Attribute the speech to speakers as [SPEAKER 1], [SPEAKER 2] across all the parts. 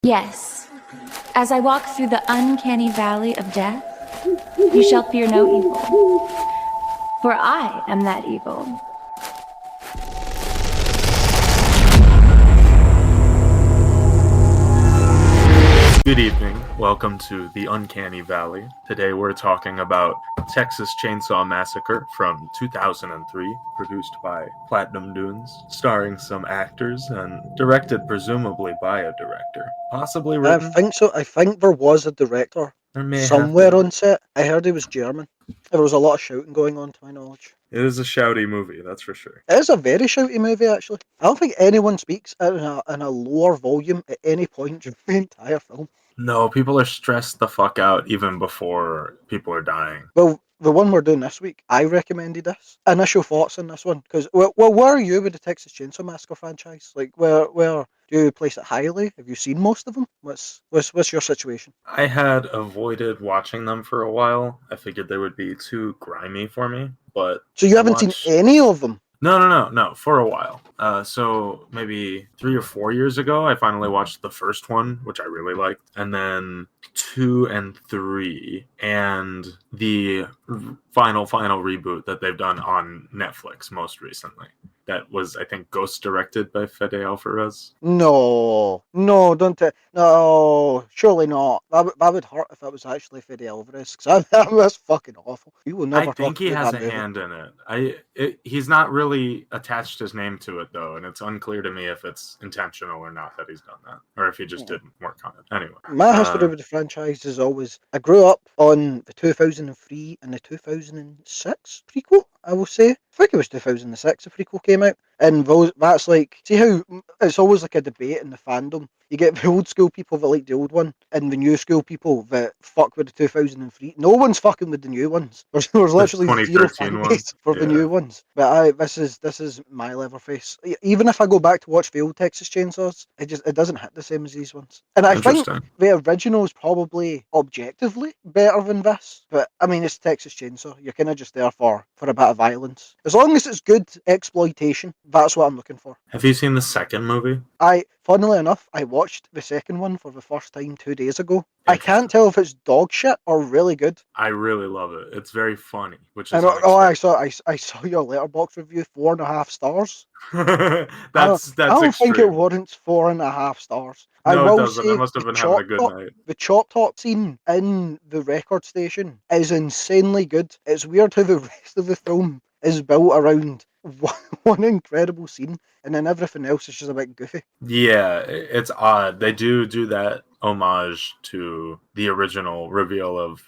[SPEAKER 1] Yes, as I walk through the uncanny valley of death, you shall fear no evil, for I am that evil.
[SPEAKER 2] Good evening. Welcome to the Uncanny Valley. Today we're talking about Texas Chainsaw Massacre from 2003, produced by Platinum Dunes, starring some actors and directed presumably by a director. Possibly
[SPEAKER 3] I
[SPEAKER 2] written?
[SPEAKER 3] think so. I think there was a director
[SPEAKER 2] There may have
[SPEAKER 3] somewhere
[SPEAKER 2] been.
[SPEAKER 3] on set. I heard he was German. There was a lot of shouting going on, to my knowledge.
[SPEAKER 2] It is a shouty movie, that's for sure.
[SPEAKER 3] It is a very shouty movie, actually. I don't think anyone speaks in a lower volume at any point during the entire film.
[SPEAKER 2] No, people are stressed the fuck out even before people are dying.
[SPEAKER 3] Well, the one we're doing this week, I recommended this. Initial thoughts on this one, because where are you with the Texas Chainsaw Massacre franchise? Like, where do you place it highly? Have you seen most of them? What's your situation?
[SPEAKER 2] I had avoided watching them for a while. I figured they would be too grimy for me, but
[SPEAKER 3] So you
[SPEAKER 2] I
[SPEAKER 3] haven't seen
[SPEAKER 2] watched.
[SPEAKER 3] any of them?
[SPEAKER 2] No, for a while. So maybe 3 or 4 years ago, I finally watched the first one, which I really liked, and then two and three, and the final reboot that they've done on Netflix most recently. That was, I think, ghost directed by Fede Alvarez.
[SPEAKER 3] No, no, don't tell. No, surely not. That would hurt if it was actually Fede Alvarez, because that was fucking awful. You will
[SPEAKER 2] I
[SPEAKER 3] never
[SPEAKER 2] think
[SPEAKER 3] talk
[SPEAKER 2] he
[SPEAKER 3] about
[SPEAKER 2] has
[SPEAKER 3] that
[SPEAKER 2] a
[SPEAKER 3] movie.
[SPEAKER 2] hand in it. He's not really attached his name to it though, and it's unclear to me if it's intentional or not that he's done that, or if he just
[SPEAKER 3] Yeah.
[SPEAKER 2] didn't work on it. Anyway,
[SPEAKER 3] My history with the franchise is always I grew up on the 2003 and the 2006 prequel, I will say. I think it was 2006 the prequel came out. And that's like, see how it's always like a debate in the fandom. You get the old school people that like the old one, and the new school people that fuck with the 2003. No one's fucking with the new ones. There's
[SPEAKER 2] the
[SPEAKER 3] literally zero
[SPEAKER 2] 2013
[SPEAKER 3] fan
[SPEAKER 2] one,
[SPEAKER 3] base for the
[SPEAKER 2] yeah,
[SPEAKER 3] new ones. But this is my Leatherface. Even if I go back to watch the old Texas Chainsaws, it doesn't hit the same as these ones. And I think
[SPEAKER 2] interesting.
[SPEAKER 3] the original is probably objectively better than this, but I mean it's Texas Chainsaw. You're kind of just there for a bit of violence. As long as it's good exploitation, that's what I'm looking for.
[SPEAKER 2] Have you seen the second movie?
[SPEAKER 3] Funnily enough, I watched the second one for the first time 2 days ago. I can't
[SPEAKER 2] Interesting.
[SPEAKER 3] tell if it's dog shit or really good.
[SPEAKER 2] I really love it. It's very funny, which
[SPEAKER 3] I
[SPEAKER 2] is
[SPEAKER 3] know. Oh,
[SPEAKER 2] unexpected.
[SPEAKER 3] I saw your letterbox review, 4.5 stars. I don't, I
[SPEAKER 2] That's
[SPEAKER 3] don't think it
[SPEAKER 2] extreme.
[SPEAKER 3] warrants 4.5 stars. I
[SPEAKER 2] No, it
[SPEAKER 3] will
[SPEAKER 2] doesn't. I
[SPEAKER 3] say
[SPEAKER 2] must have been having a good night.
[SPEAKER 3] the chop top scene in the record station is insanely good. It's weird how the rest of the film is built around one incredible scene, and then everything else is just a bit goofy.
[SPEAKER 2] Yeah, it's odd. They do that homage to the original reveal of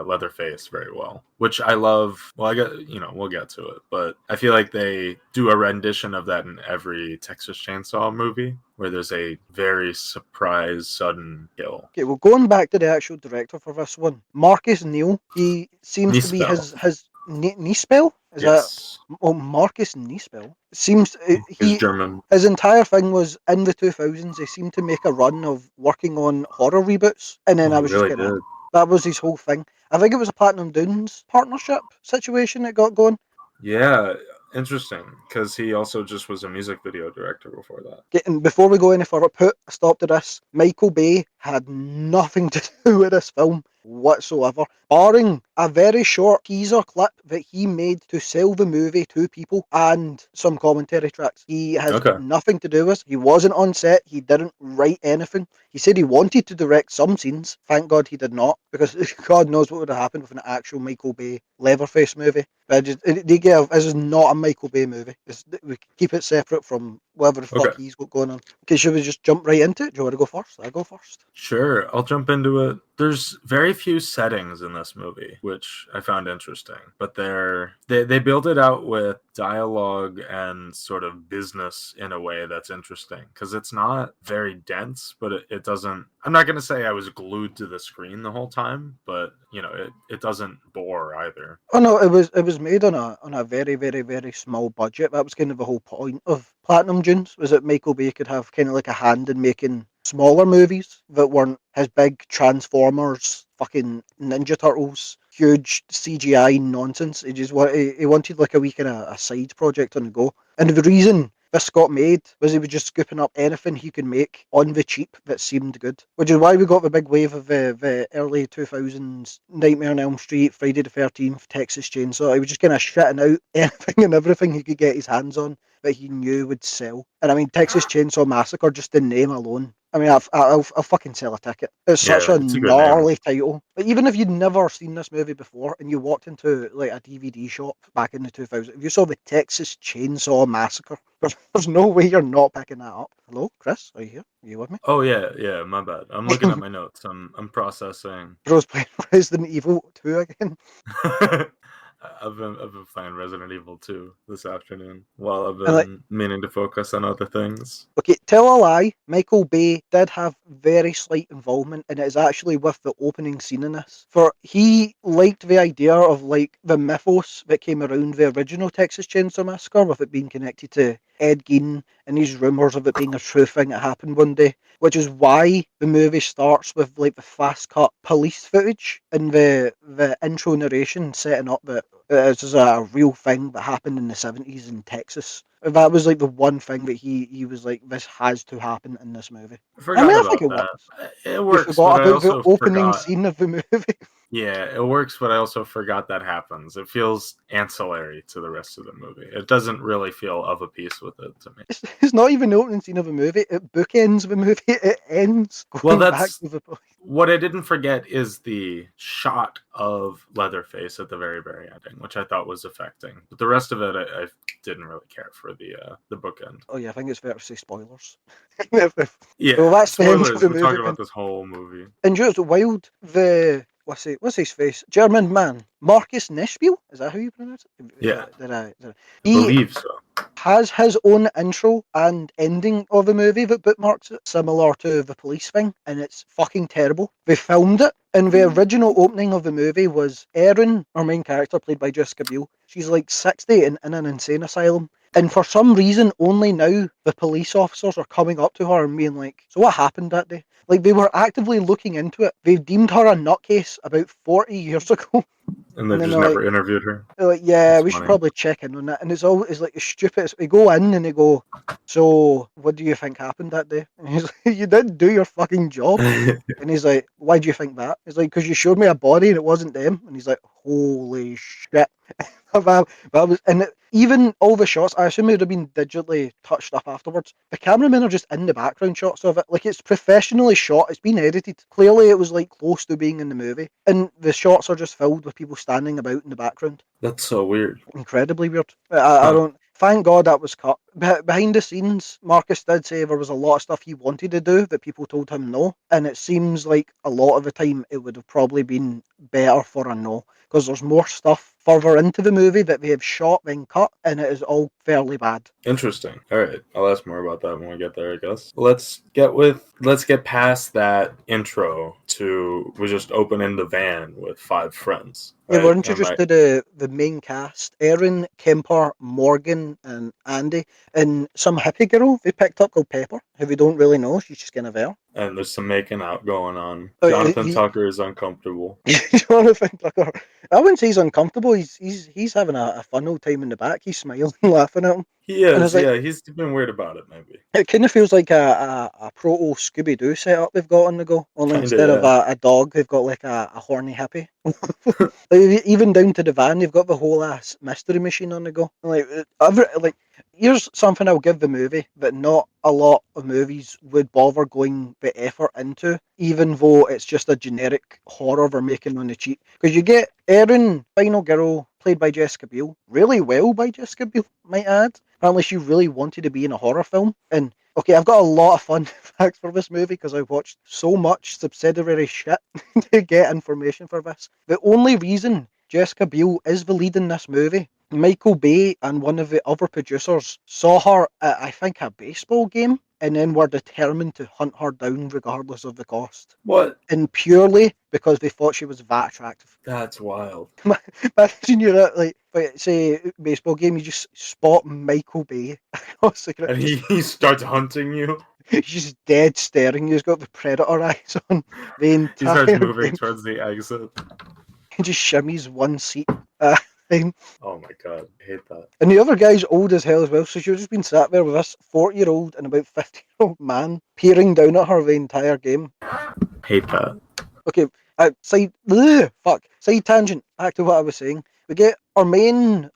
[SPEAKER 2] Leatherface very well, which I love. Well, I get we'll get to it, but I feel like they do a rendition of that in every Texas Chainsaw movie, where there's a very surprise, sudden kill.
[SPEAKER 3] Okay, well, going back to the actual director for this one, Marcus Neal. He seems to be
[SPEAKER 2] Nispel.
[SPEAKER 3] his Niespel. Is that
[SPEAKER 2] Yes,
[SPEAKER 3] Marcus Niespel? Seems
[SPEAKER 2] he's
[SPEAKER 3] he
[SPEAKER 2] German.
[SPEAKER 3] his entire thing was in the 2000s. He seemed to make a run of working on horror reboots, and then
[SPEAKER 2] Oh,
[SPEAKER 3] I
[SPEAKER 2] he
[SPEAKER 3] was just
[SPEAKER 2] really
[SPEAKER 3] kind of
[SPEAKER 2] did.
[SPEAKER 3] that was his whole thing. I think it was a Platinum Dunes partnership situation that got going.
[SPEAKER 2] Yeah, interesting, because he also just was a music video director before that.
[SPEAKER 3] Getting before we go any further, put a stop to this. Michael Bay had nothing to do with this film whatsoever, barring a very short teaser clip that he made to sell the movie to people and some commentary tracks. He has got
[SPEAKER 2] Okay.
[SPEAKER 3] nothing to do with it. He wasn't on set. He didn't write anything. He said he wanted to direct some scenes. Thank God he did not, because God knows what would have happened with an actual Michael Bay Leatherface movie. But this is not a Michael Bay movie. We keep it separate from whatever the
[SPEAKER 2] Okay.
[SPEAKER 3] fuck he's got going on. Okay, should we just jump right into it? Do you want to go first? I go first.
[SPEAKER 2] Sure, I'll jump into it. There's very few settings in this movie, which I found interesting, but they build it out with dialogue and sort of business in a way that's interesting because it's not very dense, but it doesn't. I'm not gonna say I was glued to the screen the whole time, but it doesn't bore either.
[SPEAKER 3] Oh no, it was made on a very very small budget. That was kind of the whole point of Platinum Dunes, was that Michael Bay could have kind of like a hand in making smaller movies that weren't his big Transformers, fucking Ninja Turtles, huge CGI nonsense. He wanted like a wee kind of a side project on the go. And the reason this got made was he was just scooping up anything he could make on the cheap that seemed good, which is why we got the big wave of the early 2000s Nightmare on Elm Street, Friday the 13th, Texas Chainsaw. He was just kind of shitting out anything and everything he could get his hands on that he knew would sell. And I mean, Texas Chainsaw Massacre, just the name alone. I mean, I'll fucking sell a ticket. It's such
[SPEAKER 2] Yeah,
[SPEAKER 3] a
[SPEAKER 2] it's a good name.
[SPEAKER 3] gnarly title. But even if you'd never seen this movie before and you walked into like a DVD shop back in the 2000s, if you saw the Texas Chainsaw Massacre, there's no way you're not picking that up. Hello, Chris? Are you here? Are you with me?
[SPEAKER 2] Oh yeah, my bad. I'm looking at my notes. I'm processing.
[SPEAKER 3] Bro's playing Resident Evil 2 again.
[SPEAKER 2] I've been playing Resident Evil 2 this afternoon while I've
[SPEAKER 3] And like,
[SPEAKER 2] been meaning to focus on other things.
[SPEAKER 3] okay, tell a lie. Michael Bay did have very slight involvement, and it is actually with the opening scene in this. For he liked the idea of like the mythos that came around the original Texas Chainsaw Massacre, with it being connected to Ed Gein and these rumours of it being a true thing that happened one day, which is why the movie starts with like the fast cut police footage and the intro narration setting up that this is a real thing that happened in the 70s in Texas. That was like the one thing that he was like, this has to happen in this movie.
[SPEAKER 2] I forgot
[SPEAKER 3] I
[SPEAKER 2] about
[SPEAKER 3] think it
[SPEAKER 2] that.
[SPEAKER 3] works.
[SPEAKER 2] It
[SPEAKER 3] You
[SPEAKER 2] works,
[SPEAKER 3] forgot
[SPEAKER 2] but I
[SPEAKER 3] about the
[SPEAKER 2] also
[SPEAKER 3] opening
[SPEAKER 2] forgot.
[SPEAKER 3] scene of the movie.
[SPEAKER 2] Yeah, it works, but I also forgot that happens. It feels ancillary to the rest of the movie. It doesn't really feel of a piece with it to me.
[SPEAKER 3] It's not even the opening scene of a movie. It bookends the movie. It ends going back
[SPEAKER 2] That's
[SPEAKER 3] to the
[SPEAKER 2] what I didn't forget is the shot of Leatherface at the very, very ending, which I thought was affecting. But the rest of it, I didn't really care for the bookend.
[SPEAKER 3] Oh yeah, I think it's fair to say spoilers.
[SPEAKER 2] Yeah,
[SPEAKER 3] Well, that's the end of
[SPEAKER 2] spoilers.
[SPEAKER 3] the
[SPEAKER 2] We're
[SPEAKER 3] movie.
[SPEAKER 2] talking about this whole movie.
[SPEAKER 3] And just wild, what's his face? German man, Marcus Nispel. Is that how you pronounce it?
[SPEAKER 2] Yeah.
[SPEAKER 3] He
[SPEAKER 2] Believe so.
[SPEAKER 3] has his own intro and ending of the movie that bookmarks it, similar to the police thing, and it's fucking terrible. They filmed it, and the original opening of the movie was Erin, our main character, played by Jessica Biel. She's like 60 and in an insane asylum. And for some reason, only now the police officers are coming up to her and being like, so what happened that day? Like, they were actively looking into it. They deemed her a nutcase about 40 years ago.
[SPEAKER 2] And they
[SPEAKER 3] then
[SPEAKER 2] just
[SPEAKER 3] they're
[SPEAKER 2] never interviewed her.
[SPEAKER 3] They're like, yeah,
[SPEAKER 2] That's
[SPEAKER 3] we should
[SPEAKER 2] funny.
[SPEAKER 3] probably check in on that. And it's always like, it's stupid. They go in and they go, so what do you think happened that day? And he's like, you didn't do your fucking job. And he's like, why do you think that? He's like, because you showed me a body and it wasn't them. And he's like, holy shit. that was, and even all the shots, I assume it would have been digitally touched up afterwards. The cameramen are just in the background shots of it. Like, it's professionally shot. It's been edited. Clearly, it was like close to being in the movie. And the shots are just filled with people standing about in the background.
[SPEAKER 2] That's so weird.
[SPEAKER 3] Incredibly weird. I don't. Thank God that was cut. Behind the scenes, Marcus did say there was a lot of stuff he wanted to do that people told him no, and it seems like a lot of the time it would have probably been better for a no, because there's more stuff further into the movie that they have shot then cut, and it is all fairly bad.
[SPEAKER 2] Interesting. All right, I'll ask more about that when we get there, I guess. Let's get past that intro to we're just opening the van with 5 friends.
[SPEAKER 3] Yeah,
[SPEAKER 2] Right?
[SPEAKER 3] we're introduced to the main cast: Erin, Kemper, Morgan, and Andy, and some hippie girl they picked up called Pepper, who we don't really know. She's just kind of there.
[SPEAKER 2] And there's some making out going on.
[SPEAKER 3] Oh,
[SPEAKER 2] Jonathan Tucker is uncomfortable.
[SPEAKER 3] Jonathan Tucker, I wouldn't say he's uncomfortable. He's having a fun old time in the back. He's smiling, laughing at him.
[SPEAKER 2] He
[SPEAKER 3] And
[SPEAKER 2] is,
[SPEAKER 3] it's like-
[SPEAKER 2] yeah. He's been weird about it, maybe.
[SPEAKER 3] It kind of feels like a proto Scooby Doo setup they've got on the go. Only
[SPEAKER 2] Kinda,
[SPEAKER 3] instead of a dog, they've got like a horny hippie. Like, even down to the van, they've got the whole ass mystery machine on the go. Like here's something I'll give the movie that not a lot of movies would bother going the effort into, even though it's just a generic horror they're making on the cheap. Because you get Erin, final girl, played by Jessica Biel, really well by Jessica Biel, might add. Apparently she really wanted to be in a horror film. And okay, I've got a lot of fun facts for this movie because I've watched so much subsidiary shit to get information for this. The only reason Jessica Biel is the lead in this movie, Michael Bay and one of the other producers saw her at, I think, a baseball game, and then were determined to hunt her down regardless of the cost.
[SPEAKER 2] What?
[SPEAKER 3] And purely because they thought she was that attractive.
[SPEAKER 2] That's wild.
[SPEAKER 3] Imagine you're at, like, say, baseball game, you just spot Michael Bay across the
[SPEAKER 2] And
[SPEAKER 3] ground.
[SPEAKER 2] he starts hunting you.
[SPEAKER 3] He's just dead staring. He's got the predator eyes on the
[SPEAKER 2] He
[SPEAKER 3] entire
[SPEAKER 2] starts moving
[SPEAKER 3] game.
[SPEAKER 2] towards the exit.
[SPEAKER 3] He just shimmies one seat. time.
[SPEAKER 2] Oh my god, I hate that.
[SPEAKER 3] And the other guy's old as hell as well, so she's just been sat there with this 40-year-old and about 50-year-old man peering down at her the entire game.
[SPEAKER 2] Hate that.
[SPEAKER 3] Okay, side tangent. Back to what I was saying. We get our main.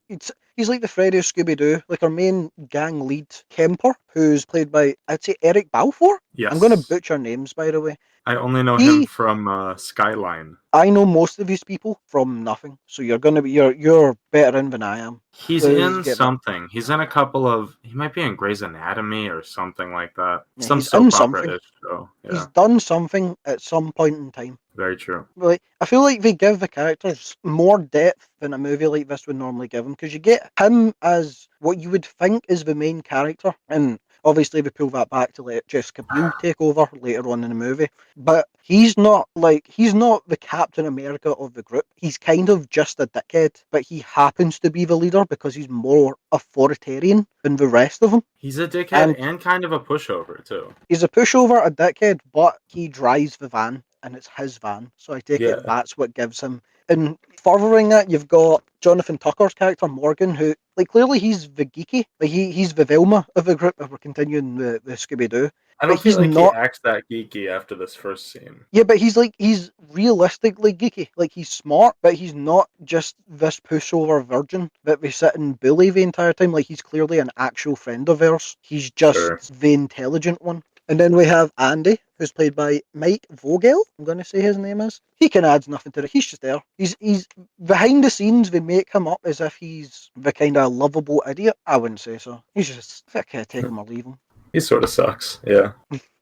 [SPEAKER 3] He's like the Freddy of Scooby Doo, like our main gang lead, Kemper, who's played by, I'd say, Eric Balfour.
[SPEAKER 2] Yes.
[SPEAKER 3] I'm going to butcher names, by the way.
[SPEAKER 2] I only know him from Skyline.
[SPEAKER 3] I know most of these people from nothing, so you're better in than I am.
[SPEAKER 2] He's in something. He's in a couple of. He might be in Grey's Anatomy or something like that.
[SPEAKER 3] Yeah,
[SPEAKER 2] Some
[SPEAKER 3] he's in
[SPEAKER 2] soap
[SPEAKER 3] something.
[SPEAKER 2] opera-ish show. Yeah,
[SPEAKER 3] He's done something at some point in time.
[SPEAKER 2] very true.
[SPEAKER 3] Like, I feel like they give the characters more depth than a movie like this would normally give them, because you get him as what you would think is the main character, and obviously they pull that back to let Jessica Biel take over later on in the movie. But he's not the Captain America of the group. He's kind of just a dickhead, but he happens to be the leader because he's more authoritarian than the rest of them.
[SPEAKER 2] He's a dickhead and kind of a pushover too.
[SPEAKER 3] He's a pushover, a dickhead, but he drives the van, and it's his van. So I take it that's what gives him. And furthering that, you've got Jonathan Tucker's character, Morgan, who, like, clearly he's the geeky. Like, he's the Velma of the group, if we're continuing the Scooby-Doo.
[SPEAKER 2] I don't feel like he acts that geeky after this first scene.
[SPEAKER 3] Yeah, but he's realistically geeky. Like, he's smart, but he's not just this pushover virgin that they sit and bully the entire time. Like, he's clearly an actual friend of theirs. He's just the intelligent one. And then we have Andy, who's played by Mike Vogel, I'm going to say his name is. He can add nothing to it. He's just there. He's behind the scenes, they make him up as if he's the kind of lovable idiot. I wouldn't say so. He's just, take him or leave him.
[SPEAKER 2] He sort of sucks, yeah.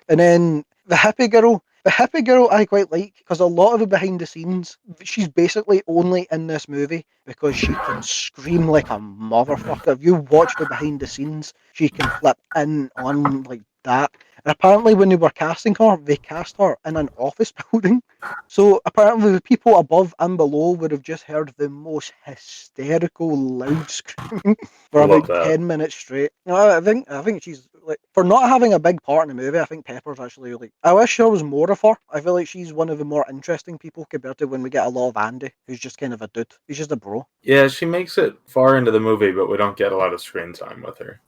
[SPEAKER 3] And then the hippie girl I quite like, because a lot of the behind the scenes, she's basically only in this movie because she can scream like a motherfucker. If you watch the behind the scenes, she can flip in on like that. And apparently when they were casting her, they cast her in an office building. So apparently the people above and below would have just heard the most hysterical loud screaming for about 10 minutes straight. You know, I think she's, like, for not having a big part in the movie, I think Pepper's actually, like, I wish there was more of her. I feel like she's one of the more interesting people compared to when we get a lot of Andy, who's just kind of a dude. He's just a bro.
[SPEAKER 2] Yeah, she makes it far into the movie, but we don't get a lot of screen time with her.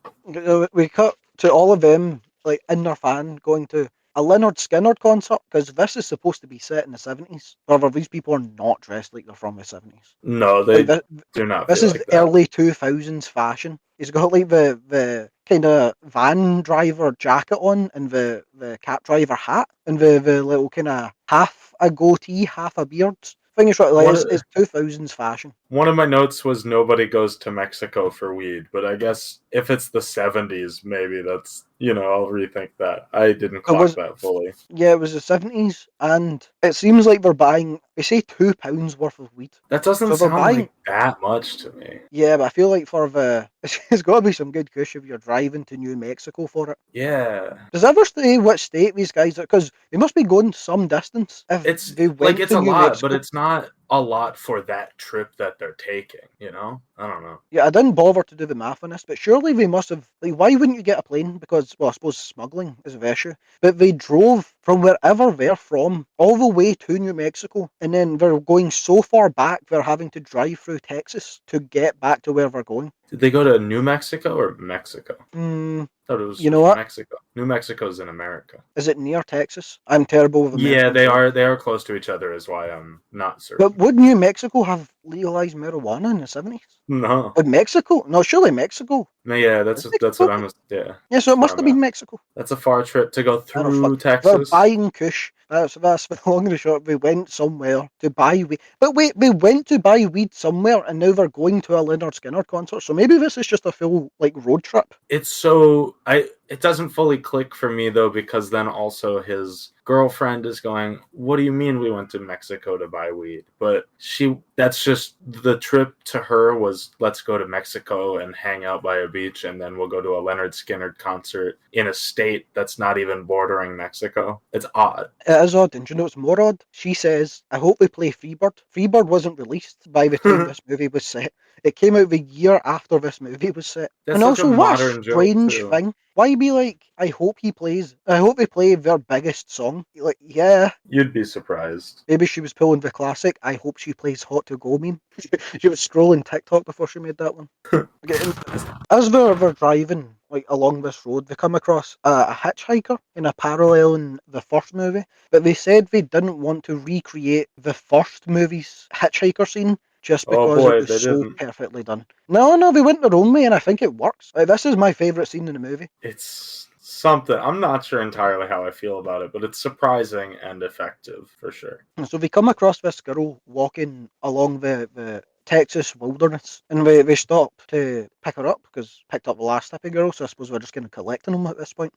[SPEAKER 3] We cut to all of them, like, in their van going to a Leonard Skinner concert, because this is supposed to be set in the 70s. However, these people are not dressed like they're from the 70s.
[SPEAKER 2] No, they do not.
[SPEAKER 3] This is like early 2000s fashion. He's got like the kind of van driver jacket on, and the cab driver hat, and the little kind of half a goatee, half a beard. Thing is, right, like, it's 2000s fashion.
[SPEAKER 2] One of my notes was nobody goes to Mexico for weed, but I guess if it's the 70s, maybe that's, I'll rethink that. I didn't clock that fully. Yeah,
[SPEAKER 3] it was the 70s, and it seems like they're buying, they say £2 worth of weed.
[SPEAKER 2] That doesn't sound like that much to me.
[SPEAKER 3] Yeah, but I feel like it's got to be some good kush if you're driving to New Mexico for it.
[SPEAKER 2] Yeah.
[SPEAKER 3] Does it ever say what state these guys are? Because they must be going some distance.
[SPEAKER 2] It's a lot, but it's not a lot for that trip that they're taking, I don't know.
[SPEAKER 3] Yeah, I didn't bother to do the math on this, but surely they must have, like, why wouldn't you get a plane? Because, well, I suppose smuggling is the issue. But they drove from wherever they're from all the way to New Mexico, and then they're going so far back they're having to drive through Texas to get back to where they're going.
[SPEAKER 2] Did they go to New Mexico or Mexico?
[SPEAKER 3] I
[SPEAKER 2] thought it was Mexico. New Mexico's in America.
[SPEAKER 3] Is it near Texas? I'm terrible with American.
[SPEAKER 2] Yeah, they are close to each other, is why I'm not certain.
[SPEAKER 3] But would New Mexico have legalized marijuana in the 70s?
[SPEAKER 2] No.
[SPEAKER 3] Would Mexico? No, surely Mexico.
[SPEAKER 2] No, yeah, that's what I'm. Yeah.
[SPEAKER 3] Yeah, so it must have been Mexico.
[SPEAKER 2] That's a far trip to go through Texas.
[SPEAKER 3] They're buying kush. That's the long and the short. We went somewhere to buy weed. But wait, we went to buy weed somewhere, and now they're going to a Leonard Skinner concert. So maybe this is just a full, like, road trip.
[SPEAKER 2] It doesn't fully click for me, though, because then also his girlfriend is going, what do you mean we went to Mexico to buy weed? But that's just the trip to her was, let's go to Mexico and hang out by a beach, and then we'll go to a Leonard Skinner concert in a state that's not even bordering Mexico. It's odd.
[SPEAKER 3] It is odd, and do you know what's more odd? She says, I hope they play Freebird. Freebird wasn't released by the time this movie was set. It came out the year after this movie was set.
[SPEAKER 2] That's
[SPEAKER 3] And
[SPEAKER 2] such a
[SPEAKER 3] also, what a
[SPEAKER 2] modern joke
[SPEAKER 3] strange
[SPEAKER 2] too.
[SPEAKER 3] thing. Why be like, I hope they play their biggest song? Like, yeah,
[SPEAKER 2] You'd be surprised.
[SPEAKER 3] maybe she was pulling the classic, I hope she plays Hot to Go meme. She was scrolling TikTok before she made that one. As they're driving like along this road, they come across a hitchhiker in a parallel in the first movie. But they said they didn't want to recreate the first movie's hitchhiker scene just
[SPEAKER 2] Oh
[SPEAKER 3] because it
[SPEAKER 2] boy,
[SPEAKER 3] was
[SPEAKER 2] they
[SPEAKER 3] so
[SPEAKER 2] didn't.
[SPEAKER 3] perfectly done. No, they went their own way, and I think it works. Like, this is my favorite scene in the movie.
[SPEAKER 2] It's something. I'm not sure entirely how I feel about it, but it's surprising and effective for sure.
[SPEAKER 3] And so we come across this girl walking along the Texas wilderness, and we stop to pick her up because picked up the last hippie girl. So I suppose we're just kind of collecting them at this point.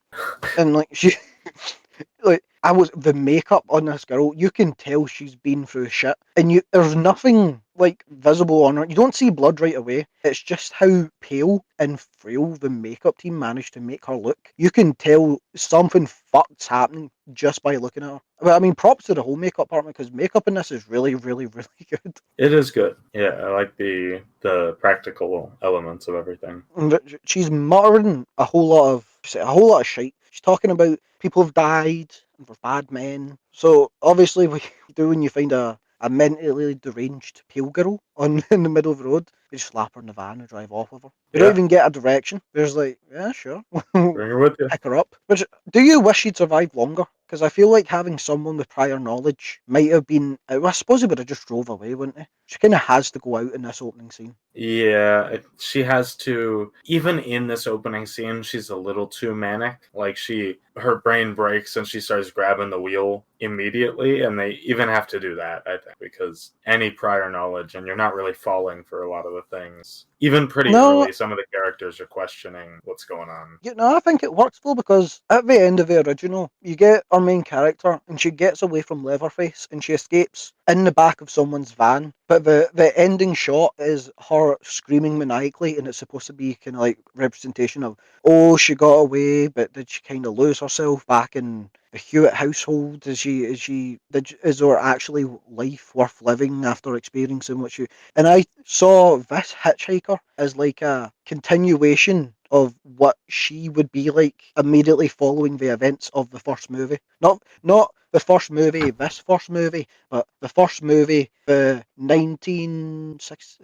[SPEAKER 3] And like she, like the makeup on this girl, you can tell she's been through shit, and there's nothing like visible on her. You don't see blood right away. It's just how pale and frail the makeup team managed to make her look. You can tell something fucked's happening just by looking at her. But I mean, props to the whole makeup department because makeup in this is really, really, really good.
[SPEAKER 2] It is good. Yeah, I like the practical elements of everything.
[SPEAKER 3] But she's muttering a whole lot of shit. She's talking about people have died and there's bad men. So obviously, what you do when you find a mentally deranged pale girl in the middle of the road, you just slap her in the van and drive off with her. You don't
[SPEAKER 2] Yeah,
[SPEAKER 3] even get a direction. There's like, yeah, sure,
[SPEAKER 2] bring her with you.
[SPEAKER 3] pick her up. But do you wish she'd survived longer? Because I feel like having someone with prior knowledge might have been. I suppose he would have just drove away, wouldn't he? She kind of has to go out in this opening scene.
[SPEAKER 2] Yeah, she has to. Even in this opening scene, she's a little too manic. Like her brain breaks and she starts grabbing the wheel immediately, and they even have to do that, I think, because any prior knowledge, and you're not really falling for a lot of the things. Even pretty
[SPEAKER 3] No,
[SPEAKER 2] early, some of the characters are questioning what's going on.
[SPEAKER 3] I think it works though because at the end of the original, you get our main character and she gets away from Leatherface and she escapes in the back of someone's van. But the ending shot is her screaming maniacally, and it's supposed to be kind of like representation of, oh, she got away, but did she kind of lose herself back in the Hewitt household? Is there actually life worth living after experiencing what she? And I saw this hitchhiker as like a continuation of what she would be like immediately following the events of the first movie. Not the first movie, this first movie, but the first movie, the 1970s,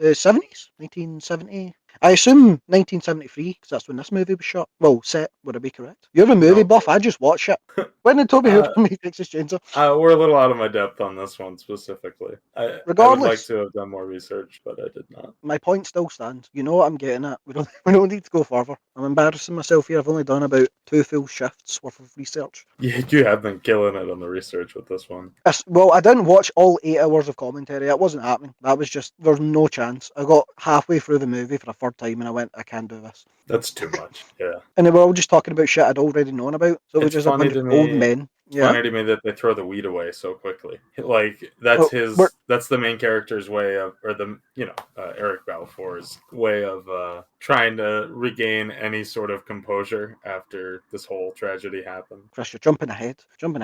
[SPEAKER 3] 1970. I assume 1973, because that's when this movie was shot. Well, set, would I be correct? You're a movie
[SPEAKER 2] No.
[SPEAKER 3] buff, I just watched it. When did Toby Hooper make Texas Chainsaw?
[SPEAKER 2] We're a little out of my depth on this one specifically. I would like
[SPEAKER 3] Regardless,
[SPEAKER 2] to have done more research, but I did not.
[SPEAKER 3] my point still stands. You know what I'm getting at. We don't need to go further. I'm embarrassing myself here. I've only done about 2 full shifts worth of research.
[SPEAKER 2] You have been killing it on the research with this one.
[SPEAKER 3] Well, I didn't watch all 8 hours of commentary. That wasn't happening. That was just, there's no chance. I got halfway through the movie for a third time and I went, I can't do this.
[SPEAKER 2] That's too much. Yeah.
[SPEAKER 3] And they were all just talking about shit I'd already known about. So it was
[SPEAKER 2] It's
[SPEAKER 3] just a
[SPEAKER 2] funny
[SPEAKER 3] bunch
[SPEAKER 2] to
[SPEAKER 3] of old
[SPEAKER 2] me.
[SPEAKER 3] men.
[SPEAKER 2] It's
[SPEAKER 3] Yeah.
[SPEAKER 2] funny to me that they throw the weed away so quickly. Like
[SPEAKER 3] Well,
[SPEAKER 2] that's the main character's way of, or Eric Balfour's way of trying to regain any sort of composure after this whole tragedy happened.
[SPEAKER 3] Chris, you're jumping ahead. We've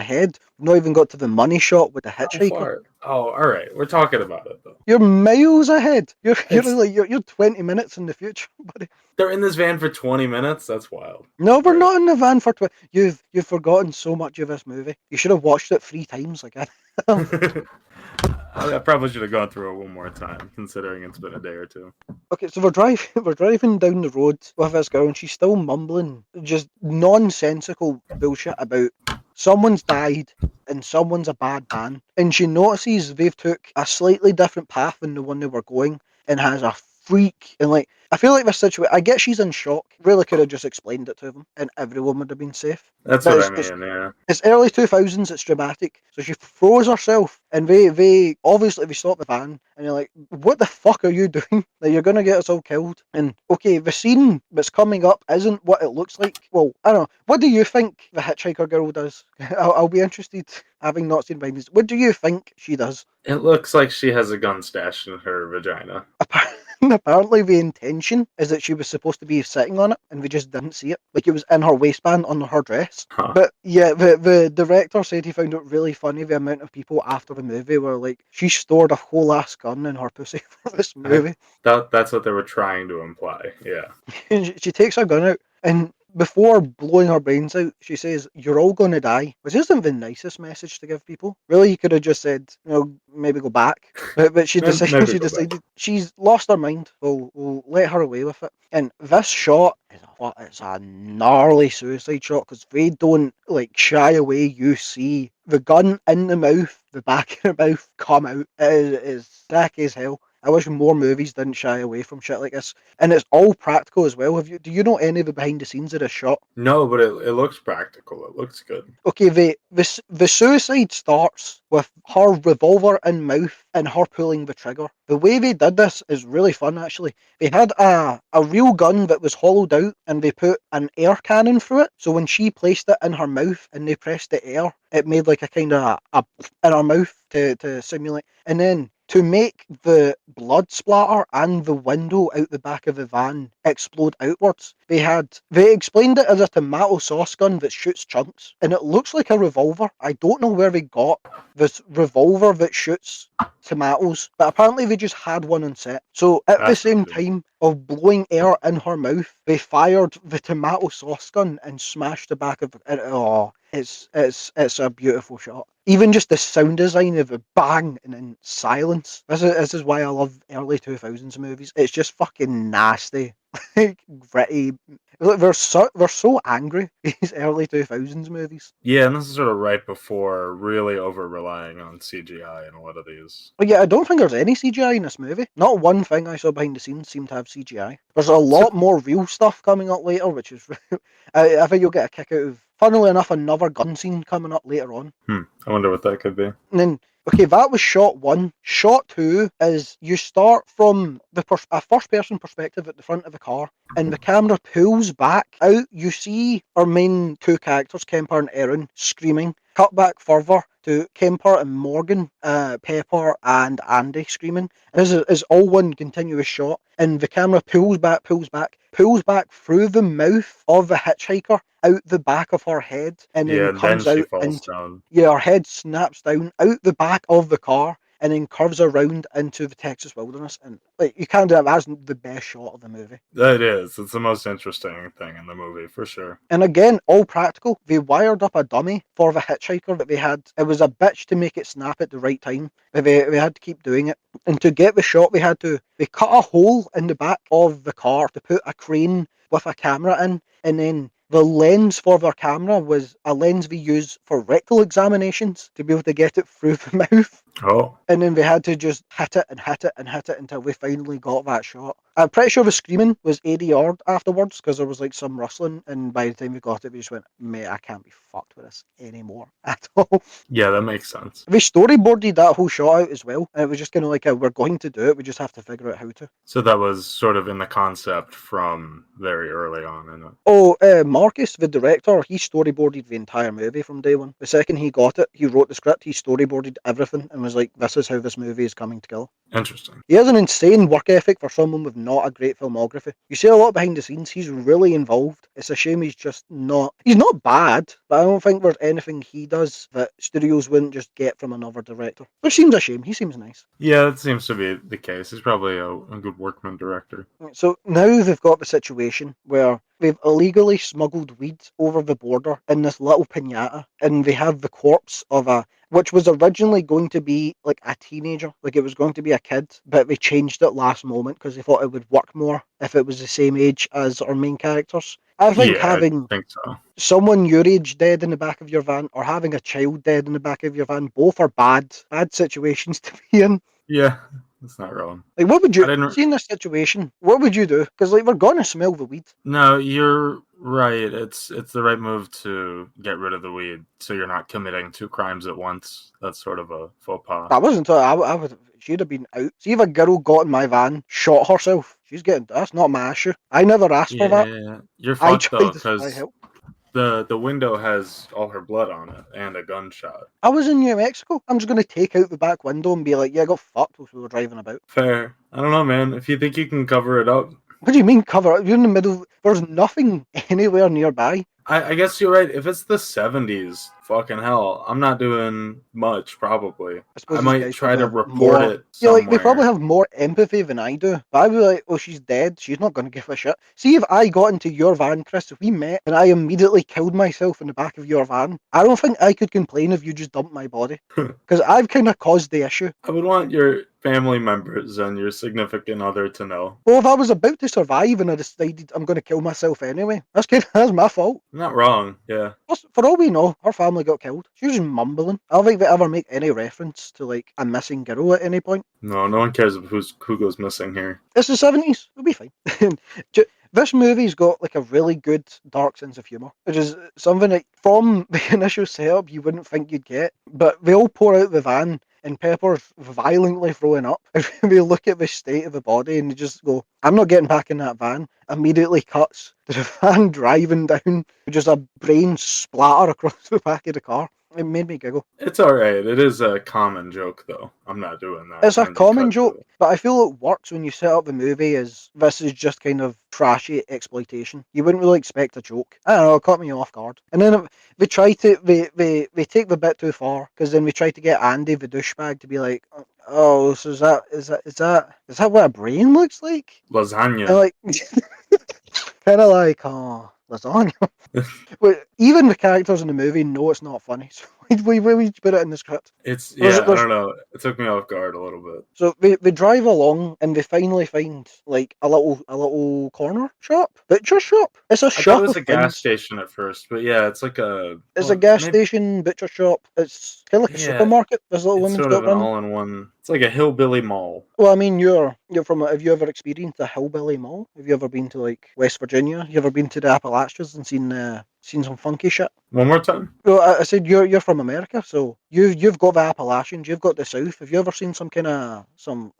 [SPEAKER 3] not even got to the money shot with the
[SPEAKER 2] How
[SPEAKER 3] hitchhiker.
[SPEAKER 2] far? Oh, all right. We're talking about it though.
[SPEAKER 3] You're miles ahead. You're
[SPEAKER 2] It's-
[SPEAKER 3] you're 20 minutes in the future, buddy.
[SPEAKER 2] They're in this van for 20 minutes. That's wild.
[SPEAKER 3] No, we're
[SPEAKER 2] Right.
[SPEAKER 3] not in the van for 20. You've forgotten so much of this movie. You should have watched it 3 times like I.
[SPEAKER 2] I probably should have gone through it one more time, considering it's been a day or two.
[SPEAKER 3] Okay, so we're driving. We're driving down the road with this girl, and she's still mumbling just nonsensical bullshit about someone's died and someone's a bad man, and she notices they've took a slightly different path than the one they were going, and has a freak. And like, I feel like this situation. I get she's in shock. Really could have just explained it to them, and everyone would have been safe.
[SPEAKER 2] That's
[SPEAKER 3] But
[SPEAKER 2] what I mean, yeah.
[SPEAKER 3] It's early 2000s, it's dramatic. So she froze herself, and they obviously they stop the van, and you're like, what the fuck are you doing? Like, you're gonna get us all killed. And okay, the scene that's coming up isn't what it looks like. Well, I don't know. What do you think the hitchhiker girl does? I'll be interested, having not seen behind. What do you think she does?
[SPEAKER 2] It looks like she has a gun stashed in her vagina.
[SPEAKER 3] And apparently the intention is that she was supposed to be sitting on it and we just didn't see it. Like it was in her waistband on her dress.
[SPEAKER 2] Huh.
[SPEAKER 3] But yeah, the director said he found it really funny the amount of people after the movie were like, she stored a whole ass gun in her pussy for this movie.
[SPEAKER 2] That's what they were trying to imply. Yeah.
[SPEAKER 3] And she takes her gun out and before blowing her brains out, she says, "You're all going to die," which isn't the nicest message to give people. Really, you could have just said, maybe go back. But she decided,
[SPEAKER 2] Maybe go back.
[SPEAKER 3] she's lost her mind. We'll let her away with it. And this shot is it's a gnarly suicide shot because they don't like shy away. You see the gun in the mouth, the back of the mouth come out. It is sick as hell. I wish more movies didn't shy away from shit like this. And it's all practical as well. Do you know any of the behind the scenes of this shot?
[SPEAKER 2] No, but it looks practical. It looks good.
[SPEAKER 3] Okay, the suicide starts with her revolver in mouth and her pulling the trigger. The way they did this is really fun actually. They had a real gun that was hollowed out and they put an air cannon through it. So when she placed it in her mouth and they pressed the air, it made like a kind of a in her mouth to simulate. And then to make the blood splatter and the window out the back of the van explode outwards, they explained it as a tomato sauce gun that shoots chunks, and it looks like a revolver. I don't know where they got this revolver that shoots tomatoes, but apparently they just had one on set. So at the same time of blowing air in her mouth, they fired the tomato sauce gun and smashed the back of it. Oh, it's a beautiful shot. Even just the sound design of a bang and then silence. This is why I love early 2000s movies. It's just fucking nasty. Like gritty. They're so angry, these early 2000s movies.
[SPEAKER 2] Yeah, and this is sort of right before really over relying on CGI in a lot of these.
[SPEAKER 3] But yeah, I don't think there's any CGI in this movie. Not one thing I saw behind the scenes seemed to have CGI. There's a lot more real stuff coming up later, which is I think you'll get a kick out of. Funnily enough, another gun scene coming up later on.
[SPEAKER 2] I wonder what that could be.
[SPEAKER 3] And then, okay, that was shot one. Shot two is you start from a first-person perspective at the front of the car, and the camera pulls back out. You see our main two characters, Kemper and Erin, screaming. Cut back further to Kemper and Morgan, Pepper and Andy screaming. This is all one continuous shot, and the camera pulls back through the mouth of the hitchhiker, out the back of her head, and then comes
[SPEAKER 2] then she
[SPEAKER 3] out
[SPEAKER 2] falls down.
[SPEAKER 3] Yeah, her head snaps down out the back of the car and then curves around into the Texas wilderness. And like you can't do that. That's the best shot of the movie.
[SPEAKER 2] It is. It's the most interesting thing in the movie for sure.
[SPEAKER 3] And again, all practical. They wired up a dummy for the hitchhiker that they had. It was a bitch to make it snap at the right time. But they had to keep doing it. And to get the shot, they cut a hole in the back of the car to put a crane with a camera in, and then the lens for their camera was a lens we use for rectal examinations to be able to get it through the mouth.
[SPEAKER 2] Oh.
[SPEAKER 3] And then they had to just hit it and hit it and hit it until we finally got that shot. I'm pretty sure the screaming was ADR'd afterwards because there was like some rustling, and by the time we got it, we just went, mate, I can't be fucked with this anymore at all.
[SPEAKER 2] Yeah, that makes sense.
[SPEAKER 3] We storyboarded that whole shot out as well, and it was just kind of like we're going to do it, we just have to figure out how to.
[SPEAKER 2] So that was sort of in the concept from very early on, isn't it?
[SPEAKER 3] Oh, Marcus, the director, he storyboarded the entire movie from day one. The second he got it, he wrote the script, he storyboarded everything, and was like, this is how this movie is coming together.
[SPEAKER 2] Interesting.
[SPEAKER 3] He has an insane work ethic for someone with not a great filmography. You see a lot behind the scenes, he's really involved. It's a shame he's not bad, but I don't think there's anything he does that studios wouldn't just get from another director. Which seems a shame, he seems nice.
[SPEAKER 2] Yeah, that seems to be the case. He's probably a good workman director.
[SPEAKER 3] So now they've got the situation where they've illegally smuggled weed over the border in this little piñata, and they have the corpse of which was originally going to be like a teenager, like it was going to be a kid, but they changed it last moment because they thought it would work more if it was the same age as our main characters. I think having someone your age dead in the back of your van or having a child dead in the back of your van, both are bad situations to be in.
[SPEAKER 2] Yeah, that's not wrong.
[SPEAKER 3] Like, what would you see in this situation? What would you do? Because like we're gonna smell the weed.
[SPEAKER 2] No, you're right. It's the right move to get rid of the weed, so you're not committing two crimes at once. That's sort of a faux pas.
[SPEAKER 3] That wasn't. I would. She'd have been out. See if a girl got in my van, shot herself. She's getting. That's not my issue. I never asked for that.
[SPEAKER 2] Yeah, you're fucked though, because The window has all her blood on it and a gunshot.
[SPEAKER 3] I was in New Mexico. I'm just going to take out the back window and be like, yeah, I got fucked while we were driving about.
[SPEAKER 2] Fair. I don't know, man. If you think you can cover it up,
[SPEAKER 3] What do you mean cover it? You're in the middle. There's nothing anywhere nearby.
[SPEAKER 2] I guess you're right. If it's the 70s, fucking hell, I'm not doing much, probably.
[SPEAKER 3] I suppose
[SPEAKER 2] I
[SPEAKER 3] these
[SPEAKER 2] might
[SPEAKER 3] guys
[SPEAKER 2] try to
[SPEAKER 3] probably have
[SPEAKER 2] report
[SPEAKER 3] more.
[SPEAKER 2] it
[SPEAKER 3] Yeah, like they
[SPEAKER 2] somewhere.
[SPEAKER 3] probably have more empathy than I do. But I'd be like, oh, she's dead. She's not going to give a shit. See, if I got into your van, Chris, if we met and I immediately killed myself in the back of your van, I don't think I could complain if you just dumped my body. Because I've kind of caused the issue.
[SPEAKER 2] I would want your family members and your significant other to know.
[SPEAKER 3] Well, if I was about to survive and I decided I'm going to kill myself anyway, that's my fault.
[SPEAKER 2] I'm not wrong, yeah.
[SPEAKER 3] Plus, for all we know, her family got killed. She was just mumbling. I don't think they ever make any reference to like a missing girl at any point.
[SPEAKER 2] No one cares who goes missing here.
[SPEAKER 3] It's the 70s. It'll be fine. This movie's got like a really good dark sense of humour, which is something that from the initial setup you wouldn't think you'd get. But they all pour out the van and Pepper's violently throwing up. If we look at the state of the body and you just go, I'm not getting back in that van, immediately cuts to the van driving down with just a brain splatter across the back of the car. It made me giggle.
[SPEAKER 2] It's alright. It is a common joke, though. I'm not doing that.
[SPEAKER 3] It's a
[SPEAKER 2] And they
[SPEAKER 3] common
[SPEAKER 2] cut
[SPEAKER 3] joke,
[SPEAKER 2] to it.
[SPEAKER 3] but I feel it works when you set up the movie as this is just kind of trashy exploitation. You wouldn't really expect a joke. I don't know, it caught me off guard. And then they try to they take the bit too far because then we try to get Andy the douchebag to be like, oh, so is that what a brain looks like?
[SPEAKER 2] Lasagna.
[SPEAKER 3] And like kind of like, oh, lasagna. But even the characters in the movie know it's not funny, so we put it in the script.
[SPEAKER 2] It's
[SPEAKER 3] There's-
[SPEAKER 2] yeah, I
[SPEAKER 3] there's-
[SPEAKER 2] don't know. It took me off guard a little bit.
[SPEAKER 3] So they drive along and they finally find like a little corner shop, butcher shop. It's a
[SPEAKER 2] I
[SPEAKER 3] shop.
[SPEAKER 2] thought it was
[SPEAKER 3] of
[SPEAKER 2] a gas
[SPEAKER 3] things.
[SPEAKER 2] station at first, but yeah, it's like a.
[SPEAKER 3] It's
[SPEAKER 2] well,
[SPEAKER 3] a gas
[SPEAKER 2] maybe-
[SPEAKER 3] station, butcher shop. It's kind of like a
[SPEAKER 2] Yeah,
[SPEAKER 3] supermarket. This little
[SPEAKER 2] It's
[SPEAKER 3] woman's
[SPEAKER 2] sort
[SPEAKER 3] got
[SPEAKER 2] of an
[SPEAKER 3] run.
[SPEAKER 2] all-in-one. It's like a hillbilly mall.
[SPEAKER 3] Well, I mean, you're from. Have you ever experienced the Hillbilly Mall? Have you ever been to like West Virginia? You ever been to the Appalachians and seen some funky shit?
[SPEAKER 2] One more time.
[SPEAKER 3] Well, I said you're from America, so you've got the Appalachians, you've got the South. Have you ever seen some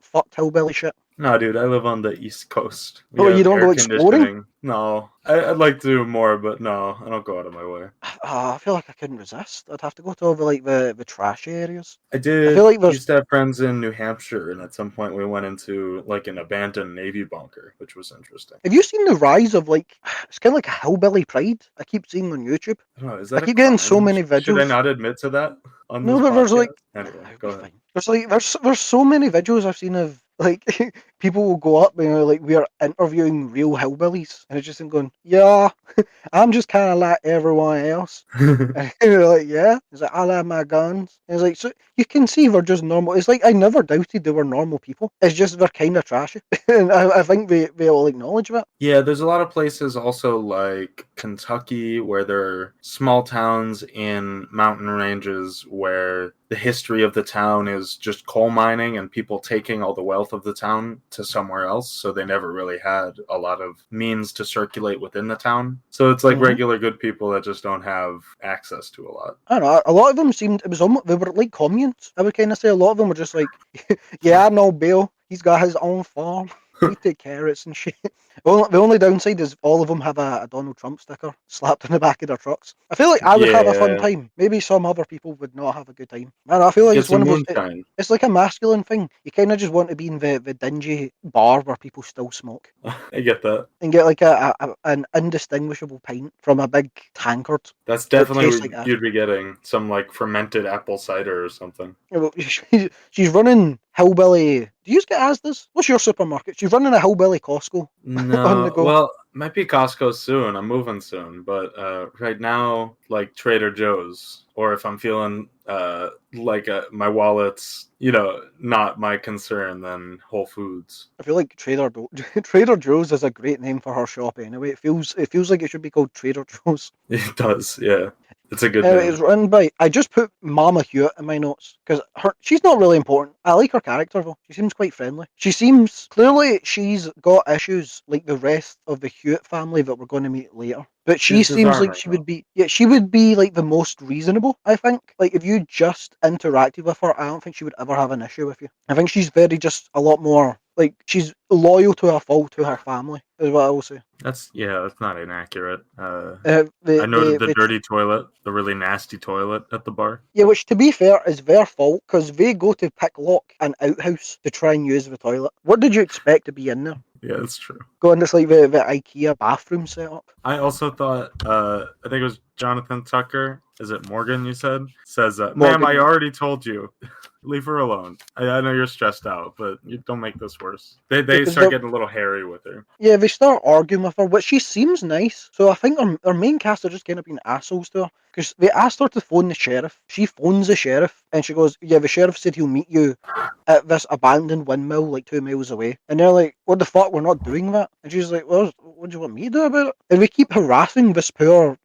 [SPEAKER 3] fucked hillbilly shit?
[SPEAKER 2] No, dude, I live on the East Coast. We
[SPEAKER 3] Oh, you
[SPEAKER 2] have
[SPEAKER 3] don't
[SPEAKER 2] air
[SPEAKER 3] go exploring?
[SPEAKER 2] conditioning. No, I'd like to do more, but no, I don't go out of my way.
[SPEAKER 3] I feel like I couldn't resist. I'd have to go to all the trashy areas.
[SPEAKER 2] I did.
[SPEAKER 3] I feel like there's
[SPEAKER 2] Used to have friends in New Hampshire, and at some point we went into like an abandoned Navy bunker, which was interesting.
[SPEAKER 3] Have you seen the rise of like it's kind of like a hillbilly pride? I keep seeing on YouTube.
[SPEAKER 2] I don't know. Is that
[SPEAKER 3] I keep getting so
[SPEAKER 2] crime?
[SPEAKER 3] many
[SPEAKER 2] Should I
[SPEAKER 3] videos.
[SPEAKER 2] not admit to that on
[SPEAKER 3] No,
[SPEAKER 2] this
[SPEAKER 3] but there's
[SPEAKER 2] podcast?
[SPEAKER 3] like
[SPEAKER 2] Anyway,
[SPEAKER 3] it'll
[SPEAKER 2] go
[SPEAKER 3] be
[SPEAKER 2] ahead.
[SPEAKER 3] fine. There's so many videos I've seen of like people will go up and they're like we are interviewing real hillbillies and it's just them going, yeah, I'm just kind of like everyone else. And they're like, yeah. It's like, I love my guns. And it's like, so you can see they're just normal. It's like, I never doubted they were normal people. It's just they're kind of trashy. And I think they all acknowledge that.
[SPEAKER 2] Yeah, there's a lot of places also like Kentucky where there are small towns in mountain ranges where the history of the town is just coal mining and people taking all the wealth of the town to somewhere else. So they never really had a lot of means to circulate within the town. So it's like
[SPEAKER 3] Mhm.
[SPEAKER 2] regular good people that just don't have access to a lot.
[SPEAKER 3] I don't know. A lot of them seemed, it was almost, they were like communes. I would kind of say a lot of them were just like, yeah, I know Bill. He's got his own farm. We take carrots and shit. The only downside is all of them have a Donald Trump sticker slapped on the back of their trucks. I feel like I would have a fun
[SPEAKER 2] Yeah.
[SPEAKER 3] time. Maybe some other people would not have a good time. I don't know, I feel like
[SPEAKER 2] Get
[SPEAKER 3] it's one
[SPEAKER 2] some
[SPEAKER 3] of those.
[SPEAKER 2] moonshine.
[SPEAKER 3] It's like a masculine thing. You kind of just want to be in the dingy bar where people still smoke
[SPEAKER 2] I get that.
[SPEAKER 3] and get like an indistinguishable pint from a big tankard.
[SPEAKER 2] That's definitely
[SPEAKER 3] tastes
[SPEAKER 2] what
[SPEAKER 3] like that.
[SPEAKER 2] you'd be getting. Some like fermented apple cider or something.
[SPEAKER 3] She's running hillbilly. Do you get Asda's? What's your supermarket? She's running a hillbilly Costco. On the
[SPEAKER 2] No,
[SPEAKER 3] go.
[SPEAKER 2] well, might be Costco soon. I'm moving soon, but right now, like Trader Joe's, or if I'm feeling like my wallet's, not my concern, then Whole Foods.
[SPEAKER 3] I feel like Trader Joe's is a great name for her shop anyway. It feels like it should be called Trader Joe's.
[SPEAKER 2] It does, yeah. It's a good
[SPEAKER 3] Anyway,
[SPEAKER 2] name.
[SPEAKER 3] it's run by. I just put Mama Hewitt in my notes because she's not really important. I like her character though. She seems quite friendly. Clearly she's got issues like the rest of the Hewitt family that we're going to meet later. But she
[SPEAKER 2] She's
[SPEAKER 3] seems like
[SPEAKER 2] disarming,
[SPEAKER 3] she would be. Yeah, she would be like the most reasonable. I think. Like if you just interacted with her, I don't think she would ever have an issue with you. I think she's very just a lot more. Like, she's loyal to her fault to her family, is what I will say.
[SPEAKER 2] That's not inaccurate.
[SPEAKER 3] They,
[SPEAKER 2] I noted the
[SPEAKER 3] they
[SPEAKER 2] dirty toilet, the really nasty toilet at the bar.
[SPEAKER 3] Yeah, which to be fair is their fault because they go to pick lock an outhouse to try and use the toilet. What did you expect to be in there?
[SPEAKER 2] Yeah, that's true.
[SPEAKER 3] Going, it's like the IKEA bathroom setup.
[SPEAKER 2] I also thought, I think it was Jonathan Tucker. Is it Morgan? You says, "Ma'am,
[SPEAKER 3] Morgan.
[SPEAKER 2] I already told you. Leave her alone. I know you're stressed out, but you don't make this worse." They
[SPEAKER 3] Because
[SPEAKER 2] start getting a little hairy with her.
[SPEAKER 3] Yeah, they start arguing with her, but she seems nice. So I think our main cast are just kind of being assholes to her. Because they asked her to phone the sheriff. She phones the sheriff and she goes, yeah, the sheriff said he'll meet you at this abandoned windmill like 2 miles away. And they're like, what the fuck, we're not doing that. And she's like, well, what do you want me to do about it? And we keep harassing this poor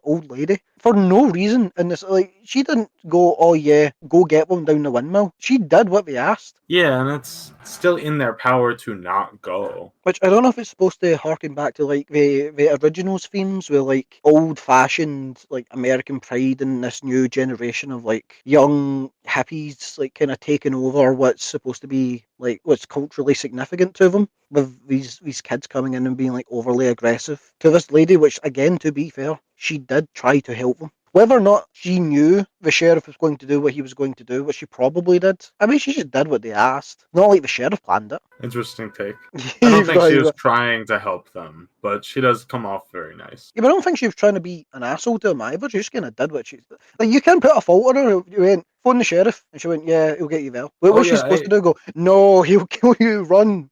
[SPEAKER 3] old lady for no reason. And it's like, she didn't go, oh yeah, go get them down the windmill. She did what they asked.
[SPEAKER 2] Yeah, and it's still in their power to not go.
[SPEAKER 3] Which I don't know if it's supposed to harken back to like the originals themes with like old fashioned like American pride and this new generation of like young hippies like kind of taking over what's supposed to be like what's culturally significant to them, with these kids coming in and being like overly aggressive to this lady, which again, to be fair, she did try to help them. Whether or not she knew the sheriff was going to do what he was going to do, which she probably did. I mean, she just did what they asked. Not like the sheriff planned it.
[SPEAKER 2] Interesting take. I don't think she was trying to help them, but she does come off very nice.
[SPEAKER 3] Yeah, but I don't think she was trying to be an asshole to him either. She just kind of did what she... Like, you can't put a fault on her. You went, phone the sheriff. And she went, yeah, he'll get you there. What was she supposed to do? Go, no, he'll kill you, run.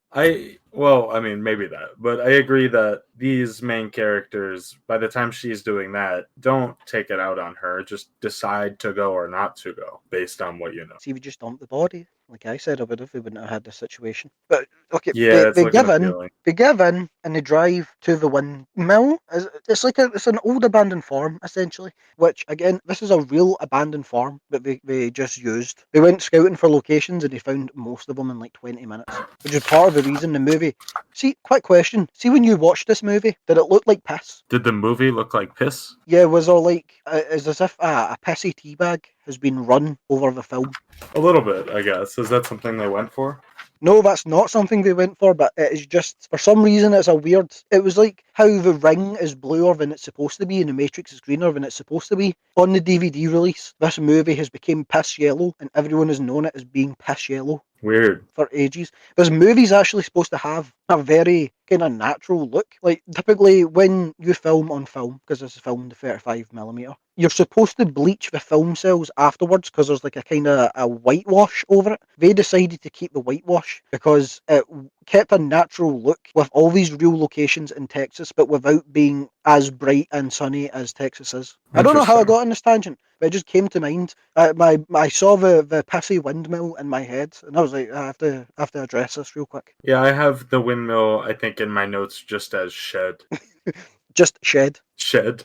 [SPEAKER 2] Well, I mean, maybe that, but I agree that these main characters, by the time she's doing that, don't take it out on her. Just decide to go or not to go based on what you know.
[SPEAKER 3] See, we just dumped the body. Like I said I would if we wouldn't have had this situation. But, okay,
[SPEAKER 2] yeah,
[SPEAKER 3] they give in and they drive to the windmill. It's like it's an old abandoned farm, essentially. Which, again, this is a real abandoned farm that they just used. They went scouting for locations and they found most of them in like 20 minutes. Which is part of the reason the movie... See, quick question. See, when you watched this movie, did it look like piss?
[SPEAKER 2] Did the movie look like piss?
[SPEAKER 3] Yeah, it was all like... it's as if a pissy teabag has been run over the film.
[SPEAKER 2] A little bit, I guess. Is that something they went for?
[SPEAKER 3] No, that's not something they went for, but it is just, for some reason, it's a weird... It was like how the ring is bluer than it's supposed to be and the Matrix is greener than it's supposed to be. On the DVD release, this movie has become piss yellow and everyone has known it as being piss yellow.
[SPEAKER 2] Weird.
[SPEAKER 3] For ages. This movie's actually supposed to have a very kind of natural look. Like, typically when you film on film, because this is filmed 35mm, you're supposed to bleach the film cells afterwards because there's like a kind of a whitewash over it. They decided to keep the whitewash because it kept a natural look with all these real locations in Texas, but without being as bright and sunny as Texas is. I don't know how I got on this tangent, but it just came to mind. I saw the pissy windmill in my head, and I was like, I have to address this real quick.
[SPEAKER 2] Yeah, I have the windmill, I think, in my notes just as shed.
[SPEAKER 3] Just shed.
[SPEAKER 2] Shed.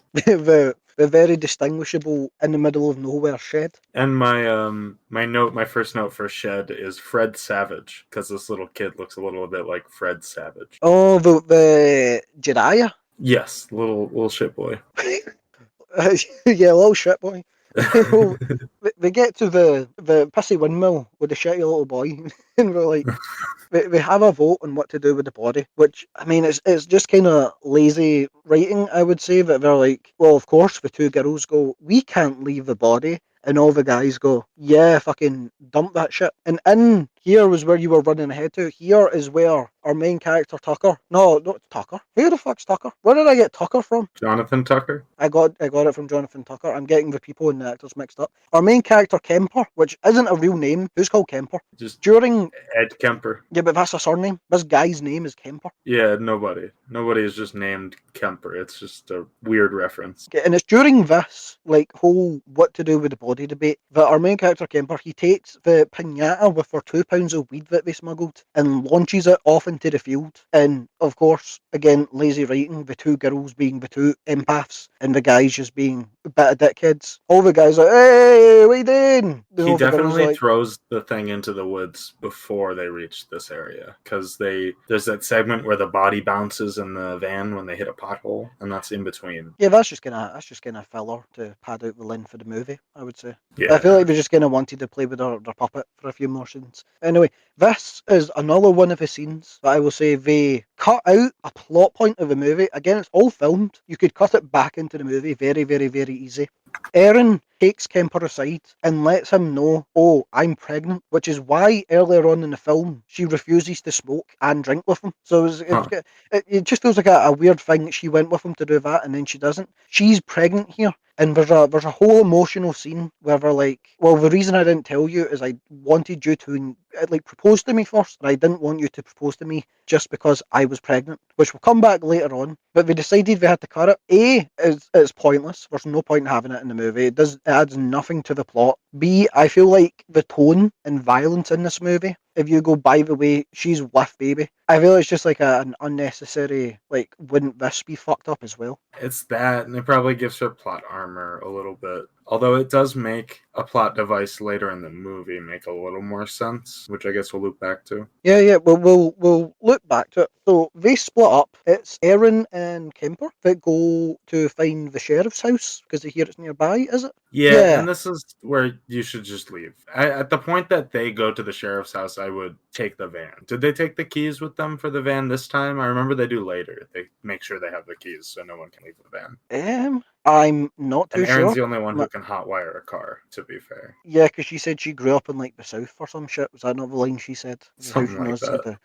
[SPEAKER 3] The very distinguishable in the middle of nowhere shed.
[SPEAKER 2] And my first note for shed is Fred Savage, because this little kid looks a little bit like Fred Savage.
[SPEAKER 3] Oh, the Jiraiya?
[SPEAKER 2] Yes, little shit boy.
[SPEAKER 3] Yeah, little shit boy. They get to the pissy windmill with the shitty little boy, and we're like, they have a vote on what to do with the body, which, I mean, it's just kind of lazy writing, I would say, that they're like, well, of course, the two girls go, we can't leave the body, and all the guys go, yeah, fucking dump that shit. And in here was where you were running ahead to. Here is where our main character, Tucker. No, not Tucker. Who the fuck's Tucker? Where did I get Tucker from?
[SPEAKER 2] Jonathan Tucker?
[SPEAKER 3] I got it from Jonathan Tucker. I'm getting the people and the actors mixed up. Our main character, Kemper, which isn't a real name. Who's called Kemper?
[SPEAKER 2] Just
[SPEAKER 3] during
[SPEAKER 2] Ed Kemper.
[SPEAKER 3] Yeah, but that's a surname. This guy's name is Kemper.
[SPEAKER 2] Yeah, nobody is just named Kemper. It's just a weird reference.
[SPEAKER 3] And it's during this like whole what to do with the body debate that our main character, Kemper, he takes the piñata with their £2 of weed that they smuggled and launches it off into the field. And of course, again, lazy writing, the two girls being the two empaths and the guys just being bit of dickheads. All the guys are like, hey, what you doing? You
[SPEAKER 2] He
[SPEAKER 3] know, the girls
[SPEAKER 2] definitely
[SPEAKER 3] are like,
[SPEAKER 2] throws the thing into the woods before they reach this area because there's that segment where the body bounces in the van when they hit a pothole, and that's in between.
[SPEAKER 3] yeah, that's just kind of filler to pad out the length of the movie, I would say. I feel
[SPEAKER 2] Yeah,
[SPEAKER 3] like they just kind of wanted to play with their puppet for a few more scenes. Anyway, this is another one of the scenes that I will say they cut out a plot point of the movie. Again, it's all filmed. You could cut it back into the movie very, very, very easy. Erin takes Kemper aside and lets him know, oh, I'm pregnant, which is why earlier on in the film she refuses to smoke and drink with him. So
[SPEAKER 2] huh.
[SPEAKER 3] it just feels like a weird thing that she went with him to do that and then she doesn't. She's pregnant here. And there's a whole emotional scene where they're like, well, the reason I didn't tell you is I wanted you to like propose to me first, and I didn't want you to propose to me just because I was pregnant, which will come back later on. But they decided they had to cut it. A is it's pointless. There's no point in having it in the movie. It adds nothing to the plot. B, I feel like the tone and violence in this movie, if you go by the way she's with baby, I feel it's just like an unnecessary, like, wouldn't this be fucked up as well?
[SPEAKER 2] It's that, and it probably gives her plot armor a little bit. Although it does make a plot device later in the movie make a little more sense, which I guess we'll loop back to.
[SPEAKER 3] Yeah. We'll look back to it. So they split up. It's Erin and Kemper that go to find the sheriff's house because they hear it's nearby. Is it?
[SPEAKER 2] Yeah,
[SPEAKER 3] Yeah.
[SPEAKER 2] and this is where you should just leave. At the point that they go to the sheriff's house, I would take the van. Did they take the keys with them for the van this time? I remember they do later. They make sure they have the keys so no one can leave the van.
[SPEAKER 3] I'm not
[SPEAKER 2] And
[SPEAKER 3] too
[SPEAKER 2] Erin's
[SPEAKER 3] sure.
[SPEAKER 2] the only one who can hotwire a car, to be fair.
[SPEAKER 3] Yeah, because she said she grew up in like the south or some shit. Was that not the line she said? How
[SPEAKER 2] Something
[SPEAKER 3] she
[SPEAKER 2] like
[SPEAKER 3] knows
[SPEAKER 2] that.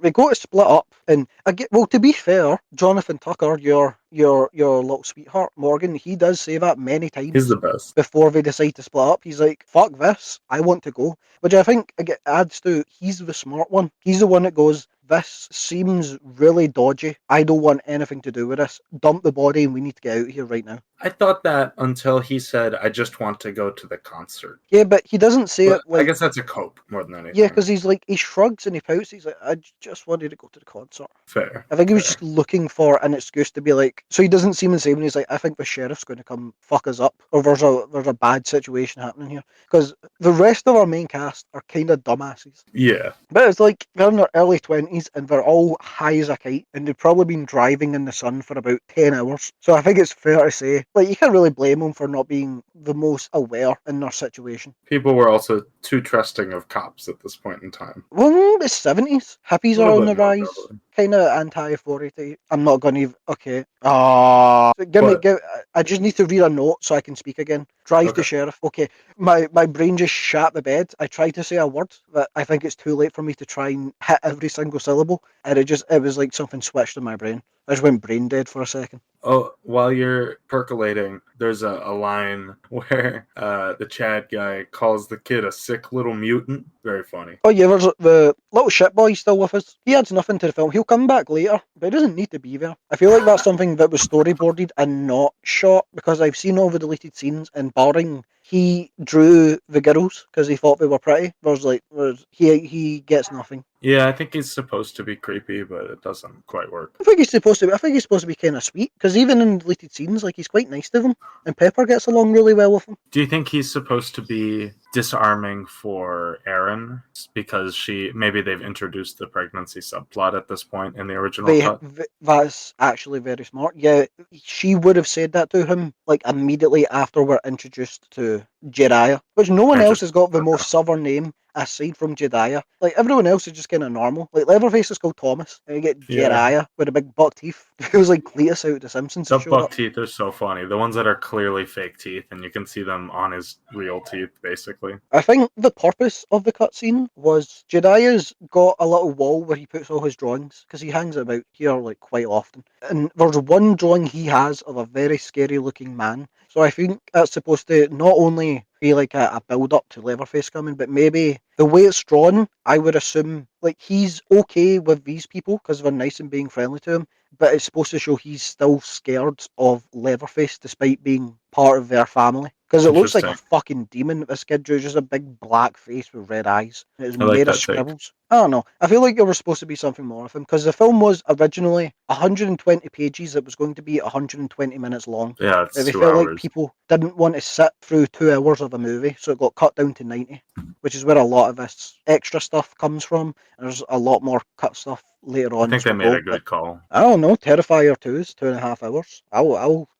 [SPEAKER 3] they go to split up, and I get. Well, to be fair, Jonathan Tucker, your little sweetheart Morgan, he does say that many
[SPEAKER 2] He's
[SPEAKER 3] times
[SPEAKER 2] the best.
[SPEAKER 3] before they decide to split up. He's like, "Fuck this, I want to go," which I think adds to he's the smart one. He's the one that goes, "This seems really dodgy. I don't want anything to do with this. Dump the body, and we need to get out of here right now."
[SPEAKER 2] I thought that until he said, I just want to go to the concert.
[SPEAKER 3] Yeah, but he doesn't say
[SPEAKER 2] But
[SPEAKER 3] it
[SPEAKER 2] I
[SPEAKER 3] like.
[SPEAKER 2] guess that's a cope more than
[SPEAKER 3] Yeah,
[SPEAKER 2] anything.
[SPEAKER 3] because he's like, he shrugs and he pouts. He's like, I just wanted to go to the concert.
[SPEAKER 2] Fair.
[SPEAKER 3] I think he was
[SPEAKER 2] Fair.
[SPEAKER 3] just looking for an excuse to be like, so he doesn't seem insane when he's like, I think the sheriff's going to come fuck us up, or there's a bad situation happening here. Because the rest of our main cast are kind of dumbasses.
[SPEAKER 2] Yeah.
[SPEAKER 3] But it's like they're in their early 20s and they're all high as a kite, and they've probably been driving in the sun for about 10 hours. So I think it's fair to say, like, you can't really blame them for not being the most aware in their situation.
[SPEAKER 2] People were also too trusting of cops at this point in time.
[SPEAKER 3] Well, it's 70s. Hippies
[SPEAKER 2] A
[SPEAKER 3] are
[SPEAKER 2] little
[SPEAKER 3] on
[SPEAKER 2] bit
[SPEAKER 3] the
[SPEAKER 2] more,
[SPEAKER 3] rise.
[SPEAKER 2] probably.
[SPEAKER 3] Kind of anti-authority. I'm not going to. Okay. Ah.
[SPEAKER 2] But,
[SPEAKER 3] I just need to read a note so I can speak again. Drive to
[SPEAKER 2] okay.
[SPEAKER 3] sheriff. Okay. My brain just shat the bed. I tried to say a word, but I think it's too late for me to try and hit every single syllable. And it was like something switched in my brain. I just went brain dead for a second.
[SPEAKER 2] Oh, while you're percolating, there's a line where the Chad guy calls the kid a sick little mutant. Very funny.
[SPEAKER 3] Oh yeah, there's the little shit boy still with us. He adds nothing to the film. He'll come back later, but he doesn't need to be there. I feel like that's something that was storyboarded and not shot because I've seen all the deleted scenes and barring he drew the girls because he thought they were pretty. He gets nothing.
[SPEAKER 2] Yeah, I think he's supposed to be creepy, but it doesn't quite work.
[SPEAKER 3] I think he's supposed to be kind of sweet because even in deleted scenes, like he's quite nice to them, and Pepper gets along really well with him.
[SPEAKER 2] Do you think he's supposed to be disarming for Erin because maybe they've introduced the pregnancy subplot at this point in the original cut?
[SPEAKER 3] That's actually very smart. Yeah, she would have said that to him like immediately after we're introduced to Jediah, which no one else has got the most southern name aside from Jediah. Like everyone else is just kind of normal. Like Leatherface is called Thomas, and you get
[SPEAKER 2] Yeah.
[SPEAKER 3] Jediah with a big buck teeth. It feels like Cletus out of The Simpsons.
[SPEAKER 2] The
[SPEAKER 3] Showed
[SPEAKER 2] buck
[SPEAKER 3] up.
[SPEAKER 2] teeth are so funny. The ones that are clearly fake teeth, and you can see them on his real teeth, basically.
[SPEAKER 3] I think the purpose of the cutscene was Jediah's got a little wall where he puts all his drawings because he hangs about here like quite often. And there's one drawing he has of a very scary looking man. So I think that's supposed to not only be like a build up to Leatherface coming, but maybe the way it's drawn, I would assume like he's okay with these people because they're nice and being friendly to him, but it's supposed to show he's still scared of Leatherface despite being part of their family. Because it looks like a
[SPEAKER 2] Interesting.
[SPEAKER 3] fucking demon that this kid drew, just a big black face with red eyes. It's
[SPEAKER 2] I like
[SPEAKER 3] made of
[SPEAKER 2] that take.
[SPEAKER 3] scribbles. I don't know. I feel like there was supposed to be something more of him because the film was originally 120 pages. It was going to be 120 minutes long.
[SPEAKER 2] Yeah,
[SPEAKER 3] But
[SPEAKER 2] it's
[SPEAKER 3] they
[SPEAKER 2] 2
[SPEAKER 3] felt like
[SPEAKER 2] hours.
[SPEAKER 3] people didn't want to sit through 2 hours of a movie, so it got cut down to 90, which is where a lot of this extra stuff comes from. And there's a lot more cut stuff later
[SPEAKER 2] I
[SPEAKER 3] on
[SPEAKER 2] think
[SPEAKER 3] as
[SPEAKER 2] they
[SPEAKER 3] we
[SPEAKER 2] made
[SPEAKER 3] go.
[SPEAKER 2] a good call.
[SPEAKER 3] I don't know. Terrifier 2 is 2.5 hours.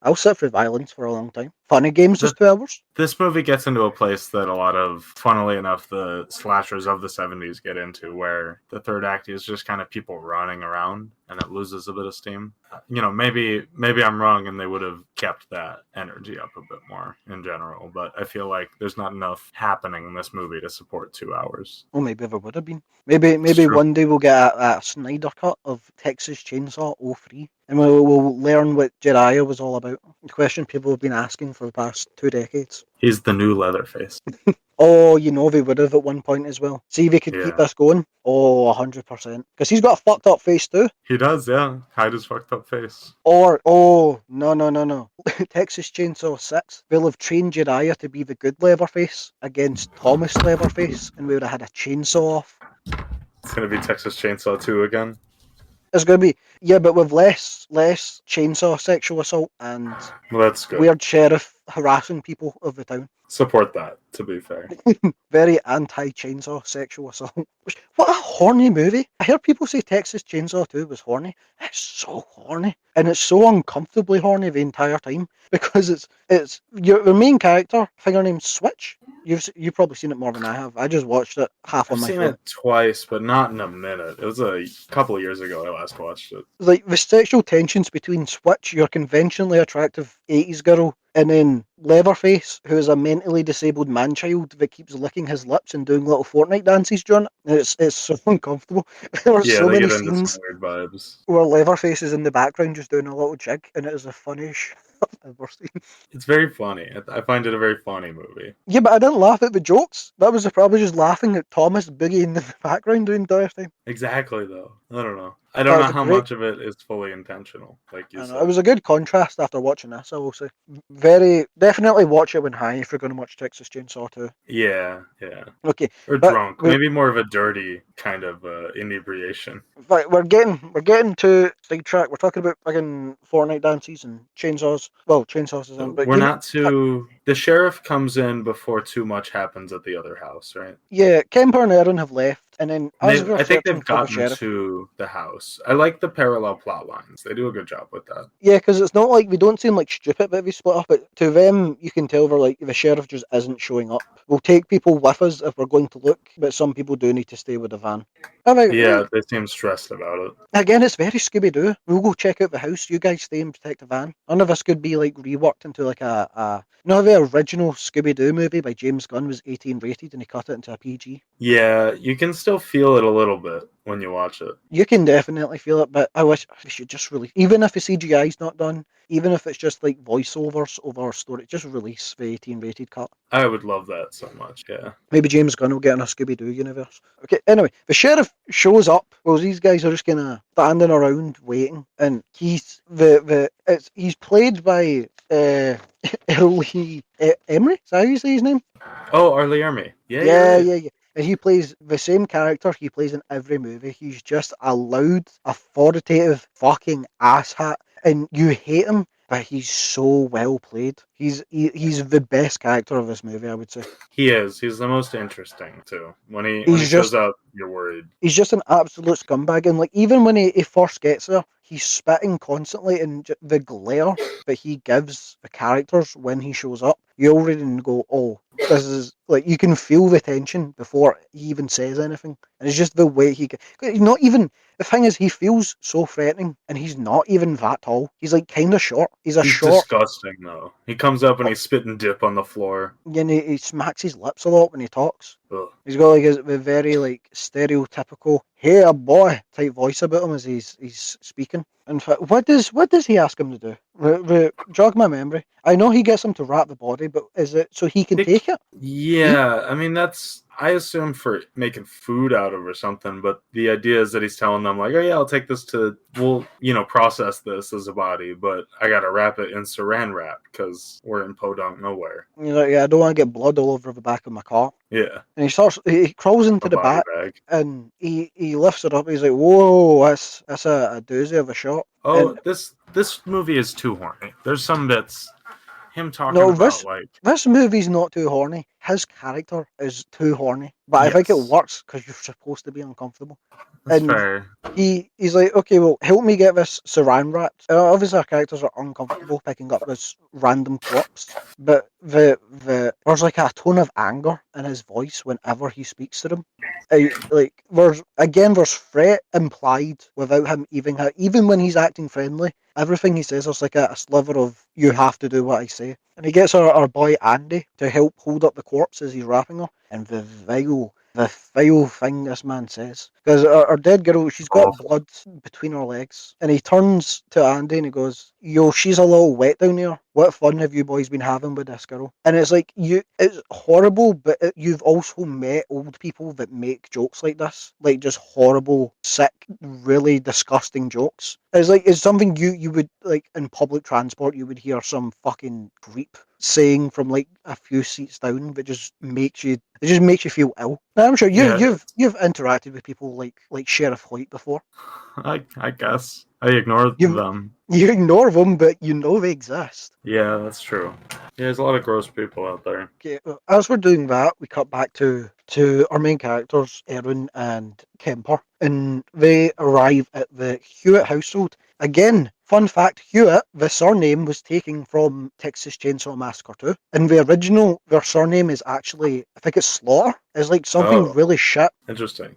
[SPEAKER 3] I'll sit through violence for a long time. Funny Games is
[SPEAKER 2] The
[SPEAKER 3] 2 hours.
[SPEAKER 2] This movie gets into a place that a lot of, funnily enough, the slashers of the 70s get into, where the third act is just kind of people running around and it loses a bit of steam. Maybe I'm wrong and they would have kept that energy up a bit more in general, but I feel like there's not enough happening in this movie to support 2 hours.
[SPEAKER 3] Well, maybe there would have been.
[SPEAKER 2] It's
[SPEAKER 3] Maybe
[SPEAKER 2] true.
[SPEAKER 3] one day we'll get a Snyder cut of Texas Chainsaw 03 and we'll learn what Jiraiya was all about. The question people have been asking for the past 2 decades.
[SPEAKER 2] He's the new Leatherface.
[SPEAKER 3] Oh, they would have at one point as well. See if he could keep
[SPEAKER 2] Yeah.
[SPEAKER 3] this going. Oh, 100%. Because he's got a fucked up face too.
[SPEAKER 2] He does, yeah. Hide his fucked up face.
[SPEAKER 3] Or, oh, no. Texas Chainsaw 6. They'll have trained Jiraiya to be the good Leatherface against Thomas Leatherface, and we would have had a chainsaw off.
[SPEAKER 2] It's going to be Texas Chainsaw 2 again.
[SPEAKER 3] It's going to be, yeah, but with less chainsaw sexual assault and
[SPEAKER 2] Well, that's good.
[SPEAKER 3] weird sheriff harassing people of the town.
[SPEAKER 2] Support that, to be fair.
[SPEAKER 3] Very anti-chainsaw sexual assault. What a horny movie. I hear people say Texas Chainsaw 2 was horny. It's so horny. And it's so uncomfortably horny the entire time. Because it's your main character, I think her name's Switch. You've probably seen it more than I have. I just watched it half on
[SPEAKER 2] I've
[SPEAKER 3] my
[SPEAKER 2] seen
[SPEAKER 3] phone.
[SPEAKER 2] it twice, but not in a minute. It was a couple of years ago I last watched it.
[SPEAKER 3] Like the sexual tensions between Switch, your conventionally attractive 80s girl, and then Leatherface, who is a mentally disabled man-child that keeps licking his lips and doing little Fortnite dances during it. And it's so uncomfortable. There are
[SPEAKER 2] Yeah,
[SPEAKER 3] so
[SPEAKER 2] they
[SPEAKER 3] many
[SPEAKER 2] get into
[SPEAKER 3] scenes
[SPEAKER 2] some weird vibes.
[SPEAKER 3] where Leatherface is in the background just doing a little jig, and it is the funniest shit I've ever seen.
[SPEAKER 2] It's very funny. I find it a very funny movie.
[SPEAKER 3] Yeah, but I didn't laugh at the jokes. That was the problem, just laughing at Thomas Boogie in the background doing the entire time.
[SPEAKER 2] Exactly, though. I don't know. I don't know
[SPEAKER 3] It's a
[SPEAKER 2] how
[SPEAKER 3] great...
[SPEAKER 2] much of it is fully intentional, like you
[SPEAKER 3] I know,
[SPEAKER 2] said.
[SPEAKER 3] it was a good contrast after watching this, I will say. Definitely watch it when high if you're going to watch Texas Chainsaw 2.
[SPEAKER 2] Yeah.
[SPEAKER 3] Okay,
[SPEAKER 2] Or
[SPEAKER 3] but
[SPEAKER 2] drunk. Maybe more of a dirty kind of inebriation.
[SPEAKER 3] right, we're getting to sidetrack. We're talking about fucking Fortnite dances and chainsaws. Well, chainsaws is in, but
[SPEAKER 2] We're not too... The sheriff comes in before too much happens at the other house, right?
[SPEAKER 3] yeah, Kemper and Aaron have left, and then as we're
[SPEAKER 2] I think
[SPEAKER 3] searching
[SPEAKER 2] they've
[SPEAKER 3] for the
[SPEAKER 2] gotten
[SPEAKER 3] sheriff,
[SPEAKER 2] to the house. I like the parallel plot lines. They do a good job with that.
[SPEAKER 3] yeah, because it's not like we don't seem like stupid, but we split up. But to them, you can tell they're like the sheriff just isn't showing up. We'll take people with us if we're going to look, but some people do need to stay with the van.
[SPEAKER 2] Yeah, they seem stressed about it.
[SPEAKER 3] Again, it's very Scooby Doo. We'll go check out the house. You guys stay and protect the van. None of this could be like reworked into like the original Scooby Doo movie by James Gunn was 18 rated and he cut it into a PG.
[SPEAKER 2] Yeah, you can still feel it a little bit when you watch it.
[SPEAKER 3] You can definitely feel it, but I wish they should just release, even if the CGI's not done, even if it's just like voiceovers over a story, just release the 18 rated cut.
[SPEAKER 2] I would love that so much, yeah.
[SPEAKER 3] Maybe James Gunn will get in a Scooby-Doo universe. Okay, anyway, the sheriff shows up. Well, these guys are just kind of standing around waiting, and he's he's played by Early Emery. Is that how you say his name?
[SPEAKER 2] Oh, Arlie Army.
[SPEAKER 3] Yeah. And he plays the same character he plays in every movie. He's just a loud, authoritative fucking asshat, and you hate him, but he's so well played. He's the best character of this movie, I would say.
[SPEAKER 2] He is. He's the most interesting too. When he
[SPEAKER 3] He's
[SPEAKER 2] shows up, you're worried.
[SPEAKER 3] He's just an absolute scumbag, and like even when he first gets there, he's spitting constantly, and the glare that he gives the characters when he shows up, you already go, oh, this is like, you can feel the tension before he even says anything, and it's just the way he's not even. The thing is, he feels so threatening, and he's not even that tall. He's like kind of short. He's short.
[SPEAKER 2] Disgusting though. He comes up and he's spitting dip on the floor.
[SPEAKER 3] And he smacks his lips a lot when he talks.
[SPEAKER 2] Ugh.
[SPEAKER 3] He's got like a very like stereotypical "Hey boy" type voice about him as he's speaking. In fact, what does he ask him to do? Jog my memory. I know he gets him to wrap the body, but is it so he can take it?
[SPEAKER 2] Yeah, I mean I assume for making food out of or something, but the idea is that he's telling them like, oh yeah, I'll take this we'll process this as a body, but I gotta wrap it in saran wrap because we're in Podunk nowhere.
[SPEAKER 3] He's like, yeah, I don't want to get blood all over the back of my car.
[SPEAKER 2] Yeah,
[SPEAKER 3] And he crawls into
[SPEAKER 2] a
[SPEAKER 3] the
[SPEAKER 2] body
[SPEAKER 3] back
[SPEAKER 2] bag.
[SPEAKER 3] and he lifts it up. He's like, whoa, that's a doozy of a shot.
[SPEAKER 2] Oh,
[SPEAKER 3] And
[SPEAKER 2] this movie is too horny. There's some bits him talking
[SPEAKER 3] no,
[SPEAKER 2] about like
[SPEAKER 3] this movie's not too horny. His character is too horny, but I think it
[SPEAKER 2] yes,
[SPEAKER 3] works because you're supposed to be uncomfortable.
[SPEAKER 2] that's
[SPEAKER 3] And
[SPEAKER 2] fair.
[SPEAKER 3] he's like, okay, well, help me get this saran wrapped. Obviously, our characters are uncomfortable picking up this random corpse, but there's like a tone of anger in his voice whenever he speaks to them. Like there's threat implied without him even when he's acting friendly. Everything he says is like a sliver of you have to do what I say. And he gets our boy Andy to help hold up the corpse as he's wrapping her. And the vile thing this man says. Because our dead girl, she's got
[SPEAKER 2] Awful.
[SPEAKER 3] blood between her legs. And he turns to Andy and he goes, yo, she's a little wet down there. What fun have you boys been having with this girl? And it's like, it's horrible, but you've also met old people that make jokes like this. Like just horrible, sick, really disgusting jokes. It's something you would, like, in public transport, you would hear some fucking creep saying from like a few seats down, but it just makes you feel ill. Now, I'm sure
[SPEAKER 2] Yeah,
[SPEAKER 3] you've interacted with people like Sheriff Hoyt before.
[SPEAKER 2] I guess I ignore
[SPEAKER 3] You
[SPEAKER 2] them.
[SPEAKER 3] you ignore them, but you know they exist.
[SPEAKER 2] Yeah, that's true. Yeah, there's a lot of gross people out there.
[SPEAKER 3] Okay, well, as we're doing that, we cut back to our main characters, Erin and Kemper, and they arrive at the Hewitt household. Again, fun fact, Hewitt, the surname was taken from Texas Chainsaw Massacre 2. In the original, their surname is actually, I think it's Slaughter. It's like something
[SPEAKER 2] Oh,
[SPEAKER 3] really shit.
[SPEAKER 2] interesting.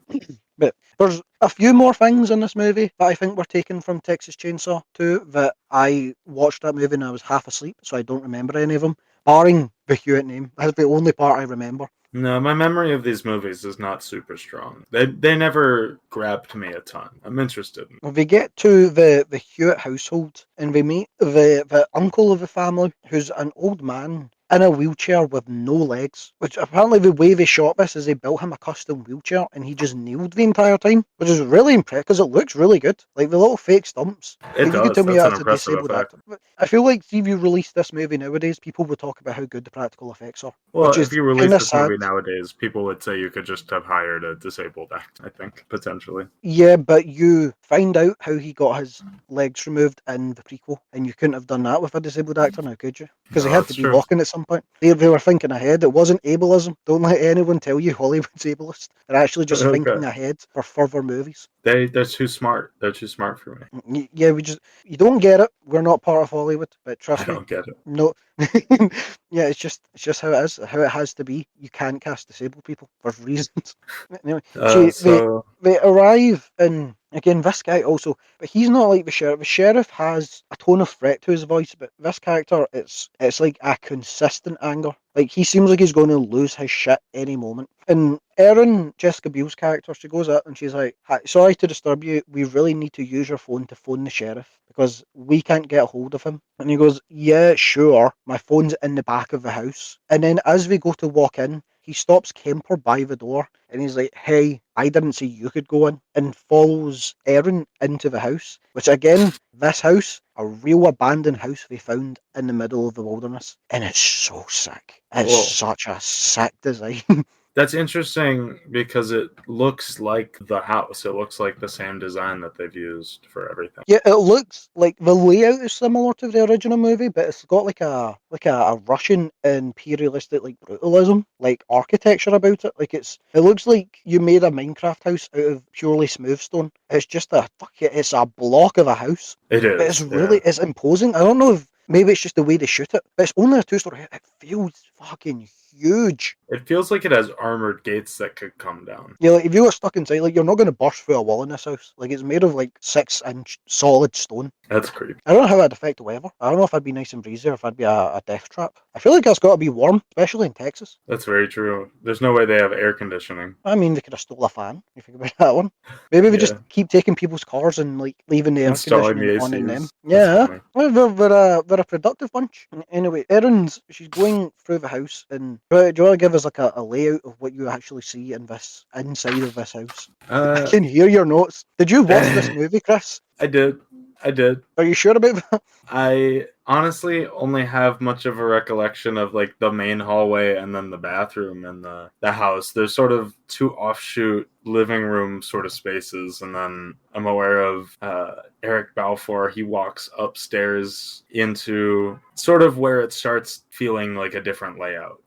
[SPEAKER 3] But there's a few more things in this movie that I think were taken from Texas Chainsaw 2 that I watched that movie and I was half asleep, so I don't remember any of them, barring the Hewitt name. That's the only part I remember.
[SPEAKER 2] No, my memory of these movies is not super strong. They never grabbed me a ton. I'm interested.
[SPEAKER 3] We get to the Hewitt household and we meet the uncle of the family, who's an old man in a wheelchair with no legs. Which apparently the way they shot this is they built him a custom wheelchair and he just kneeled the entire time, which is really impressive because it looks really good. Like the little fake stumps.
[SPEAKER 2] It
[SPEAKER 3] If you could
[SPEAKER 2] does.
[SPEAKER 3] tell me
[SPEAKER 2] That's an
[SPEAKER 3] that's a
[SPEAKER 2] impressive
[SPEAKER 3] disabled
[SPEAKER 2] effect.
[SPEAKER 3] actor. But I feel like if you release this movie nowadays, people would talk about how good the practical effects are,
[SPEAKER 2] Well,
[SPEAKER 3] which
[SPEAKER 2] if
[SPEAKER 3] is
[SPEAKER 2] you release
[SPEAKER 3] kind of
[SPEAKER 2] this
[SPEAKER 3] sad.
[SPEAKER 2] movie nowadays, people would say you could just have hired a disabled actor, I think, potentially.
[SPEAKER 3] Yeah, but you find out how he got his legs removed in the prequel, and you couldn't have done that with a disabled actor now, could you? Because he
[SPEAKER 2] No,
[SPEAKER 3] had to
[SPEAKER 2] that's
[SPEAKER 3] be
[SPEAKER 2] true.
[SPEAKER 3] walking at some point. They were thinking ahead. It wasn't ableism. Don't let anyone tell you Hollywood's ableist. They're actually just
[SPEAKER 2] Okay.
[SPEAKER 3] thinking ahead for further movies.
[SPEAKER 2] They're too smart. They're too smart for me.
[SPEAKER 3] Yeah, you don't get it. We're not part of Hollywood, but
[SPEAKER 2] I
[SPEAKER 3] trust me,
[SPEAKER 2] don't get it.
[SPEAKER 3] no. Yeah, it's just how it is, how it has to be. You can't cast disabled people for reasons. Anyway,
[SPEAKER 2] So
[SPEAKER 3] they arrive, and again, this guy also, but he's not like the sheriff. The sheriff has a tone of threat to his voice, but this character, it's like a consistent anger. Like he seems like he's going to lose his shit any moment. And Erin, Jessica Biel's character, she goes up and she's like, "Hi, sorry to disturb you. We really need to use your phone to phone the sheriff because we can't get a hold of him." And he goes, "Yeah, sure. My phone's in the back of the house." And then as we go to walk in, he stops Kemper by the door and he's like, "Hey, I didn't see you could go in," and follows Erin into the house, which again, this house, a real abandoned house they found in the middle of the wilderness. And it's so sick. It's
[SPEAKER 2] cool.
[SPEAKER 3] such a sick design.
[SPEAKER 2] That's interesting because it looks like the house. It looks like the same design that they've used for everything.
[SPEAKER 3] Yeah, it looks like the layout is similar to the original movie, but it's got like a Russian imperialistic like brutalism, like architecture about it. Like it looks like you made a Minecraft house out of purely smooth stone. It's just it's a block of a house,
[SPEAKER 2] It
[SPEAKER 3] but it's
[SPEAKER 2] is, yeah.
[SPEAKER 3] it's imposing. I don't know if maybe it's just the way they shoot it, but it's only a two-story. It feels fucking huge.
[SPEAKER 2] It feels like it has armored gates that could come down.
[SPEAKER 3] Yeah, like if you got stuck inside, like you're not going to burst through a wall in this house. Like it's made of like 6-inch solid stone.
[SPEAKER 2] That's creepy.
[SPEAKER 3] I don't know how that'd affect the weather. I don't know if I'd be nice and breezy or if I'd be a death trap. I feel like it's got to be warm, especially in Texas.
[SPEAKER 2] That's very true. There's no way they have air conditioning.
[SPEAKER 3] I mean, they could have stole a fan. If you think about that one. Maybe we just
[SPEAKER 2] Yeah.
[SPEAKER 3] keep taking people's cars and like leaving the air
[SPEAKER 2] Installing
[SPEAKER 3] conditioning
[SPEAKER 2] the
[SPEAKER 3] on in them.
[SPEAKER 2] ACs. That's
[SPEAKER 3] Yeah,
[SPEAKER 2] funny.
[SPEAKER 3] well, they're a productive bunch. Anyway, she's going through the house and Do you want to give us like a layout of what you actually see in this inside of this house? I
[SPEAKER 2] Uh,
[SPEAKER 3] can hear your notes. Did you watch this movie, Chris?
[SPEAKER 2] I did. I did.
[SPEAKER 3] Are you sure about that?
[SPEAKER 2] I honestly only have much of a recollection of like the main hallway and then the bathroom and the house. There's sort of two offshoot living room sort of spaces, and then I'm aware of Eric Balfour. He walks upstairs into sort of where it starts feeling like a different layout.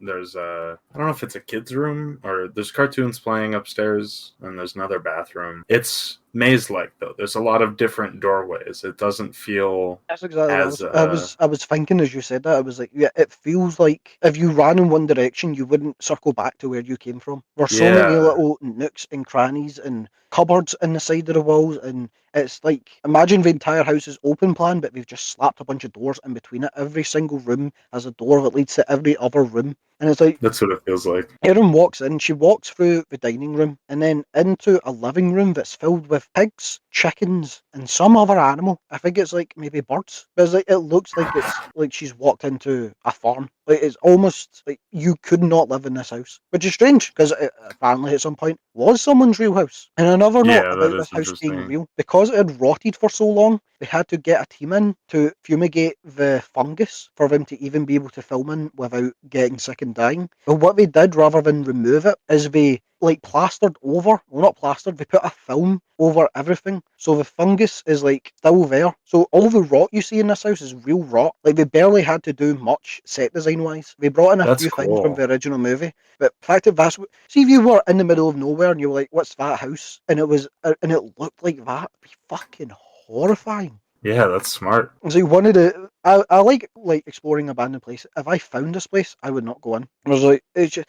[SPEAKER 2] There's I don't know if it's a kid's room or there's cartoons playing upstairs, and there's another bathroom. It's maze-like though. There's a lot of different doorways. It doesn't feel
[SPEAKER 3] That's exactly what
[SPEAKER 2] as
[SPEAKER 3] I was thinking as you said that. I was like, yeah, it feels like if you ran in one direction, you wouldn't circle back to where you came from. There's so many
[SPEAKER 2] yeah.
[SPEAKER 3] little nooks and crannies and cupboards in the side of the walls, and it's like imagine the entire house is open plan, but they've just slapped a bunch of doors in between it. Every single room has a door that leads to every other room, and it's like
[SPEAKER 2] That's what it feels like.
[SPEAKER 3] Erin walks in, she walks through the dining room and then into a living room that's filled with pigs, chickens, and some other animal. I think it's like maybe birds. But it's like it looks like it's like she's walked into a farm. Like it's almost like you could not live in this house. Which is strange, because it apparently at some point was someone's real house. And another note
[SPEAKER 2] Yeah, that
[SPEAKER 3] about this
[SPEAKER 2] is
[SPEAKER 3] house being
[SPEAKER 2] interesting.
[SPEAKER 3] real, because it had rotted for so long, they had to get a team in to fumigate the fungus for them to even be able to film in without getting sick and dying. But what they did, rather than remove it, is they like plastered over, well not plastered, they put a film over everything. So the fungus is like still there. So all the rot you see in this house is real rot. Like they barely had to do much set design wise. They brought in a
[SPEAKER 2] That's
[SPEAKER 3] few things from
[SPEAKER 2] cool.
[SPEAKER 3] the original movie. But the fact that that's see if you were in the middle of nowhere and you were like, what's that house? And it was and it looked like that, it'd be fucking horrifying.
[SPEAKER 2] Yeah, that's smart.
[SPEAKER 3] So one of the I like exploring abandoned places. If I found this place, I would not go in. I was like, it's just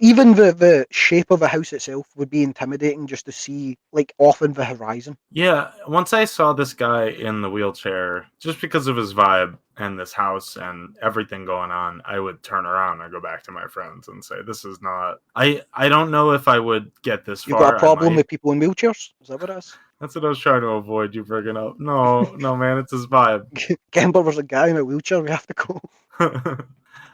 [SPEAKER 3] even the shape of the house itself would be intimidating just to see like off in the horizon.
[SPEAKER 2] Yeah, once I saw this guy in the wheelchair, just because of his vibe and this house and everything going on, I would turn around and go back to my friends and say, "This is not." I don't know if I would get this
[SPEAKER 3] You've got a
[SPEAKER 2] far. I
[SPEAKER 3] problem
[SPEAKER 2] might.
[SPEAKER 3] with people in wheelchairs? Is that what it is?
[SPEAKER 2] That's what I was trying to avoid you bringing up. No, no, man, it's his vibe.
[SPEAKER 3] Kemper was a guy in a wheelchair. We have to go.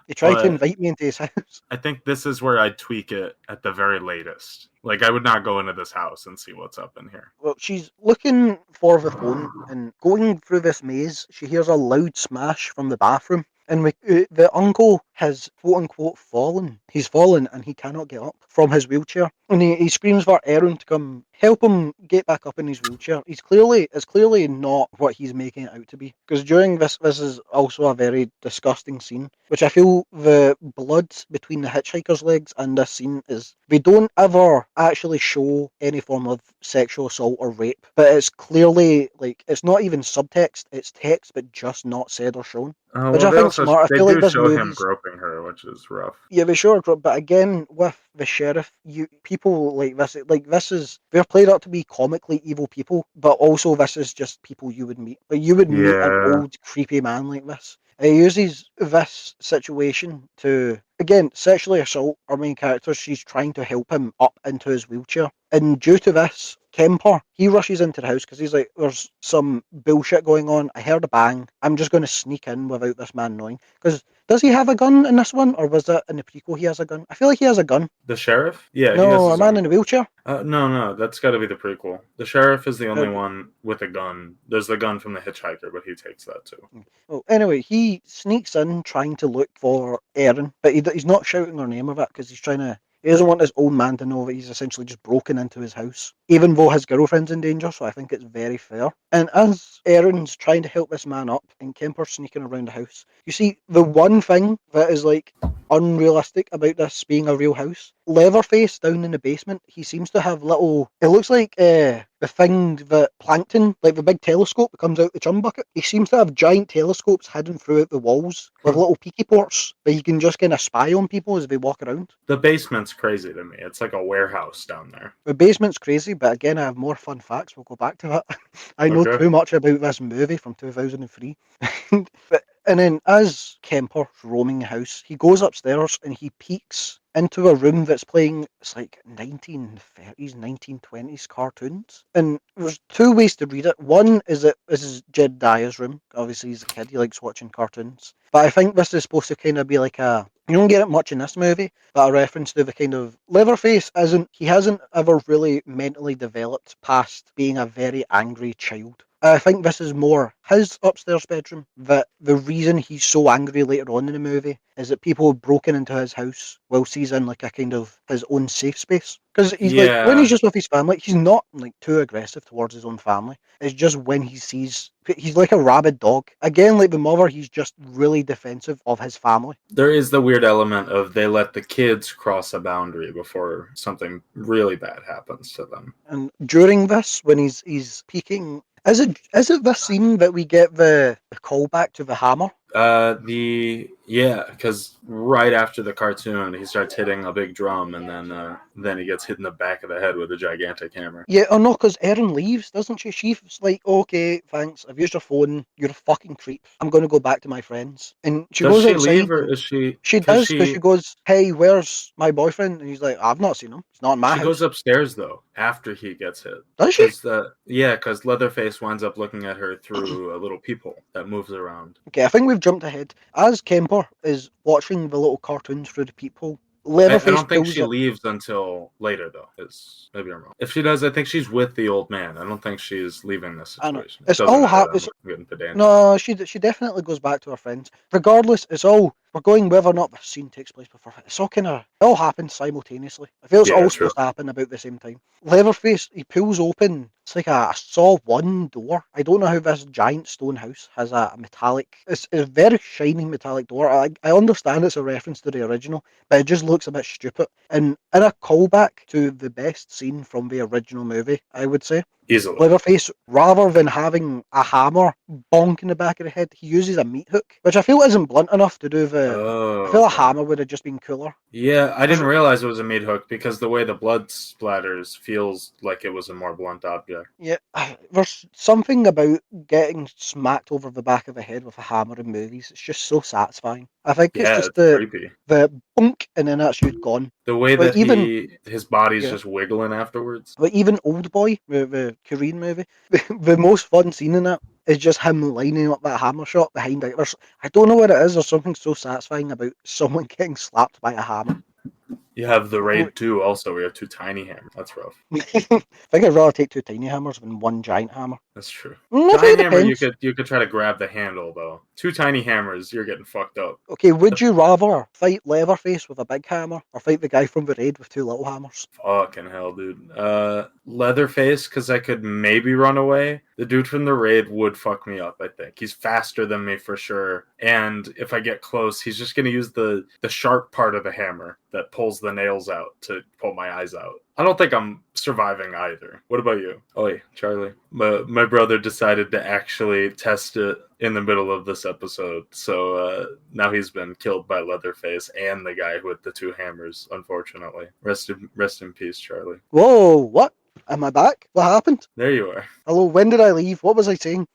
[SPEAKER 3] He tried to
[SPEAKER 2] But
[SPEAKER 3] invite me into his house.
[SPEAKER 2] I think this is where I'd tweak it at the very latest. Like, I would not go into this house and see what's up in here.
[SPEAKER 3] Well, she's looking for the phone and going through this maze. She hears a loud smash from the bathroom, and the uncle has quote unquote fallen. He's fallen and he cannot get up from his wheelchair, and he screams for Erin to come help him get back up in his wheelchair. It's clearly not what he's making it out to be. Because during this is also a very disgusting scene, which I feel the blood between the hitchhiker's legs and this scene is they don't ever actually show any form of sexual assault or rape, but it's clearly like it's not even subtext, it's text but just not said or shown. Which
[SPEAKER 2] Well,
[SPEAKER 3] I think's smart. I
[SPEAKER 2] they
[SPEAKER 3] feel like
[SPEAKER 2] do
[SPEAKER 3] this
[SPEAKER 2] show him
[SPEAKER 3] movie's
[SPEAKER 2] groping her, which is rough.
[SPEAKER 3] yeah, they sure, but again, with the sheriff, you people like this is they're played up to be comically evil people, but also this is just people you would meet. Like you would meet an
[SPEAKER 2] Yeah,
[SPEAKER 3] old creepy man like this. He uses this situation to again sexually assault our main character. She's trying to help him up into his wheelchair, and due to this, Kemper he rushes into the house because he's like, "There's some bullshit going on. I heard a bang. I'm just going to sneak in without this man knowing." Because does he have a gun in this one, or was that in the prequel? He has a gun. I feel like he has a gun.
[SPEAKER 2] the sheriff. Yeah, he has
[SPEAKER 3] No, a
[SPEAKER 2] his
[SPEAKER 3] man
[SPEAKER 2] own.
[SPEAKER 3] in a wheelchair.
[SPEAKER 2] No, that's got to be the prequel. The sheriff is the only
[SPEAKER 3] Uh,
[SPEAKER 2] one with a gun. There's the gun from the hitchhiker, but he takes that too.
[SPEAKER 3] Well, anyway, he sneaks in trying to look for Erin, but he's not shouting her name of it because he's trying to. He doesn't want his old man to know that he's essentially just broken into his house, even though his girlfriend's in danger. So I think it's very fair. And as Erin's trying to help this man up, and Kemper's sneaking around the house, you see the one thing that is like unrealistic about this being a real house. Leatherface down in the basement, he seems to have little. It looks like the thing that Plankton, like the big telescope that comes out the chum bucket. He seems to have giant telescopes hidden throughout the walls with little peeky ports that he can just kind of spy on people as they walk around.
[SPEAKER 2] The basement's crazy to me. It's like a warehouse down there.
[SPEAKER 3] The basement's crazy, but again, I have more fun facts. We'll go back to that. I know
[SPEAKER 2] Okay.
[SPEAKER 3] too much about this movie from 2003. And then, as Kemper's roaming the house, he goes upstairs and he peeks into a room that's playing, it's like 1930s, 1920s cartoons. And there's two ways to read it. One is that this is Jedediah's room. Obviously, he's a kid, he likes watching cartoons. But I think this is supposed to kind of be like a You don't get it much in this movie, but a reference to the kind of Leatherface he hasn't ever really mentally developed past being a very angry child. I think this is more his upstairs bedroom, that the reason he's so angry later on in the movie is that people have broken into his house whilst he's in like a kind of his own safe space. Because he's like, when he's
[SPEAKER 2] Yeah,
[SPEAKER 3] just with his family, he's not like too aggressive towards his own family. It's just when he's like a rabid dog. Again, like the mother, he's just really defensive of his family.
[SPEAKER 2] there is the weird element of they let the kids cross a boundary before something really bad happens to them.
[SPEAKER 3] And during this, when he's peeking, is it this scene that we get the callback to the hammer?
[SPEAKER 2] Because right after the cartoon, he starts hitting a big drum, and then he gets hit in the back of the head with a gigantic hammer.
[SPEAKER 3] Yeah, or no, because Erin leaves, doesn't she? She's like, okay, thanks, I've used your phone, you're a fucking creep. I'm going to go back to my friends. And she
[SPEAKER 2] Does
[SPEAKER 3] goes
[SPEAKER 2] she
[SPEAKER 3] outside.
[SPEAKER 2] leave, or is she?
[SPEAKER 3] She
[SPEAKER 2] Because
[SPEAKER 3] does, because she goes, hey, where's my boyfriend? And he's like, I've not seen him. He's not in my
[SPEAKER 2] she
[SPEAKER 3] house.
[SPEAKER 2] goes upstairs though after he gets hit.
[SPEAKER 3] Does she?
[SPEAKER 2] Because Leatherface winds up looking at her through a little peephole that moves around.
[SPEAKER 3] Okay, I think we've jumped ahead. As Kemper is watching the little cartoons through the peephole,
[SPEAKER 2] I
[SPEAKER 3] Leatherface
[SPEAKER 2] don't think
[SPEAKER 3] pulls
[SPEAKER 2] she
[SPEAKER 3] up.
[SPEAKER 2] leaves until later, though. Maybe I'm wrong. If she does, I think she's with the old man. I don't think she's leaving this
[SPEAKER 3] I know.
[SPEAKER 2] situation.
[SPEAKER 3] It's
[SPEAKER 2] Doesn't
[SPEAKER 3] all
[SPEAKER 2] matter.
[SPEAKER 3] it's
[SPEAKER 2] I'm getting pedantic.
[SPEAKER 3] No, she definitely goes back to her friends. Regardless, we're going whether or not the scene takes place before. It's all it all happens simultaneously. I feel it's
[SPEAKER 2] Yeah,
[SPEAKER 3] all
[SPEAKER 2] true.
[SPEAKER 3] supposed to happen about the same time. Leatherface, he pulls open. It's like a Saw 1 door. I don't know how this giant stone house has a metallic. It's a very shiny metallic door. I understand it's a reference to the original, but it just looks a bit stupid. And in a callback to the best scene from the original movie, I would say.
[SPEAKER 2] Easily.
[SPEAKER 3] Leatherface, rather than having a hammer bonk in the back of the head, he uses a meat hook, which I feel isn't blunt enough to do the.
[SPEAKER 2] Oh,
[SPEAKER 3] I feel a
[SPEAKER 2] okay.
[SPEAKER 3] hammer would have just been cooler.
[SPEAKER 2] Yeah, I didn't realize it was a meat hook because the way the blood splatters feels like it was a more blunt object.
[SPEAKER 3] Yeah, there's something about getting smacked over the back of the head with a hammer in movies. It's just so satisfying. I think it's
[SPEAKER 2] Yeah,
[SPEAKER 3] just
[SPEAKER 2] it's creepy.
[SPEAKER 3] the bonk and then that's you gone.
[SPEAKER 2] The way
[SPEAKER 3] Like
[SPEAKER 2] that
[SPEAKER 3] even
[SPEAKER 2] his body's
[SPEAKER 3] yeah,
[SPEAKER 2] just wiggling afterwards.
[SPEAKER 3] like even Old Boy, the Korean movie, the most fun scene in it is just him lining up that hammer shot behind it. I don't know what it is. There's something so satisfying about someone getting slapped by a hammer.
[SPEAKER 2] You have the Raid 2 also. We have two tiny hammers. That's rough.
[SPEAKER 3] I think I'd rather take two tiny hammers than one giant hammer.
[SPEAKER 2] That's true.
[SPEAKER 3] Maybe it
[SPEAKER 2] Giant hammer,
[SPEAKER 3] depends.
[SPEAKER 2] you could try to grab the handle though. Two tiny hammers, you're getting fucked up.
[SPEAKER 3] Okay, would you rather fight Leatherface with a big hammer or fight the guy from the raid with two little hammers?
[SPEAKER 2] Fucking hell, dude. Leatherface, because I could maybe run away. The dude from the raid would fuck me up, I think. He's faster than me for sure. And if I get close, he's just going to use the sharp part of the hammer that pulls the nails out to pull my eyes out. I don't think I'm surviving either. What about you? Oi, Charlie. My brother decided to actually test it in the middle of this episode. So now he's been killed by Leatherface and the guy with the two hammers, unfortunately. Rest in peace, Charlie.
[SPEAKER 3] Whoa, what? Am I back? What happened?
[SPEAKER 2] There you are.
[SPEAKER 3] Hello, when did I leave? What was I saying?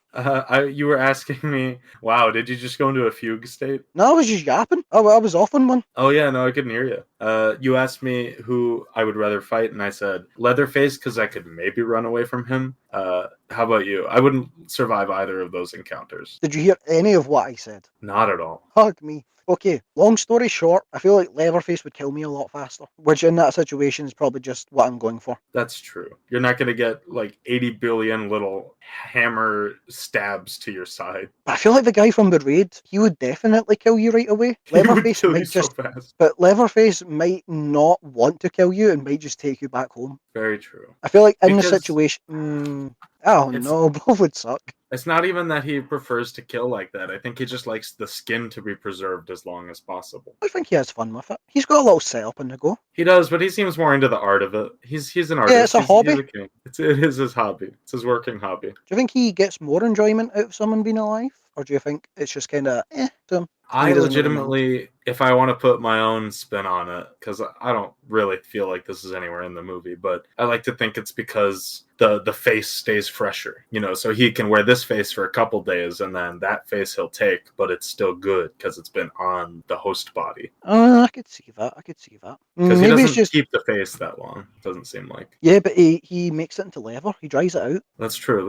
[SPEAKER 2] You were asking me, wow, did you just go into a fugue state?
[SPEAKER 3] No, I was just yapping. I was off on one.
[SPEAKER 2] Oh, yeah, no, I couldn't hear you. You asked me who I would rather fight, and I said Leatherface because I could maybe run away from him. How about you? I wouldn't survive either of those encounters.
[SPEAKER 3] Did you hear any of what I said?
[SPEAKER 2] Not at all.
[SPEAKER 3] Hug me. Okay, long story short, I feel like Leatherface would kill me a lot faster, which in that situation is probably just what I'm going for.
[SPEAKER 2] That's true. You're not going to get like 80 billion little hammer stabs to your side.
[SPEAKER 3] I feel like the guy from the raid, he would definitely kill you right away. Leatherface
[SPEAKER 2] He would kill
[SPEAKER 3] might
[SPEAKER 2] you
[SPEAKER 3] just,
[SPEAKER 2] so fast.
[SPEAKER 3] but Leatherface might not want to kill you and might just take you back home.
[SPEAKER 2] Very true.
[SPEAKER 3] I feel like in the
[SPEAKER 2] Because
[SPEAKER 3] situation, oh no, both would suck.
[SPEAKER 2] It's not even that he prefers to kill like that. I think he just likes the skin to be preserved as long as possible.
[SPEAKER 3] I think he has fun with it. He's got a little setup on the go.
[SPEAKER 2] He does, but he seems more into the art of it. He's an artist.
[SPEAKER 3] Yeah, it's a hobby.
[SPEAKER 2] He's a king. It is his hobby. It's his working hobby.
[SPEAKER 3] Do you think he gets more enjoyment out of someone being alive? Or do you think it's just kind of to him?
[SPEAKER 2] I
[SPEAKER 3] He doesn't really
[SPEAKER 2] legitimately, if I want to put my own spin on it, because I don't really feel like this is anywhere in the movie, but I like to think it's because the face stays fresher, so he can wear this face for a couple days and then that face he'll take, but it's still good because it's been on the host body.
[SPEAKER 3] I could see that.
[SPEAKER 2] Because he
[SPEAKER 3] Maybe it's
[SPEAKER 2] doesn't
[SPEAKER 3] just
[SPEAKER 2] keep the face that long, doesn't seem like.
[SPEAKER 3] yeah, but he makes it into leather. He dries it out.
[SPEAKER 2] That's true.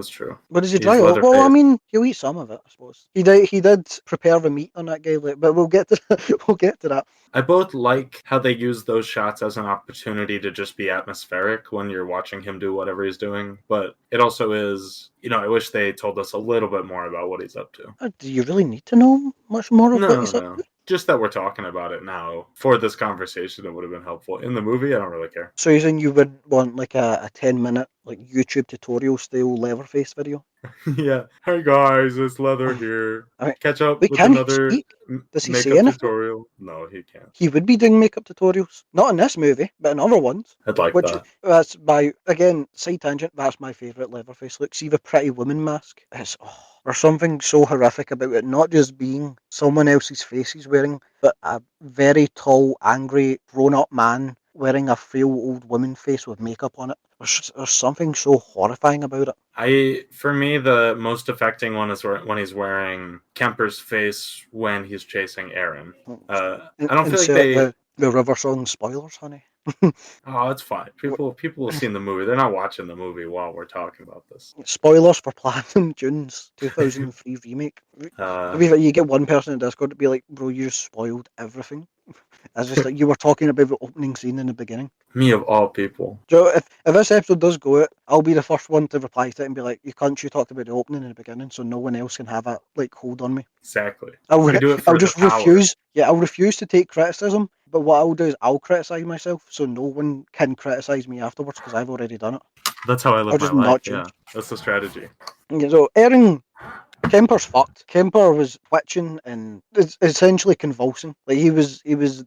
[SPEAKER 3] What does he
[SPEAKER 2] He's
[SPEAKER 3] dry it? Well, I
[SPEAKER 2] Leatherface.
[SPEAKER 3] mean, he'll eat some of it, I suppose. He did prepare the meat on that guy, but we'll get to we'll get to that.
[SPEAKER 2] I both like how they use those shots as an opportunity to just be atmospheric when you're watching him do whatever he's doing, but it also is, I wish they told us a little bit more about what he's up to.
[SPEAKER 3] Do you really need to know much more of what he's up
[SPEAKER 2] No.
[SPEAKER 3] to?
[SPEAKER 2] Just that we're talking about it now for this conversation, it would have been helpful. In the movie, I don't really care.
[SPEAKER 3] So you're saying you would want like a 10-minute like YouTube tutorial style Leatherface video?
[SPEAKER 2] Yeah. Hey guys, it's Leather here.
[SPEAKER 3] I mean,
[SPEAKER 2] Catch up
[SPEAKER 3] wait,
[SPEAKER 2] with
[SPEAKER 3] can he
[SPEAKER 2] another
[SPEAKER 3] speak? Does he say
[SPEAKER 2] makeup
[SPEAKER 3] anything?
[SPEAKER 2] tutorial. No, he can't.
[SPEAKER 3] He would be doing makeup tutorials, not in this movie, but in other ones.
[SPEAKER 2] I'd like
[SPEAKER 3] Which
[SPEAKER 2] that.
[SPEAKER 3] that's my again side tangent. That's my favourite Leatherface look. See the Pretty Woman mask. There's something so horrific about it. Not just being someone else's face he's wearing, but a very tall, angry, grown-up man wearing a frail old woman face with makeup on it. There's something so horrifying about it.
[SPEAKER 2] For me, the most affecting one is when he's wearing Kemper's face when he's chasing Aaron. I don't feel like they.
[SPEAKER 3] The River Song spoilers, honey.
[SPEAKER 2] Oh, it's fine. People have seen the movie. They're not watching the movie while we're talking about this.
[SPEAKER 3] Spoilers for Platinum Dunes 2003 remake. You get one person in Discord to be like, bro, you just spoiled everything. As just like you were talking about the opening scene in the beginning.
[SPEAKER 2] Me of all people.
[SPEAKER 3] So if this episode does go out, I'll be the first one to reply to it and be like, you cunt, you talked about the opening in the beginning, so no one else can have that like hold on me.
[SPEAKER 2] Exactly.
[SPEAKER 3] I'll
[SPEAKER 2] do it for
[SPEAKER 3] I'll just
[SPEAKER 2] the power.
[SPEAKER 3] refuse. Yeah, I'll refuse to take criticism. But what I'll do is I'll criticize myself, so no one can criticize me afterwards because I've already done it.
[SPEAKER 2] That's how I live
[SPEAKER 3] I'll
[SPEAKER 2] my
[SPEAKER 3] just
[SPEAKER 2] life.
[SPEAKER 3] not
[SPEAKER 2] Yeah, that's the strategy.
[SPEAKER 3] Yeah, so Aaron Kemper's fucked. Kemper was twitching and essentially convulsing. Like he was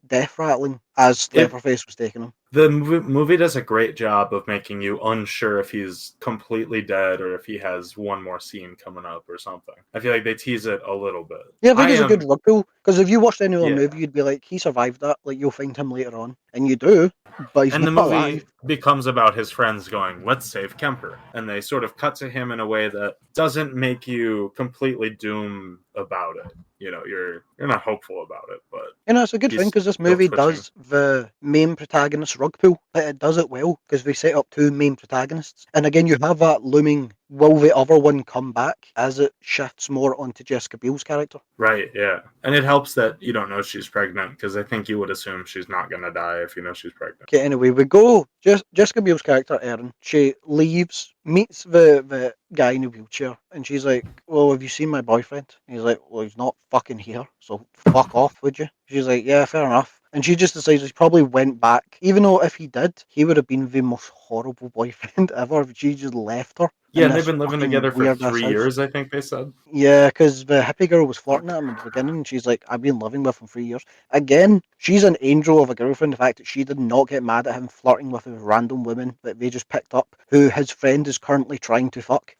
[SPEAKER 3] death rattling as Leatherface was taking him.
[SPEAKER 2] The movie does a great job of making you unsure if he's completely dead or if he has one more scene coming up or something. I feel like they tease it a little bit.
[SPEAKER 3] Yeah, I think it's a good rug pull because if you watched any other movie, you'd be like, he survived that. Like you'll find him later on, and you do. But he's
[SPEAKER 2] and the
[SPEAKER 3] not
[SPEAKER 2] movie
[SPEAKER 3] alive.
[SPEAKER 2] becomes about his friends going, let's save Kemper. And they sort of cut to him in a way that doesn't make you completely doom about it. You're not hopeful about it, but
[SPEAKER 3] It's a good thing because this movie does the main protagonist rug pull. It does it well because they set up two main protagonists, and again you have that looming. Will the other one come back as it shifts more onto Jessica Biel's character?
[SPEAKER 2] Right, yeah. And it helps that you don't know she's pregnant because I think you would assume she's not going to die if you know she's pregnant.
[SPEAKER 3] Okay, anyway, we go. Jessica Biel's character, Erin, she leaves, meets the guy in the wheelchair, and she's like, well, have you seen my boyfriend? And he's like, well, he's not fucking here, so fuck off, would you? She's like, yeah, fair enough. And she just decides he probably went back, even though if he did, he would have been the most horrible boyfriend ever. She just left her.
[SPEAKER 2] Yeah, and they've been living together for 3 years, I think they said.
[SPEAKER 3] Yeah, because the hippie girl was flirting at him at the beginning, and she's like, I've been living with him 3 years. Again, she's an angel of a girlfriend, the fact that she did not get mad at him flirting with a random woman that they just picked up, who his friend is currently trying to fuck.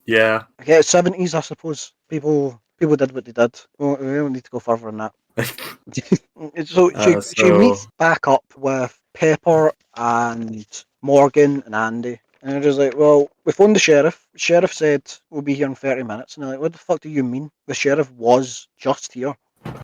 [SPEAKER 2] Yeah.
[SPEAKER 3] Okay, it's 70s, I suppose. People did what they did. Well, we don't need to go further than that. So she meets back up with Pepper and Morgan and Andy. And they're just like, well, we phoned the sheriff. The sheriff said, we'll be here in 30 minutes. And they're like, what the fuck do you mean? The sheriff was just here.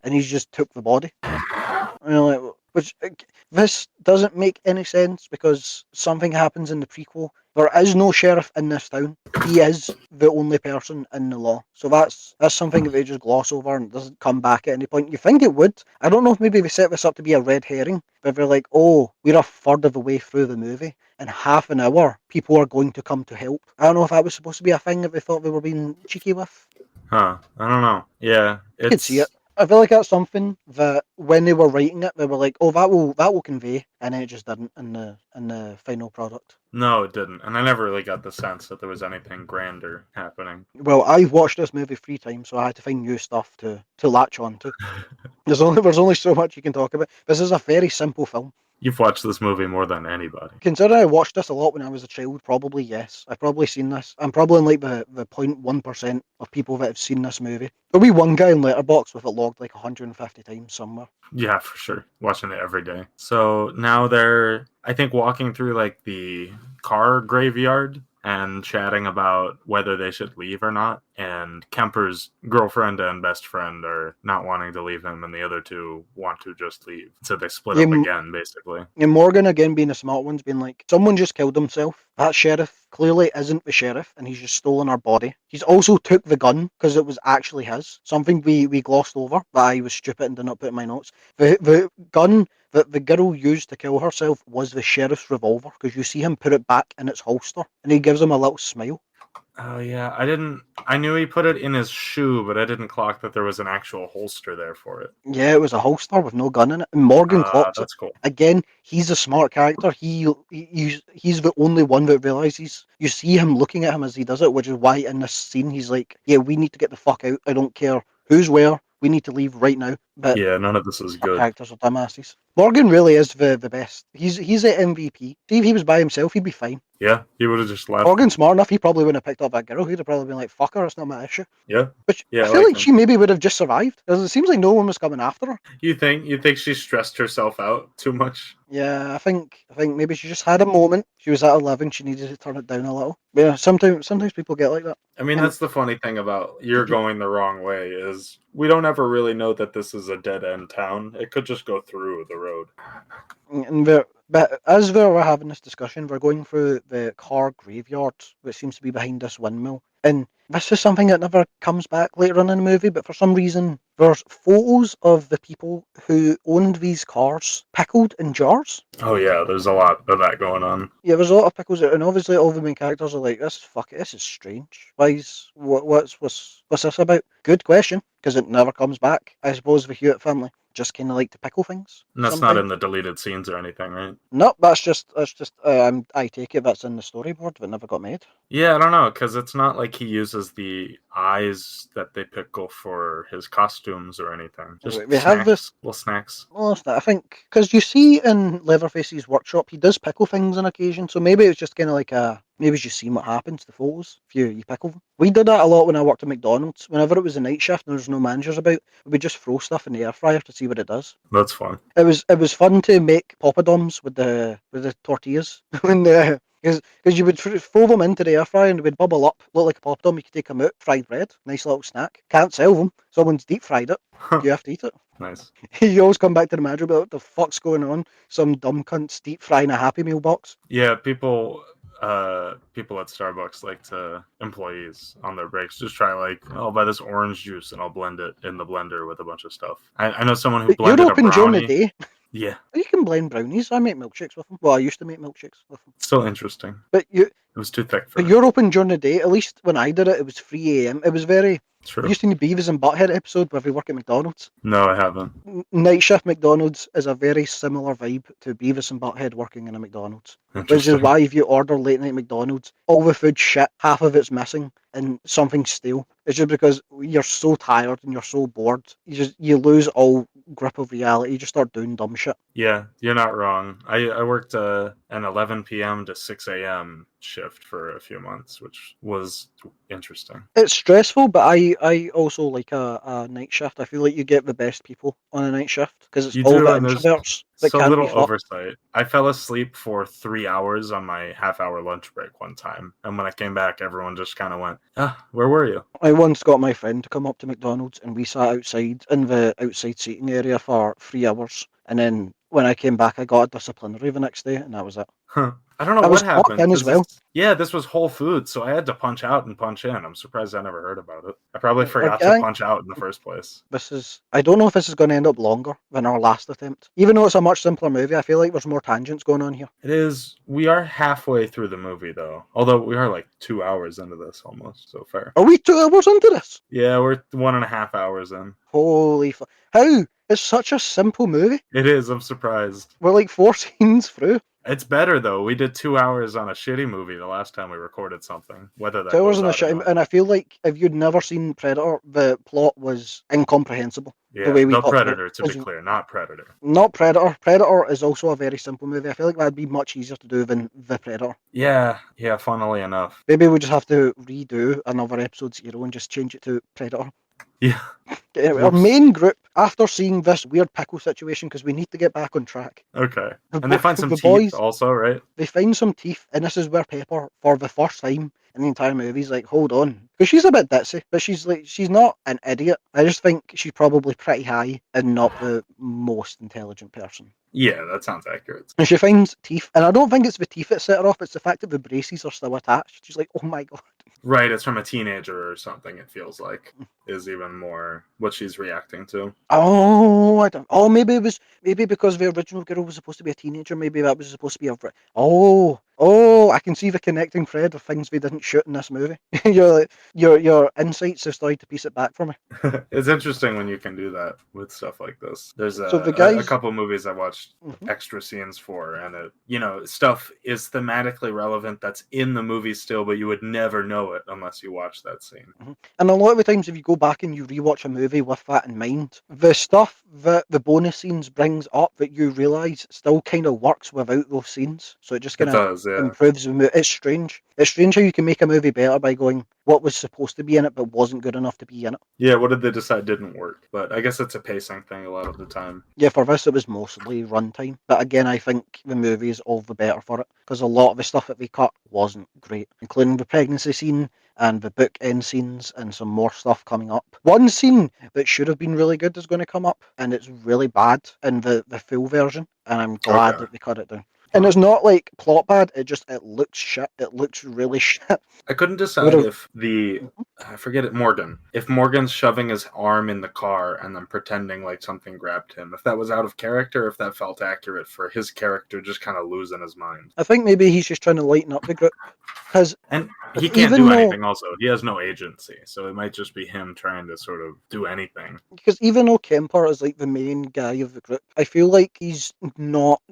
[SPEAKER 3] And he just took the body. And they're like, this doesn't make any sense because something happens in the prequel. There is no sheriff in this town. He is the only person in the law. So that's something that they just gloss over and doesn't come back at any point. You think it would. I don't know if maybe they set this up to be a red herring, but they're like, oh, we're a third of the way through the movie. In half an hour, people are going to come to help. I don't know if that was supposed to be a thing that they thought they were being cheeky with.
[SPEAKER 2] Huh. I don't know. Yeah.
[SPEAKER 3] I could see it. I feel like that's something that when they were writing it, they were like, "Oh, that will convey," and then it just didn't in the final product.
[SPEAKER 2] No, it didn't, and I never really got the sense that there was anything grander happening.
[SPEAKER 3] Well, I've watched this movie 3 times, so I had to find new stuff to latch on to. There's only so much you can talk about. This is a very simple film.
[SPEAKER 2] You've watched this movie more than anybody.
[SPEAKER 3] Considering I watched this a lot when I was a child, probably yes. I've probably seen this. I'm probably in like the 0.1% of people that have seen this movie. There'll be one guy in Letterboxd with it logged like 150 times somewhere.
[SPEAKER 2] Yeah, for sure. Watching it every day. So now they're, I think, walking through like the car graveyard and chatting about whether they should leave or not. And Kemper's girlfriend and best friend are not wanting to leave him, and the other two want to just leave. So they split up again, basically.
[SPEAKER 3] And Morgan, again being the smart one's being like, someone just killed himself. That sheriff clearly isn't the sheriff, and he's just stolen our body. He's also took the gun because it was actually his. Something we glossed over, that I was stupid and did not put in my notes. The gun that the girl used to kill herself was the sheriff's revolver, because you see him put it back in its holster, and he gives him a little smile.
[SPEAKER 2] Oh yeah, I knew he put it in his shoe, but I didn't clock that there was an actual holster there for it.
[SPEAKER 3] Yeah, it was a holster with no gun in it. And Morgan clocks it.
[SPEAKER 2] That's cool.
[SPEAKER 3] Again, he's a smart character. He's the only one that realizes. You see him looking at him as he does it, which is why in this scene he's like, "Yeah, we need to get the fuck out. I don't care who's where. We need to leave right now." But
[SPEAKER 2] yeah, none of this is good.
[SPEAKER 3] Characters are dumbasses. Morgan really is the best. He's at MVP. See, if he was by himself, he'd be fine.
[SPEAKER 2] Yeah, he would have just left.
[SPEAKER 3] Morgan's smart enough. He probably wouldn't have picked up that girl. He'd have probably been like, "Fuck her. It's not my issue."
[SPEAKER 2] Yeah.
[SPEAKER 3] But
[SPEAKER 2] yeah,
[SPEAKER 3] I feel like she maybe would have just survived, because it seems like no one was coming after her.
[SPEAKER 2] You think she stressed herself out too much?
[SPEAKER 3] Yeah, I think maybe she just had a moment. She was at 11. She needed to turn it down a little. But yeah, sometimes people get like that.
[SPEAKER 2] I mean, that's the funny thing about You're Going the Wrong Way is we don't ever really know that this is a dead end town. It could just go through the road.
[SPEAKER 3] But as we're having this discussion, we're going through the car graveyard, which seems to be behind this windmill. And this is something that never comes back later on in the movie, but for some reason, there's photos of the people who owned these cars pickled in jars.
[SPEAKER 2] Oh yeah, there's a lot of that going on.
[SPEAKER 3] Yeah, there's a lot of pickles, and obviously all the main characters are like, this is strange. What's this about? Good question, because it never comes back. I suppose the Hewitt family just kind of like to pickle things.
[SPEAKER 2] And that's not in the deleted scenes or anything, right?
[SPEAKER 3] No, that's just I take it that's in the storyboard that never got made.
[SPEAKER 2] Yeah, I don't know, because it's not like he uses the eyes that they pickle for his costumes or anything. Just
[SPEAKER 3] we have this
[SPEAKER 2] little snacks.
[SPEAKER 3] Well, I think because you see in Leatherface's workshop, he does pickle things on occasion. So maybe it's just kind of like maybe just seeing what happens to photos if you pickle them. We did that a lot when I worked at McDonald's. Whenever it was a night shift and there was no managers about, we would just throw stuff in the air fryer to see what it does.
[SPEAKER 2] That's fun.
[SPEAKER 3] It was fun to make poppadoms with the tortillas when because you would throw them into the air fryer and they would bubble up, look like a poppadom. You could take them out, fried bread, nice little snack. Can't sell them. Someone's deep fried it. You have to eat it.
[SPEAKER 2] Nice.
[SPEAKER 3] You always come back to the manager about what the fuck's going on. Some dumb cunt's deep frying a Happy Meal box.
[SPEAKER 2] Yeah, people at Starbucks like to employees on their breaks just try like, I'll buy this orange juice and I'll blend it in the blender with a bunch of stuff. I know someone who blended a brownie.
[SPEAKER 3] You're open during the day.
[SPEAKER 2] Yeah.
[SPEAKER 3] You can blend brownies. I make milkshakes with them. Well, I used to make milkshakes with them.
[SPEAKER 2] Still interesting.
[SPEAKER 3] But
[SPEAKER 2] it was too thick for
[SPEAKER 3] But you're open during the day. At least when I did it, it was 3 a.m. It was very...
[SPEAKER 2] True.
[SPEAKER 3] Have you seen the Beavis and Butthead episode where they work at McDonald's?
[SPEAKER 2] No, I haven't.
[SPEAKER 3] Night shift McDonald's is a very similar vibe to Beavis and Butthead working in a McDonald's. Which is why if you order late night McDonald's, all the food's shit, half of it's missing, and something's stale. It's just because you're so tired and you're so bored. You lose all grip of reality. You just start doing dumb shit.
[SPEAKER 2] Yeah, you're not wrong. I worked an 11 p.m. to 6 a.m. shift for a few months, which was interesting.
[SPEAKER 3] It's stressful, but I also like a night shift. I feel like you get the best people on a night shift because it's all the introverts.
[SPEAKER 2] So little oversight. I fell asleep for 3 hours on my half-hour lunch break one time, and when I came back, everyone just kind of went, where were you?
[SPEAKER 3] I once got my friend to come up to McDonald's, and we sat outside in the outside seating area for 3 hours, and then when I came back, I got a disciplinary the next day, and that was it.
[SPEAKER 2] Huh. I don't know what happened.
[SPEAKER 3] As well.
[SPEAKER 2] This was Whole Foods, so I had to punch out and punch in. I'm surprised I never heard about it. I probably forgot to punch out in the first place.
[SPEAKER 3] I don't know if this is going to end up longer than our last attempt. Even though it's a much simpler movie, I feel like there's more tangents going on here.
[SPEAKER 2] It is. We are halfway through the movie, though. Although we are like 2 hours into this almost, so fair.
[SPEAKER 3] Are we 2 hours into this?
[SPEAKER 2] Yeah, we're 1.5 hours in.
[SPEAKER 3] Holy fuck. How? It's such a simple movie.
[SPEAKER 2] It is. I'm surprised.
[SPEAKER 3] We're like 4 scenes through.
[SPEAKER 2] It's better though. We did 2 hours on a shitty movie the last time we recorded something. Whether that
[SPEAKER 3] 2 hours on a shitty, and I feel like if you'd never seen Predator, the plot was incomprehensible. The
[SPEAKER 2] Yeah,
[SPEAKER 3] way we
[SPEAKER 2] no
[SPEAKER 3] talked about
[SPEAKER 2] Predator, to be
[SPEAKER 3] 'cause
[SPEAKER 2] clear, not Predator.
[SPEAKER 3] not Predator. Predator is also a very simple movie. I feel like that'd be much easier to do than The Predator.
[SPEAKER 2] Yeah, funnily enough.
[SPEAKER 3] Maybe we just have to redo another episode 0 and just change it to Predator.
[SPEAKER 2] Yeah.
[SPEAKER 3] Anyway, our
[SPEAKER 2] Whoops.
[SPEAKER 3] main group, after seeing this weird pickle situation, because we need to get back on track.
[SPEAKER 2] Okay.
[SPEAKER 3] The
[SPEAKER 2] And they find some
[SPEAKER 3] the
[SPEAKER 2] teeth
[SPEAKER 3] boys,
[SPEAKER 2] also, right?
[SPEAKER 3] they find some teeth, and this is where Pepper, for the first time in the entire movie, is like, hold on. Because she's a bit ditzy, but she's not an idiot. I just think she's probably pretty high and not the most intelligent person.
[SPEAKER 2] Yeah, that sounds accurate.
[SPEAKER 3] And she finds teeth, and I don't think it's the teeth that set her off, it's the fact that the braces are still attached. She's like, oh my god.
[SPEAKER 2] Right, it's from a teenager or something, it feels like, is even more what she's reacting to.
[SPEAKER 3] Oh, I don't. Oh, maybe because the original girl was supposed to be a teenager. Maybe that was supposed to be a. Oh, I can see the connecting thread of things we didn't shoot in this movie. Your insights have started to piece it back for me.
[SPEAKER 2] It's interesting when you can do that with stuff like this. There's
[SPEAKER 3] So the
[SPEAKER 2] a
[SPEAKER 3] guys.
[SPEAKER 2] couple movies I watched
[SPEAKER 3] Mhm.
[SPEAKER 2] extra scenes for, and stuff is thematically relevant that's in the movie still, but you would never know it unless you watch that scene.
[SPEAKER 3] And a lot of the times, if you go back and you rewatch a movie with that in mind, the stuff that the bonus scenes brings up that you realise still kind of works without those scenes. So it just
[SPEAKER 2] It
[SPEAKER 3] kind of
[SPEAKER 2] does, yeah.
[SPEAKER 3] improves the movie. It's strange. It's strange how you can make a movie better by going what was supposed to be in it but wasn't good enough to be in it.
[SPEAKER 2] Yeah, what did they decide didn't work? But I guess it's a pacing thing a lot of the time.
[SPEAKER 3] Yeah, for this it was mostly runtime. But again, I think the movie is all the better for it because a lot of the stuff that they cut wasn't great, including the pregnancy scene and the bookend scenes and some more stuff coming up. One scene that should have been really good is going to come up, and it's really bad in the full version, and I'm glad
[SPEAKER 2] Okay.
[SPEAKER 3] that they cut it down. And it's not like plot bad, it looks shit. It looks really shit.
[SPEAKER 2] I couldn't decide if I forget it, Morgan. If Morgan's shoving his arm in the car and then pretending like something grabbed him, if that was out of character, if that felt accurate for his character just kind of losing his mind.
[SPEAKER 3] I think maybe he's just trying to lighten up the group.
[SPEAKER 2] And he can't do anything also. He has no agency. So it might just be him trying to sort of do anything.
[SPEAKER 3] Because even though Kemper is like the main guy of the group, I feel like he's not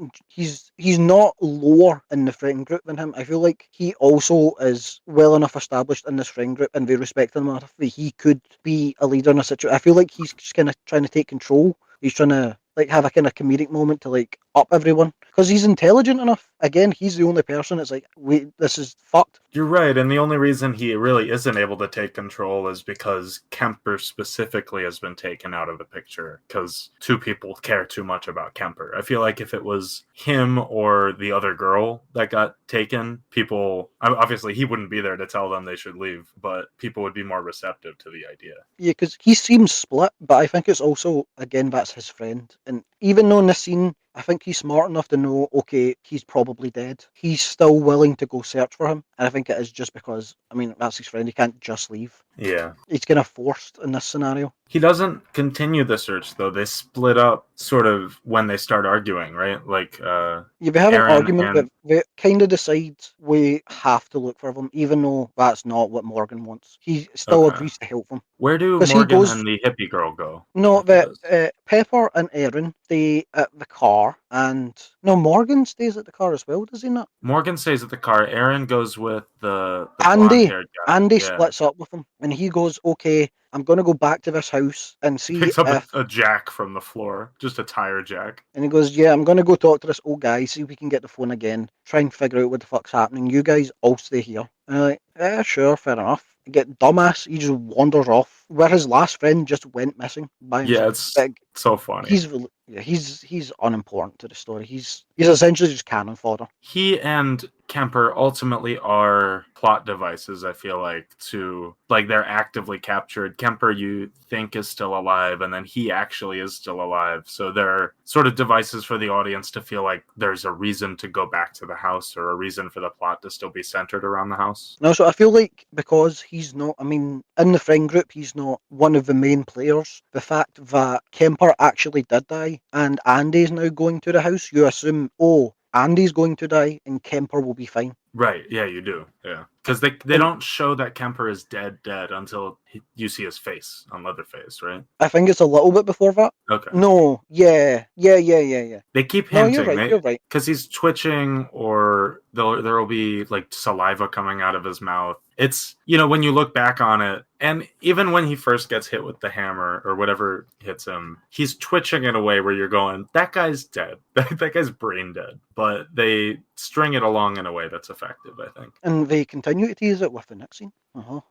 [SPEAKER 3] lower in the friend group than him. I feel like he also is well enough established in this friend group and they respect him enough that he could be a leader in a situation. I feel like he's just kind of trying to take control. He's trying to like have a kind of comedic moment to like up everyone because he's intelligent enough. Again, he's the only person. It's like, wait, this is fucked.
[SPEAKER 2] You're right, and the only reason he really isn't able to take control is because Kemper specifically has been taken out of the picture because two people care too much about Kemper. I feel like if it was him or the other girl that got taken, people, obviously he wouldn't be there to tell them they should leave, but people would be more receptive to the idea.
[SPEAKER 3] Yeah, because he seems split, but I think it's also, again, that's his friend. And even though in this scene, I think he's smart enough to know, okay, he's probably dead. He's still willing to go search for him. And I think it is just because, I mean, that's his friend. He can't just leave.
[SPEAKER 2] Yeah.
[SPEAKER 3] He's kind of forced in this scenario.
[SPEAKER 2] He doesn't continue the search, though. They split up sort of when they start arguing, right? Like,
[SPEAKER 3] Yeah, we have
[SPEAKER 2] Aaron
[SPEAKER 3] an argument
[SPEAKER 2] and-
[SPEAKER 3] that they kind of decide we have to look for them, even though that's not what Morgan wants. He still
[SPEAKER 2] Okay.
[SPEAKER 3] agrees to help them.
[SPEAKER 2] Where do
[SPEAKER 3] 'Cause he
[SPEAKER 2] Morgan
[SPEAKER 3] goes-
[SPEAKER 2] and the hippie girl go?
[SPEAKER 3] No,
[SPEAKER 2] after this?
[SPEAKER 3] that Pepper and Erin stay at the car, and no, Morgan stays at the car as well, does he not?
[SPEAKER 2] Morgan stays at the car. Aaron goes with the
[SPEAKER 3] Andy.
[SPEAKER 2] blonde-haired guy.
[SPEAKER 3] Andy
[SPEAKER 2] Yeah.
[SPEAKER 3] splits up with him, and he goes, "Okay, I'm gonna go back to this house and see
[SPEAKER 2] Picks up
[SPEAKER 3] if."
[SPEAKER 2] a jack from the floor, just a tire jack.
[SPEAKER 3] And he goes, "Yeah, I'm gonna go talk to this old guy, see if we can get the phone again, try and figure out what the fuck's happening. You guys all stay here." And I'm like, "Yeah, sure, fair enough." Get dumbass, he just wanders off where his last friend just went missing by himself.
[SPEAKER 2] Yeah, it's
[SPEAKER 3] Like,
[SPEAKER 2] so funny.
[SPEAKER 3] he's unimportant to the story. He's essentially just cannon fodder.
[SPEAKER 2] He and Kemper ultimately are plot devices, I feel like, they're actively captured. Kemper, you think, is still alive, and then he actually is still alive. So they're sort of devices for the audience to feel like there's a reason to go back to the house or a reason for the plot to still be centered around the house.
[SPEAKER 3] No, so I feel like because he's not, I mean, in the friend group, he's not one of the main players. The fact that Kemper actually did die and Andy's now going to the house, you assume, oh, Andy's going to die and Kemper will be fine.
[SPEAKER 2] Right, yeah, you do, yeah. Because they don't show that Kemper is dead until you see his face on Leatherface, right?
[SPEAKER 3] I think it's a little bit before that.
[SPEAKER 2] Okay.
[SPEAKER 3] No, yeah.
[SPEAKER 2] They keep
[SPEAKER 3] No,
[SPEAKER 2] hinting.
[SPEAKER 3] you're right.
[SPEAKER 2] Because he's twitching, or there will be like saliva coming out of his mouth. It's, when you look back on it, and even when he first gets hit with the hammer or whatever hits him, he's twitching in a way where you're going, that guy's dead. That guy's brain dead. But they string it along in a way that's effective, I think.
[SPEAKER 3] And they continue to tease it with the next scene.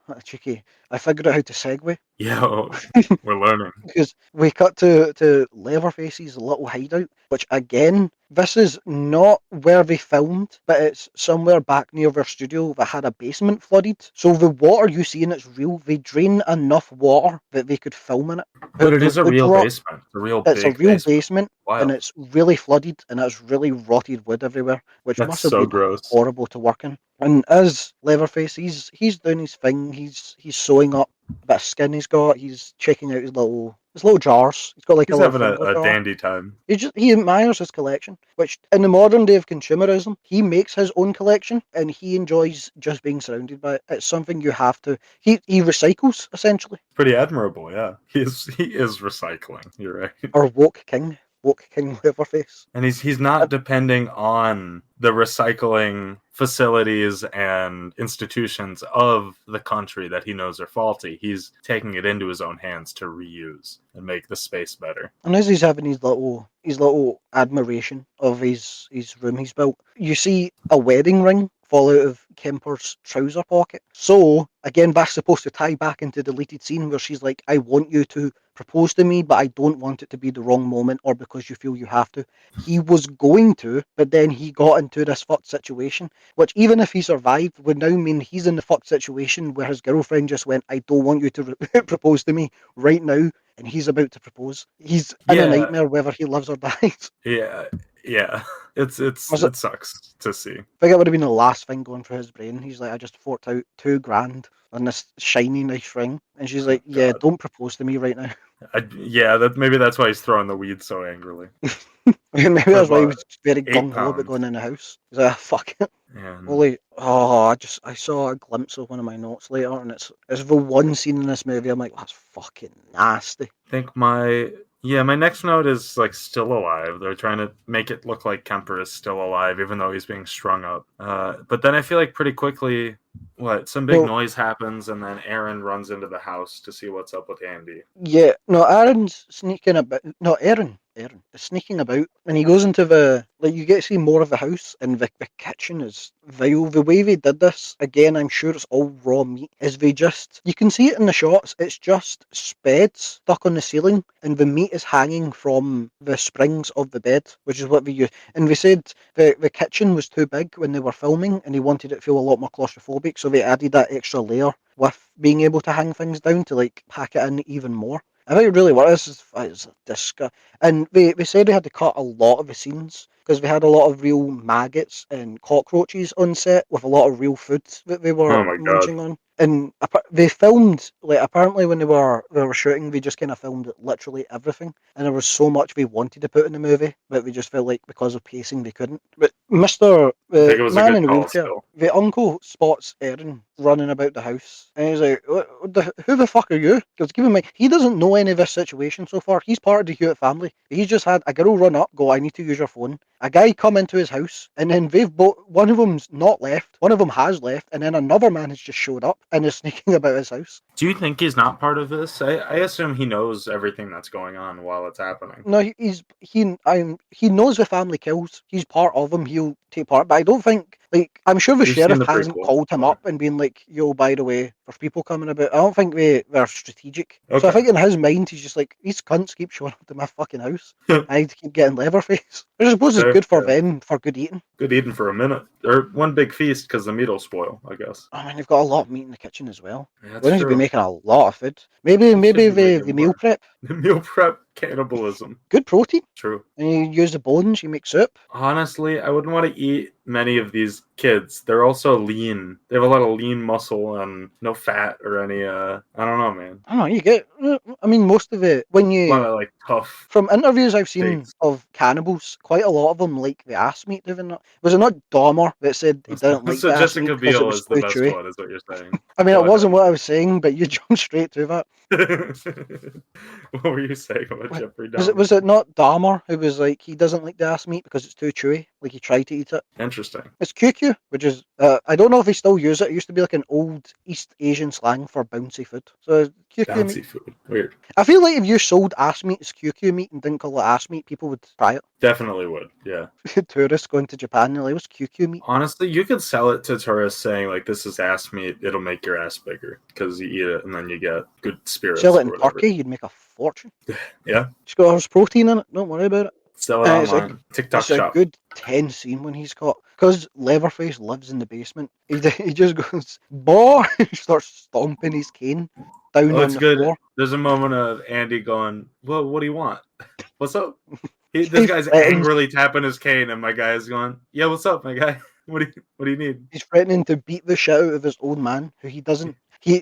[SPEAKER 3] That's cheeky. I figured out how to segue.
[SPEAKER 2] Yeah, we're learning.
[SPEAKER 3] Because we cut to Leatherface's little hideout, which again, this is not where they filmed, but it's somewhere back near their studio that had a basement flooded. So the water you see in it's real. They drain enough water that they could film in it.
[SPEAKER 2] But it is a real basement.
[SPEAKER 3] It's a real basement, and it's really flooded, and it's really rotted wood everywhere, which
[SPEAKER 2] That's
[SPEAKER 3] must have
[SPEAKER 2] so
[SPEAKER 3] been
[SPEAKER 2] gross.
[SPEAKER 3] horrible to work in. And as Leatherface, he's doing his thing. He's sewing up a bit of skin he's got. He's checking out his little jars. He's got like
[SPEAKER 2] He's
[SPEAKER 3] a little
[SPEAKER 2] having
[SPEAKER 3] finger
[SPEAKER 2] a
[SPEAKER 3] jar.
[SPEAKER 2] dandy time.
[SPEAKER 3] He admires his collection, which in the modern day of consumerism, he makes his own collection and he enjoys just being surrounded by it. It's something you have to. He recycles essentially.
[SPEAKER 2] Pretty admirable, yeah. He is recycling. You're right.
[SPEAKER 3] Or woke king Leatherface.
[SPEAKER 2] And he's not depending on the recycling facilities and institutions of the country that he knows are faulty. He's taking it into his own hands to reuse and make the space better.
[SPEAKER 3] And as he's having his little admiration of his room he's built, you see a wedding ring fall out of Kemper's trouser pocket. So again, that's supposed to tie back into the deleted scene where she's like, I want you to propose to me, but I don't want it to be the wrong moment or because you feel you have to. He was going to, but then he got into this fucked situation, which even if he survived would now mean he's in the fucked situation where his girlfriend just went, I don't want you to propose to me right now, and he's about to propose. He's in a nightmare whether he lives or dies.
[SPEAKER 2] Yeah. It sucks to see.
[SPEAKER 3] I think it would have been the last thing going through his brain. He's like, I just forked out $2,000 on this shiny nice ring, and she's like, yeah, don't propose to me right now.
[SPEAKER 2] Maybe that's why he's throwing the weed so angrily.
[SPEAKER 3] Maybe that's why he was very gung-ho about going in the house. He's like, fuck it.
[SPEAKER 2] Yeah.
[SPEAKER 3] I saw a glimpse of one of my notes later, and it's the one scene in this movie I'm like, that's fucking nasty.
[SPEAKER 2] I think my next note is like still alive. They're trying to make it look like Kemper is still alive, even though he's being strung up. But then I feel like pretty quickly, some big noise happens, and then Aaron runs into the house to see what's up with Andy.
[SPEAKER 3] Yeah, no, Aaron's sneaking about. No, Aaron is sneaking about, and he goes into you get to see more of the house, and the kitchen is vile. The way they did this, again, I'm sure it's all raw meat, is you can see it in the shots, it's just speds stuck on the ceiling, and the meat is hanging from the springs of the bed, which is what they use. And they said the kitchen was too big when they were filming, and they wanted it to feel a lot more claustrophobic, so they added that extra layer with being able to hang things down to pack it in even more. I think it really works. It's disgusting. And they said they had to cut a lot of the scenes because they had a lot of real maggots and cockroaches on set with a lot of real food that they were munching on. And they filmed, apparently when they were shooting, they just kind of filmed literally everything. And there was so much they wanted to put in the movie, but they just felt like because of pacing they couldn't. But Mr. Man in the wheelchair, the uncle spots Aaron running about the house. And he's like, who the fuck are you? Because keep in mind, he doesn't know any of this situation so far. He's part of the Hewitt family. He's just had a girl run up, go, I need to use your phone. A guy come into his house, and then one of them's not left, one of them has left, and then another man has just showed up and is sneaking about his house.
[SPEAKER 2] Do you think he's not part of this? I assume he knows everything that's going on while it's happening.
[SPEAKER 3] No, he knows the family kills. He's part of them. He'll take part, but I don't think I'm sure the sheriff hasn't called him up and been like, "Yo, by the way, there's people coming about." I don't think they're strategic. Okay. So I think in his mind, he's just like, these cunts keep showing up to my fucking house. I need to keep getting Leatherface. Which I suppose is good for them for good eating.
[SPEAKER 2] Good eating for a minute or one big feast because the meat will spoil, I guess.
[SPEAKER 3] I mean, they've got a lot of meat in the kitchen as well.
[SPEAKER 2] Yeah,
[SPEAKER 3] we need to be making a lot of food. Maybe the meal prep.
[SPEAKER 2] The meal prep cannibalism.
[SPEAKER 3] Good protein.
[SPEAKER 2] True.
[SPEAKER 3] And you use the bones, you make soup.
[SPEAKER 2] Honestly, I wouldn't want to eat many of these kids. They're also lean. They have a lot of lean muscle and no fat or any, I don't know, man.
[SPEAKER 3] I don't know, you get, I mean, most of it, when you...
[SPEAKER 2] A lot of, tough...
[SPEAKER 3] From interviews I've seen of cannibals, quite a lot of them like the ass meat, even not. Was it not Dahmer that said he didn't like the ass meat because it was too chewy?
[SPEAKER 2] One, is what you're saying.
[SPEAKER 3] I mean, it wasn't what I was saying, but you jumped straight to that.
[SPEAKER 2] What were you saying about Jeffrey Dahmer?
[SPEAKER 3] Was it not Dahmer who was like, he doesn't like the ass meat because it's too chewy? Like he tried to eat it.
[SPEAKER 2] Interesting.
[SPEAKER 3] It's QQ. QQ, which is I don't know if they still use it. It used to be like an old East Asian slang for bouncy food. So QQ meat.
[SPEAKER 2] Bouncy food. Weird.
[SPEAKER 3] I feel like if you sold ass meat as QQ meat and didn't call it ass meat, people would try it.
[SPEAKER 2] Definitely would. Yeah.
[SPEAKER 3] Tourists going to Japan, they're like, what's QQ meat?
[SPEAKER 2] Honestly, you could sell it to tourists saying like, "This is ass meat. It'll make your ass bigger because you eat it and then you get good spirits."
[SPEAKER 3] Sell it
[SPEAKER 2] or
[SPEAKER 3] in
[SPEAKER 2] whatever.
[SPEAKER 3] Turkey, you'd make a fortune.
[SPEAKER 2] Yeah.
[SPEAKER 3] It's got horse protein in it. Don't worry about it.
[SPEAKER 2] Sell it online. TikTok
[SPEAKER 3] It's a
[SPEAKER 2] shop.
[SPEAKER 3] good tense scene when he's got, because Leatherface lives in the basement. He just goes, boy, he starts stomping his cane down
[SPEAKER 2] Oh,
[SPEAKER 3] on
[SPEAKER 2] it's
[SPEAKER 3] the
[SPEAKER 2] good.
[SPEAKER 3] floor.
[SPEAKER 2] There's a moment of Andy going, "Well, what do you want? What's up?" This
[SPEAKER 3] He
[SPEAKER 2] guy's
[SPEAKER 3] threatens-
[SPEAKER 2] angrily tapping his cane, and my guy is going, "Yeah, what's up, my guy? What do you need?"
[SPEAKER 3] He's threatening to beat the shit out of his old man, who he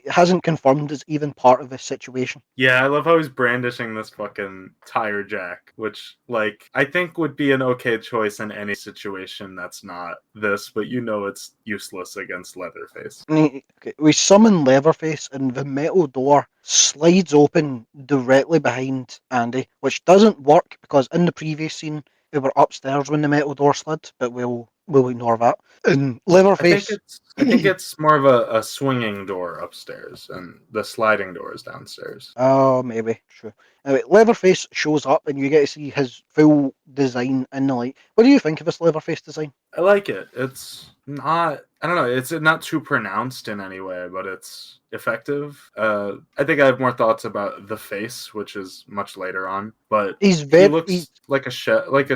[SPEAKER 3] hasn't confirmed is even part of this situation.
[SPEAKER 2] Yeah, I love how he's brandishing this fucking tire jack, which, like, I think would be an okay choice in any situation that's not this, but you know it's useless against Leatherface.
[SPEAKER 3] And we summon Leatherface, and the metal door slides open directly behind Andy, which doesn't work because in the previous scene we were upstairs when the metal door slid, but we'll ignore that. And Leatherface,
[SPEAKER 2] I think it's more of a swinging door upstairs, and the sliding door is downstairs.
[SPEAKER 3] oh maybe true. Anyway, Leatherface shows up, and you get to see his full design in the light. What do you think of this Leatherface design?
[SPEAKER 2] I like it. It's not, I don't know, it's not too pronounced in any way, but it's effective. I think I have more thoughts about the face, which is much later on, but he looks like a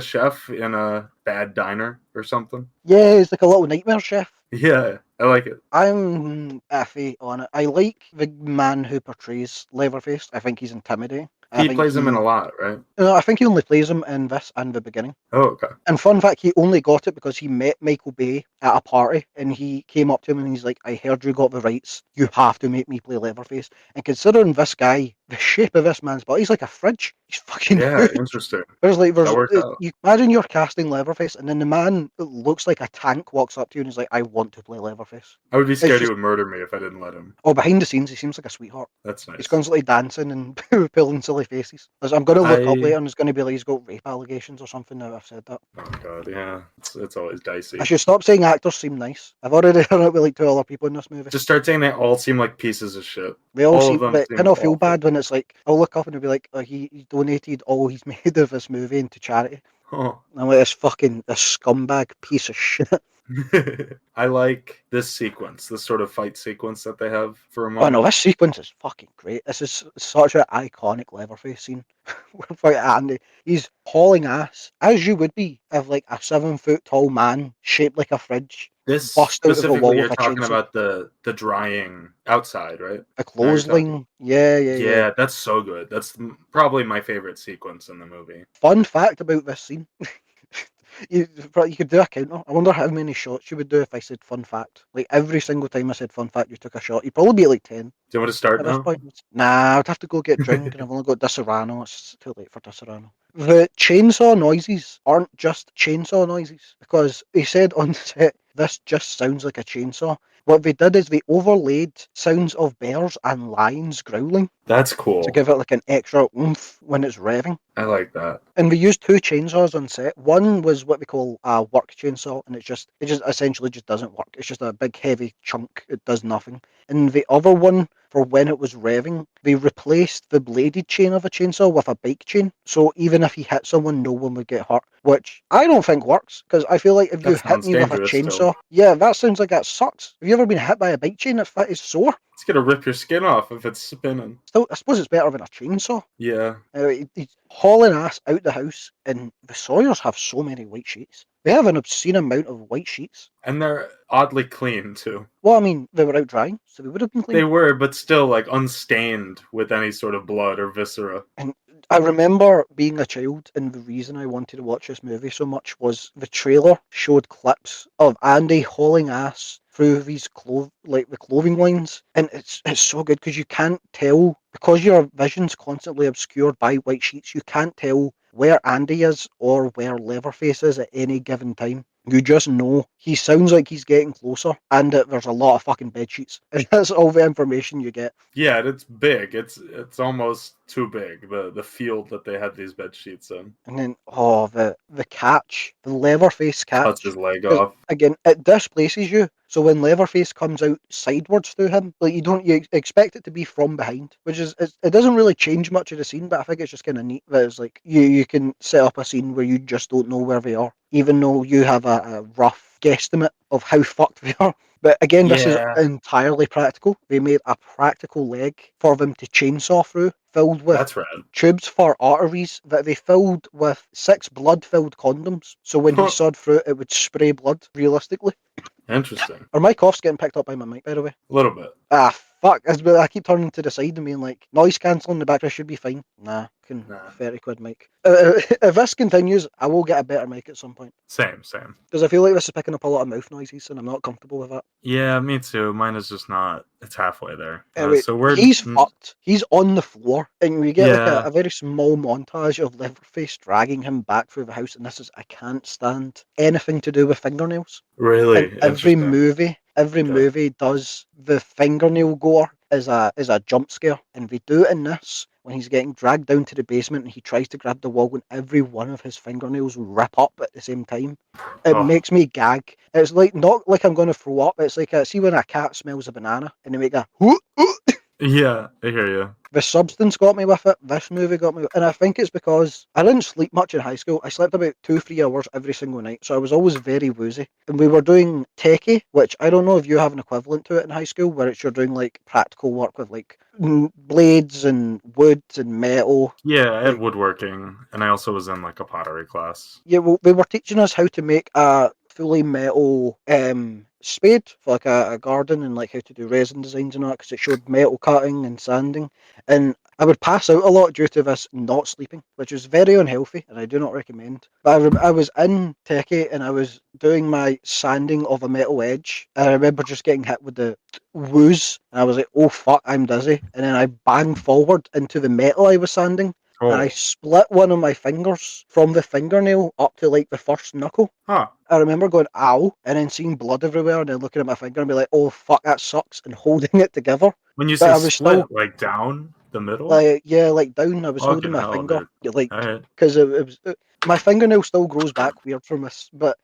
[SPEAKER 2] chef in a bad diner or something.
[SPEAKER 3] Yeah, he's like a little nightmare chef.
[SPEAKER 2] Yeah, I like it.
[SPEAKER 3] I'm iffy on it. I like the man who portrays Leatherface. I think he's intimidating.
[SPEAKER 2] He plays him in a lot, right?
[SPEAKER 3] No, I think he only plays him in this and the beginning.
[SPEAKER 2] Oh, okay.
[SPEAKER 3] And fun fact, he only got it because he met Michael Bay at a party, and he came up to him and he's like, "I heard you got the rights. You have to make me play Leatherface." And considering this guy, the shape of this man's body, he's like a fridge. He's fucking huge.
[SPEAKER 2] Interesting.
[SPEAKER 3] There's
[SPEAKER 2] out.
[SPEAKER 3] You imagine you're casting Leatherface, and then the man that looks like a tank walks up to you and he's like, "I want to play Leatherface."
[SPEAKER 2] I would be scared he would murder me if I didn't let him.
[SPEAKER 3] Oh, behind the scenes, he seems like a sweetheart.
[SPEAKER 2] That's nice.
[SPEAKER 3] He's constantly dancing and pulling silly faces. I'm going to look up later and it's going to be like he's got rape allegations or something now I've said that.
[SPEAKER 2] Oh, God, yeah. It's always dicey.
[SPEAKER 3] I should stop saying actors seem nice. I've already done it with like 2 other people in this movie.
[SPEAKER 2] Just start saying they all seem like pieces of shit.
[SPEAKER 3] They all seem,
[SPEAKER 2] of them
[SPEAKER 3] but
[SPEAKER 2] seem
[SPEAKER 3] I don't feel
[SPEAKER 2] awful.
[SPEAKER 3] bad when it's like, I'll look up and it'll be like, oh, he donated all he's made of this movie into charity.
[SPEAKER 2] Oh.
[SPEAKER 3] And I'm like, this scumbag piece of shit.
[SPEAKER 2] I like this sequence, this sort of fight sequence that they have for a
[SPEAKER 3] Oh
[SPEAKER 2] moment.
[SPEAKER 3] no, this sequence is fucking great. This is such an iconic Leatherface scene. With Andy, he's hauling ass, as you would be if like a 7-foot tall man shaped like a fridge
[SPEAKER 2] This
[SPEAKER 3] bust out of the wall
[SPEAKER 2] specifically, you're
[SPEAKER 3] with a
[SPEAKER 2] talking
[SPEAKER 3] chainsaw.
[SPEAKER 2] about the drying outside, right?
[SPEAKER 3] A clothesline. Yeah.
[SPEAKER 2] Yeah, that's so good. That's probably my favorite sequence in the movie.
[SPEAKER 3] Fun fact about this scene. You could do a counter. I wonder how many shots you would do if I said fun fact. Like every single time I said fun fact, you took a shot. You'd probably be at like 10.
[SPEAKER 2] Do you want to start
[SPEAKER 3] At this
[SPEAKER 2] now?
[SPEAKER 3] point, nah, I'd have to go get drink, and I've only got Disaronno. It's too late for Disaronno. The chainsaw noises aren't just chainsaw noises, because he said on set, this just sounds like a chainsaw. What they did is they overlaid sounds of bears and lions growling
[SPEAKER 2] That's cool.
[SPEAKER 3] to give it like an extra oomph when it's revving.
[SPEAKER 2] I like that.
[SPEAKER 3] And we used 2 chainsaws on set. One was what we call a work chainsaw, and it just essentially just doesn't work. It's just a big heavy chunk. It does nothing. And the other one, for when it was revving, they replaced the bladed chain of a chainsaw with a bike chain. So even if he hit someone, no one would get hurt. Which I don't think works, because I feel like if you hit me with a chainsaw, yeah, that sounds like that sucks. Have you ever been hit by a bike chain that is sore?
[SPEAKER 2] It's gonna rip your skin off if it's spinning.
[SPEAKER 3] Still, I suppose it's better than a chainsaw.
[SPEAKER 2] Yeah.
[SPEAKER 3] He's hauling ass out the house, and the Sawyers have so many white sheets. They have an obscene amount of white sheets.
[SPEAKER 2] And they're oddly clean too.
[SPEAKER 3] Well, I mean, they were out drying, so they would have been clean.
[SPEAKER 2] They were, but still like unstained with any sort of blood or viscera.
[SPEAKER 3] And I remember being a child, and the reason I wanted to watch this movie so much was the trailer showed clips of Andy hauling ass through these the clothing lines, and it's so good because you can't tell, because your vision's constantly obscured by white sheets. You can't tell where Andy is or where Leatherface is at any given time. You just know he sounds like he's getting closer, and that there's a lot of fucking bed sheets. And that's all the information you get.
[SPEAKER 2] Yeah, and it's big. It's almost too big. The field that they had these bed sheets in.
[SPEAKER 3] And then, oh, the catch, the Leatherface
[SPEAKER 2] Cuts
[SPEAKER 3] catch.
[SPEAKER 2] his leg
[SPEAKER 3] 'Cause,
[SPEAKER 2] off.
[SPEAKER 3] again, it displaces you. So when Leatherface comes out sidewards through him, like you expect it to be from behind, which is it doesn't really change much of the scene, but I think it's just kind of neat that it's like you can set up a scene where you just don't know where they are, even though you have a rough guesstimate of how fucked they are. But again, this is
[SPEAKER 2] Yeah,
[SPEAKER 3] entirely practical. They made a practical leg for them to chainsaw through, filled with
[SPEAKER 2] that's rad.
[SPEAKER 3] tubes for arteries that they filled with 6 blood-filled condoms. So when he sawed through it, it would spray blood, realistically.
[SPEAKER 2] Interesting.
[SPEAKER 3] Are my coughs getting picked up by my mic, by the way?
[SPEAKER 2] A little bit.
[SPEAKER 3] Ah, fuck. I keep turning to the side and being like, noise cancelling, the background should be fine. Nah, can
[SPEAKER 2] Nah.
[SPEAKER 3] 30 quid mic. If this continues, I will get a better mic at some point.
[SPEAKER 2] Same.
[SPEAKER 3] Because I feel like this is picking up a lot of mouth noises and I'm not comfortable with that.
[SPEAKER 2] Yeah, me too. Mine is just not. It's halfway there.
[SPEAKER 3] Anyway,
[SPEAKER 2] So we're.
[SPEAKER 3] he's fucked. He's on the floor, and we get like
[SPEAKER 2] Yeah.
[SPEAKER 3] a very small montage of Leatherface dragging him back through the house. And this is, I can't stand anything to do with fingernails.
[SPEAKER 2] Really
[SPEAKER 3] And every
[SPEAKER 2] interesting.
[SPEAKER 3] movie does the fingernail gore as a jump scare, and they do it in this when he's getting dragged down to the basement and he tries to grab the wall and every one of his fingernails rip up at the same time. It
[SPEAKER 2] Oh.
[SPEAKER 3] makes me gag. It's like not like I'm going to throw up. It's like see when a cat smells a banana and they make a
[SPEAKER 2] Yeah, I hear you.
[SPEAKER 3] The Substance got me with it. This movie got me, and I think it's because I didn't sleep much in high school. I slept about 2-3 hours every single night, so I was always very woozy. And we were doing techie, which I don't know if you have an equivalent to it in high school, where it's you're doing like practical work with like blades and wood and metal.
[SPEAKER 2] Yeah, I had
[SPEAKER 3] Like,
[SPEAKER 2] woodworking, and I also was in like a pottery class.
[SPEAKER 3] yeah, well, they were teaching us how to make a fully metal spade for like a garden and like how to do resin designs and all that because it showed metal cutting and sanding. And I would pass out a lot due to this not sleeping, which was very unhealthy and I do not recommend. But I was in techie and I was doing my sanding of a metal edge. And I remember just getting hit with the wooze and I was like, oh fuck, I'm dizzy. And then I banged forward into the metal I was sanding. And I
[SPEAKER 2] Oh,
[SPEAKER 3] split one of my fingers from the fingernail up to like the first knuckle.
[SPEAKER 2] huh.
[SPEAKER 3] I remember going ow and then seeing blood everywhere and then looking at my finger and be like, oh fuck, that sucks, and holding it together.
[SPEAKER 2] When you
[SPEAKER 3] But
[SPEAKER 2] say
[SPEAKER 3] I was
[SPEAKER 2] split,
[SPEAKER 3] still
[SPEAKER 2] like down the middle?
[SPEAKER 3] like, yeah, like down. I was holding
[SPEAKER 2] Fucking
[SPEAKER 3] my
[SPEAKER 2] hell,
[SPEAKER 3] finger,
[SPEAKER 2] dude.
[SPEAKER 3] like,
[SPEAKER 2] Alright.
[SPEAKER 3] because it was my fingernail still grows back weird from this, but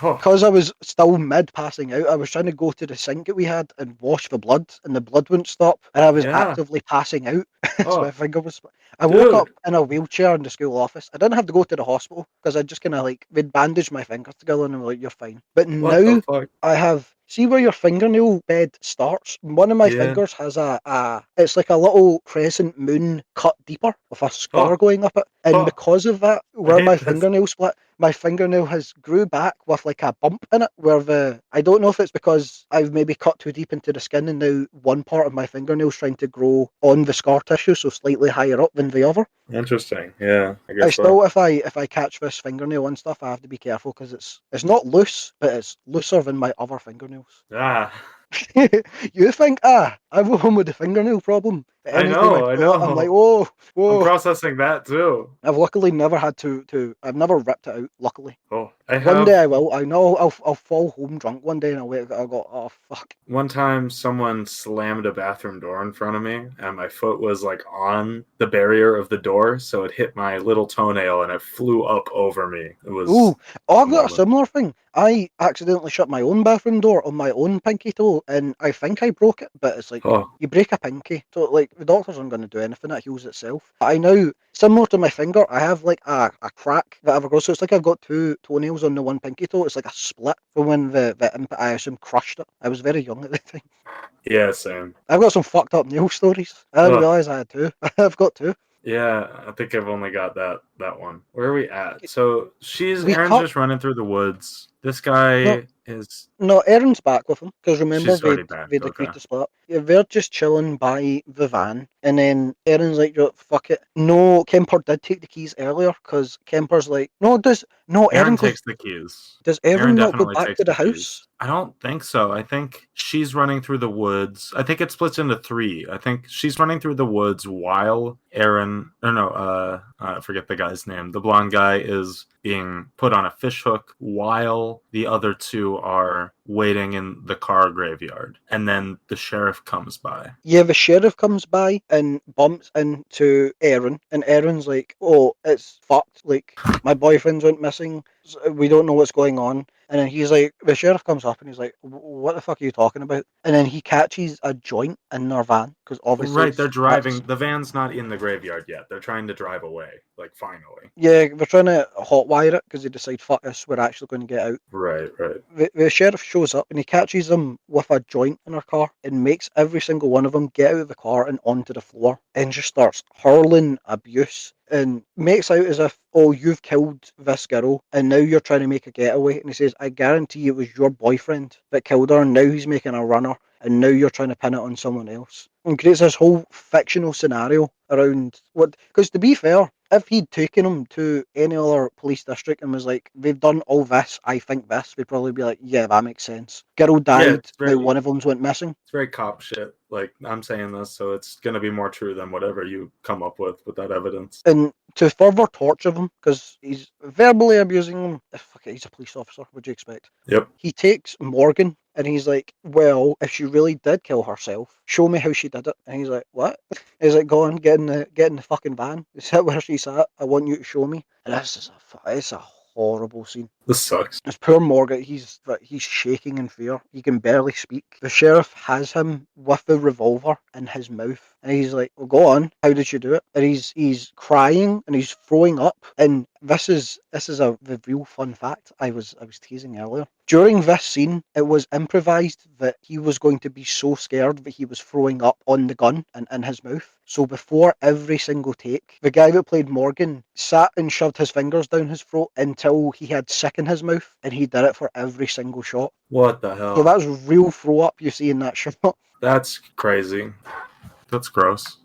[SPEAKER 2] Oh,
[SPEAKER 3] because I was still mid passing out, I was trying to go to the sink that we had and wash the blood, and the blood wouldn't stop, and I was
[SPEAKER 2] yeah.
[SPEAKER 3] actively passing out. So my
[SPEAKER 2] Oh,
[SPEAKER 3] finger was. I woke up
[SPEAKER 2] dude.
[SPEAKER 3] in a wheelchair in the school office. I didn't have to go to the hospital because I just kind of like they'd bandaged my fingers together and they were like, "You're fine." But
[SPEAKER 2] What the
[SPEAKER 3] now
[SPEAKER 2] fuck?
[SPEAKER 3] I have. See where your fingernail bed starts? One of my
[SPEAKER 2] Yeah.
[SPEAKER 3] fingers has it's like a little crescent moon cut deeper with a scar
[SPEAKER 2] Oh,
[SPEAKER 3] going up it. And
[SPEAKER 2] oh.
[SPEAKER 3] because of that,
[SPEAKER 2] I
[SPEAKER 3] where my
[SPEAKER 2] hate this.
[SPEAKER 3] fingernail split, my fingernail has grew back with like a bump in it where I don't know if it's because I've maybe cut too deep into the skin and now one part of my fingernail's trying to grow on the scar tissue, so slightly higher up than the other.
[SPEAKER 2] Interesting. Yeah, I
[SPEAKER 3] I
[SPEAKER 2] guess so.
[SPEAKER 3] still, if I catch this fingernail and stuff, I have to be careful because it's not loose, but it's looser than my other fingernails.
[SPEAKER 2] Ah,
[SPEAKER 3] You think, I'm the one with the fingernail problem. But
[SPEAKER 2] I
[SPEAKER 3] anytime I
[SPEAKER 2] know, I
[SPEAKER 3] pull it, I'm like,
[SPEAKER 2] know.
[SPEAKER 3] whoa,
[SPEAKER 2] I'm
[SPEAKER 3] whoa.
[SPEAKER 2] processing that too.
[SPEAKER 3] I've luckily never had I've never ripped it out, luckily.
[SPEAKER 2] Oh, I
[SPEAKER 3] One day
[SPEAKER 2] have
[SPEAKER 3] I will. I know I'll fall home drunk one day and I'll go, oh fuck.
[SPEAKER 2] one time someone slammed a bathroom door in front of me and my foot was like on the barrier of the door, so it hit my little toenail and it flew up over me. It
[SPEAKER 3] Ooh,
[SPEAKER 2] was
[SPEAKER 3] oh,
[SPEAKER 2] a
[SPEAKER 3] I've got a
[SPEAKER 2] moment.
[SPEAKER 3] similar thing. I accidentally shut my own bathroom door on my own pinky toe, and I think I broke it. But it's like
[SPEAKER 2] Oh,
[SPEAKER 3] you break a pinky, so like the doctors aren't going to do anything. It heals itself. I now, similar to my finger, I have like a crack that ever grows. So it's like I've got 2 toenails on the one pinky toe. It's like a split from when the impact, I assume, crushed it. I was very young at the time.
[SPEAKER 2] yeah, same.
[SPEAKER 3] I've got some fucked up nail stories. I didn't
[SPEAKER 2] Oh,
[SPEAKER 3] realise I had 2. I've got 2.
[SPEAKER 2] yeah, I think I've only got that one. Where are we at? So
[SPEAKER 3] We
[SPEAKER 2] Aaron's
[SPEAKER 3] cut.
[SPEAKER 2] just running through the woods. This
[SPEAKER 3] No,
[SPEAKER 2] guy is
[SPEAKER 3] no, Erin's back with him because remember
[SPEAKER 2] she's already back.
[SPEAKER 3] they'd
[SPEAKER 2] Okay.
[SPEAKER 3] agreed to split up. Yeah, they're just chilling by the van, and then Erin's like, "Yo, fuck it." No, Kemper did take the keys earlier because Kemper's like, no, Erin
[SPEAKER 2] Aaron
[SPEAKER 3] goes.
[SPEAKER 2] takes the keys.
[SPEAKER 3] Does
[SPEAKER 2] Aaron
[SPEAKER 3] Erin not go
[SPEAKER 2] definitely
[SPEAKER 3] back
[SPEAKER 2] takes
[SPEAKER 3] to the
[SPEAKER 2] the keys.
[SPEAKER 3] house?
[SPEAKER 2] I don't think so. I think she's running through the woods. I think it splits into 3. I think she's running through the woods while Aaron, or no, I forget the guy's name. The blonde guy is being put on a fishhook while the other two are waiting in the car graveyard. And then the sheriff comes by.
[SPEAKER 3] Yeah, the sheriff comes by and bumps into Erin, and Erin's like, "Oh, it's fucked. Like, my boyfriend's went missing. We don't know what's going on." And then he's like, the sheriff comes up and he's like, "What the fuck are you talking about?" And then he catches a joint in their van because obviously
[SPEAKER 2] Right, they're
[SPEAKER 3] it's
[SPEAKER 2] driving. The van's not in the graveyard yet. They're trying to drive away. Like, finally.
[SPEAKER 3] Yeah, they're trying to hotwire it because they decide, fuck this, we're actually going to get out.
[SPEAKER 2] Right.
[SPEAKER 3] The sheriff shows up and he catches them with a joint in her car and makes every single one of them get out of the car and onto the floor and just starts hurling abuse and makes out as if, oh, you've killed this girl and now you're trying to make a getaway. And he says, I guarantee it was your boyfriend that killed her and now he's making a runner and now you're trying to pin it on someone else. And creates this whole fictional scenario around what, because to be fair, if he'd taken him to any other police district and was like, they've done all this, I think this, we'd probably be like, yeah, that makes sense. Girl died, now one of them's went missing.
[SPEAKER 2] It's very cop shit. Like, I'm saying this, so it's going to be more true than whatever you come up with that evidence.
[SPEAKER 3] And to further torture them, because he's verbally abusing them, fuck it, he's a police officer, what'd you expect?
[SPEAKER 2] Yep.
[SPEAKER 3] He takes Morgan and he's like, well, if she really did kill herself, show me how she did it. And he's like, what? He's like, go on, get in the fucking van. Sit where she sat. I want you to show me. And it's a horrible scene.
[SPEAKER 2] This sucks.
[SPEAKER 3] This poor Morgan, he's shaking in fear. He can barely speak. The sheriff has him with the revolver in his mouth. And he's like, well, go on, how did you do it? And he's crying and he's throwing up. And this is the real fun fact I was teasing earlier. During this scene, it was improvised that he was going to be so scared that he was throwing up on the gun and in his mouth. So before every single take, the guy that played Morgan sat and shoved his fingers down his throat until he had sick in his mouth, and he did it for every single shot.
[SPEAKER 2] What the hell?
[SPEAKER 3] So that's real throw up you see in that shot.
[SPEAKER 2] That's crazy. That's gross.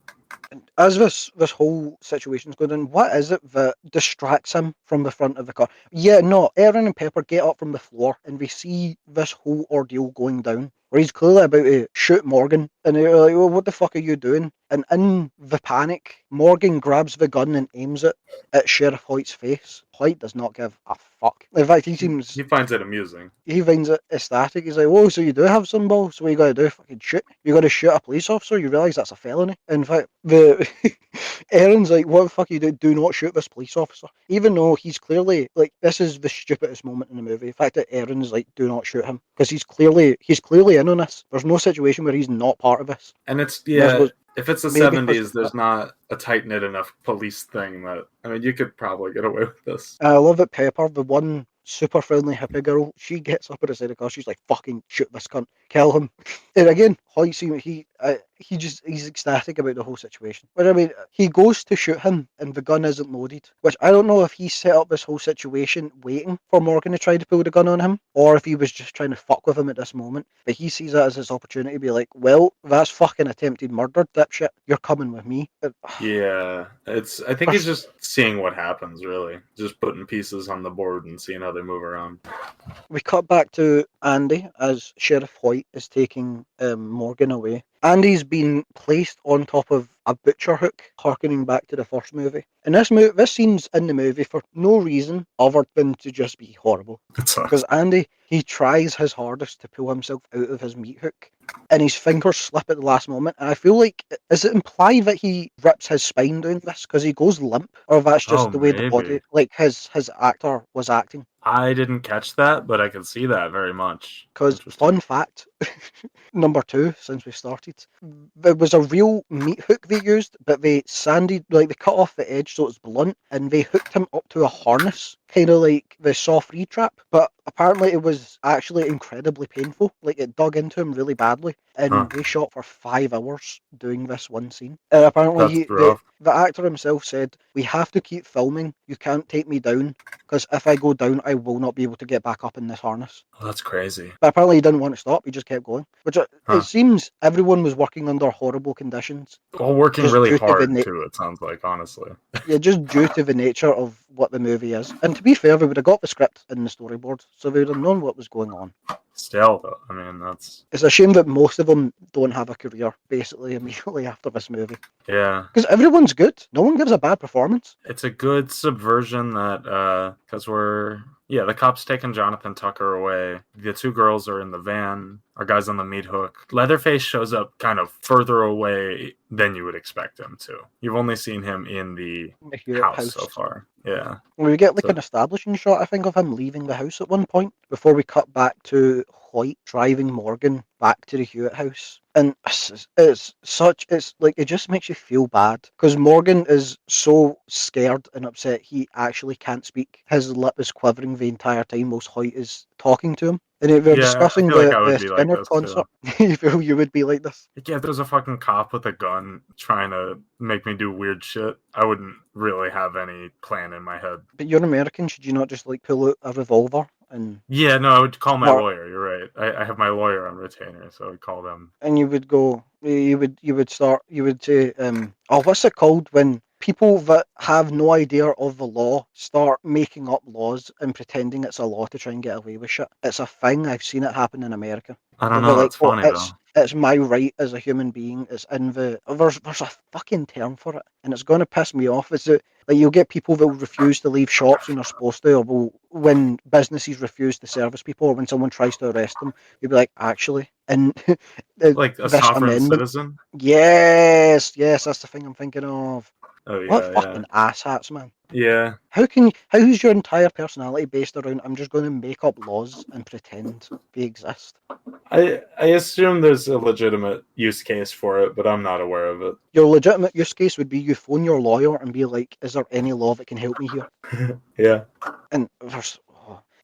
[SPEAKER 3] As this whole situation's going on, what is it that distracts him from the front of the car? Yeah, no, Erin and Pepper get up from the floor and we see this whole ordeal going down, where he's clearly about to shoot Morgan, and they're like, well, what the fuck are you doing? And in the panic, Morgan grabs the gun and aims it at Sheriff Hoyt's face. Hoyt does not give a fuck. In fact, he
[SPEAKER 2] finds it amusing.
[SPEAKER 3] He finds it ecstatic. He's like, whoa, so you do have some balls? So what you gotta do? Fucking shoot. You gotta shoot a police officer? You realise that's a felony? In fact, Erin's like, what the fuck you do? Do not shoot this police officer. Even though he's clearly, like, this is the stupidest moment in the movie. The fact that Erin's like, do not shoot him. Because he's clearly in on this. There's no situation where he's not part of this.
[SPEAKER 2] And it's, yeah, if it's the 70s, there's not a tight-knit enough police thing that, I mean, you could probably get away with this.
[SPEAKER 3] I love it, Pepper, the one super friendly hippie girl, she gets up at the side of the car, she's like, fucking shoot this cunt, kill him. And again, Hoyt seems, he's ecstatic about the whole situation. But I mean, he goes to shoot him and the gun isn't loaded, which I don't know if he set up this whole situation waiting for Morgan to try to pull the gun on him, or if he was just trying to fuck with him at this moment. But he sees that as his opportunity to be like, well, that's fucking attempted murder, dipshit, you're coming with me.
[SPEAKER 2] Yeah, I think he's just seeing what happens, really. Just putting pieces on the board and seeing how they move around.
[SPEAKER 3] We cut back to Andy as Sheriff Hoyt is taking Morgan away. Andy's been placed on top of a butcher hook, harkening back to the first movie. And this scene's in the movie for no reason other than to just be horrible. Because Andy, he tries his hardest to pull himself out of his meat hook, and his fingers slip at the last moment. And I feel like, is it implied that he rips his spine doing this because he goes limp, or that's just the way the body, like his actor was acting?
[SPEAKER 2] I didn't catch that, but I can see that very much.
[SPEAKER 3] Because, fun fact, number 2, since we started, there was a real meat hook they used, but they sanded, like they cut off the edge so it's blunt, and they hooked him up to a harness, kind of like the Saw 3 trap, but apparently it was actually incredibly painful. Like, it dug into him really badly, and they shot for 5 hours doing this one scene. And apparently the actor himself said, we have to keep filming, you can't take me down, because if I go down, I will not be able to get back up in this harness.
[SPEAKER 2] Oh, that's crazy.
[SPEAKER 3] But apparently he didn't want to stop, he just kept going. Which it seems everyone was working under horrible conditions.
[SPEAKER 2] All working really hard too, it sounds like, honestly.
[SPEAKER 3] Yeah, just due to the nature of what the movie is. And to be fair, we would have got the script in the storyboard, so we would have known what was going on.
[SPEAKER 2] Still, though, I mean, that's...
[SPEAKER 3] It's a shame that most of them don't have a career, basically, immediately after this movie.
[SPEAKER 2] Yeah.
[SPEAKER 3] Because everyone's good. No one gives a bad performance.
[SPEAKER 2] It's a good subversion that, because the cops taking Jonathan Tucker away. The two girls are in the van. Our guy's on the meat hook. Leatherface shows up kind of further away than you would expect him to. You've only seen him in the house so far. Yeah.
[SPEAKER 3] We get an establishing shot, I think, of him leaving the house at one point before we cut back to Hoyt driving Morgan back to the Hewitt house. And it just makes you feel bad because Morgan is so scared and upset he actually can't speak. His lip is quivering the entire time whilst Hoyt is talking to him. And we were discussing the Skinner concert. You feel you would be like this?
[SPEAKER 2] Yeah, if there's a fucking cop with a gun trying to make me do weird shit, I wouldn't really have any plan in my head.
[SPEAKER 3] But you're American, should you not just pull out a revolver?
[SPEAKER 2] Yeah, no, I would call my lawyer. You're right. I have my lawyer on retainer, so I would call them.
[SPEAKER 3] And you would go. You would say, what's it called when people that have no idea of the law start making up laws and pretending it's a law to try and get away with shit? It's a thing. I've seen it happen in America.
[SPEAKER 2] I don't know. That's funny though.
[SPEAKER 3] It's my right as a human being. It's in the there's a fucking term for it, and it's going to piss me off. You'll get people that will refuse to leave shops when they're supposed to, or when businesses refuse to service people, or when someone tries to arrest them, you'll be like, actually, and
[SPEAKER 2] like a sovereign citizen.
[SPEAKER 3] Yes, that's the thing I'm thinking of.
[SPEAKER 2] Oh yeah,
[SPEAKER 3] what fucking asshats, man.
[SPEAKER 2] Yeah.
[SPEAKER 3] How's your entire personality based around I'm just going to make up laws and pretend they exist?
[SPEAKER 2] I assume there's a legitimate use case for it, but I'm not aware of it.
[SPEAKER 3] Your legitimate use case would be you phone your lawyer and be like, is there any law that can help me here?
[SPEAKER 2] Yeah.
[SPEAKER 3] And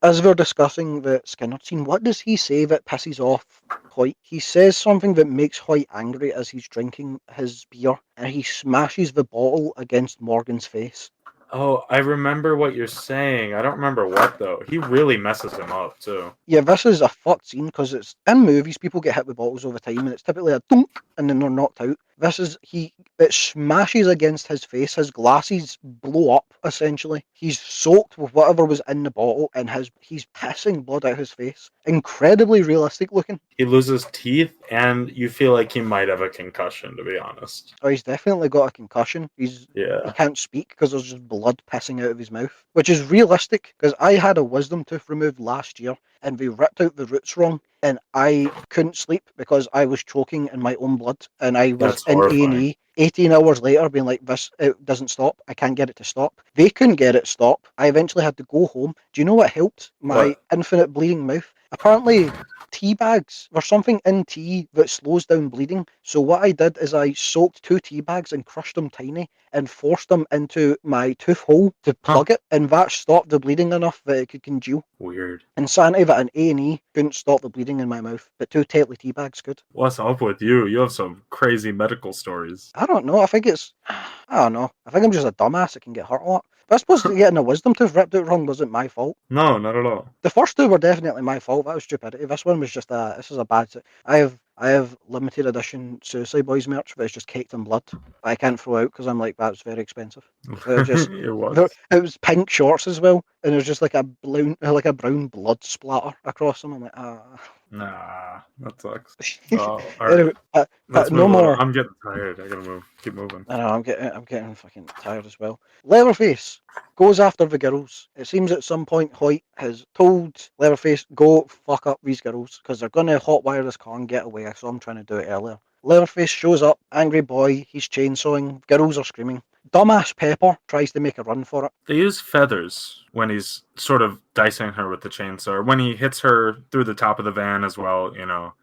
[SPEAKER 3] as we're discussing the Skinner scene, what does he say that pisses off Hoyt? He says something that makes Hoyt angry as he's drinking his beer, and he smashes the bottle against Morgan's face.
[SPEAKER 2] Oh, I remember what you're saying. I don't remember what, though. He really messes him up, too.
[SPEAKER 3] Yeah, this is a fucked scene, because it's in movies, people get hit with bottles all the time, and it's typically a dunk, and then they're knocked out. It smashes against his face, his glasses blow up, essentially. He's soaked with whatever was in the bottle, and he's pissing blood out his face. Incredibly realistic looking.
[SPEAKER 2] He loses teeth, and you feel like he might have a concussion, to be honest.
[SPEAKER 3] Oh, he's definitely got a concussion. He can't speak because there's just blood pissing out of his mouth, which is realistic, because I had a wisdom tooth removed last year, and they ripped out the roots wrong, and I couldn't sleep because I was choking in my own blood, and I was in A&E 18 hours later being like, it doesn't stop, I can't get it to stop. They couldn't get it to stop. I eventually had to go home. Do you know what helped my infinite bleeding mouth? Apparently tea bags. There's something in tea that slows down bleeding. So what I did is I soaked 2 tea bags and crushed them tiny and forced them into my tooth hole to plug it, and that stopped the bleeding enough that it could congeal.
[SPEAKER 2] Weird.
[SPEAKER 3] Insanity that an A&E couldn't stop the bleeding in my mouth, but 2 Tetley tea bags could.
[SPEAKER 2] What's up with you? You have some crazy medical stories.
[SPEAKER 3] I don't know. I think I'm just a dumbass that can get hurt a lot. But I suppose getting a wisdom tooth ripped out wrong wasn't my fault.
[SPEAKER 2] No, not at all.
[SPEAKER 3] The first 2 were definitely my fault. That was stupidity. This one was just this is a bad... I have limited edition Suicide Boys merch, but it's just caked in blood. I can't throw out because I'm like, that's very expensive. It was pink shorts as well, and it was just like a brown blood splatter across them. I'm like,
[SPEAKER 2] Nah, that sucks. Oh,
[SPEAKER 3] anyway, no more.
[SPEAKER 2] I'm getting tired. I gotta move. Keep moving.
[SPEAKER 3] I know. I'm getting fucking tired as well. Leatherface goes after the girls. It seems at some point Hoyt has told Leatherface, go fuck up these girls because they're gonna hotwire this car and get away. So I'm trying to do it earlier. Leatherface shows up, angry boy. He's chainsawing. Girls are screaming. Dumbass Pepper tries to make a run for it.
[SPEAKER 2] They use feathers when he's sort of dicing her with the chainsaw. When he hits her through the top of the van as well,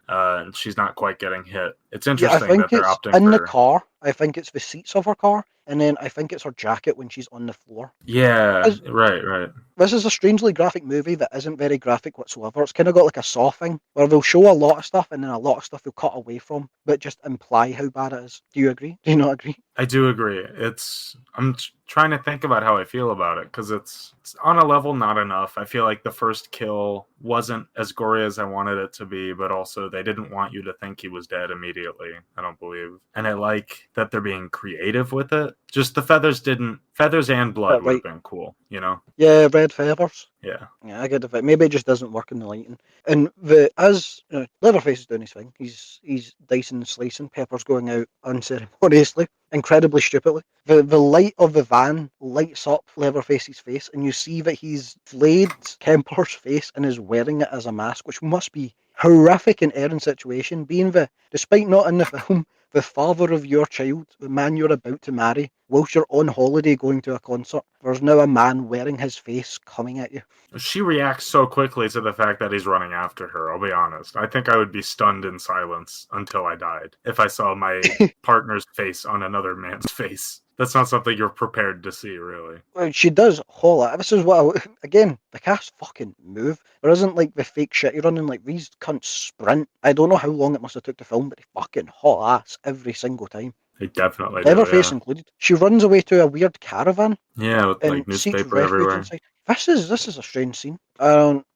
[SPEAKER 2] and she's not quite getting hit. It's interesting that they're opting
[SPEAKER 3] in the car. I think it's the seats of her car, and then I think it's her jacket when she's on the floor.
[SPEAKER 2] Yeah, right.
[SPEAKER 3] This is a strangely graphic movie that isn't very graphic whatsoever. It's kind of got like a Saw thing, where they'll show a lot of stuff, and then a lot of stuff they'll cut away from, but just imply how bad it is. Do you agree? Do you not agree?
[SPEAKER 2] I do agree. I'm trying to think about how I feel about it, because it's on a level not enough. I feel like the first kill wasn't as gory as I wanted it to be, but also they didn't want you to think he was dead immediately, I don't believe. And I like that they're being creative with it. Just the feathers didn't. Feathers and blood would have
[SPEAKER 3] Right.
[SPEAKER 2] been cool, you know?
[SPEAKER 3] Yeah, red feathers.
[SPEAKER 2] Yeah.
[SPEAKER 3] Yeah, I get it. Maybe it just doesn't work in the lighting. And Leatherface is doing his thing. He's dicing and slicing. Pepper's going out unceremoniously, incredibly stupidly. The light of the van lights up Leatherface's face, and you see that he's flayed Kemper's face and is wearing it as a mask, which must be horrific in Erin's situation, being despite not in the film, the father of your child, the man you're about to marry, whilst you're on holiday going to a concert, there's now a man wearing his face coming at you.
[SPEAKER 2] She reacts so quickly to the fact that he's running after her, I'll be honest. I think I would be stunned in silence until I died if I saw my partner's face on another man's face. That's not something you're prepared to see, really.
[SPEAKER 3] Well, she does holla. This is what again, the cast fucking move. There isn't like the fake shit you're running, like these cunts sprint. I don't know how long it must have took to film, but they fucking haul ass every single time.
[SPEAKER 2] They definitely do,
[SPEAKER 3] Leatherface
[SPEAKER 2] yeah.
[SPEAKER 3] included. She runs away to a weird caravan
[SPEAKER 2] Yeah, with
[SPEAKER 3] and
[SPEAKER 2] like
[SPEAKER 3] seeks
[SPEAKER 2] newspaper
[SPEAKER 3] refuge
[SPEAKER 2] everywhere.
[SPEAKER 3] inside. This is a strange scene.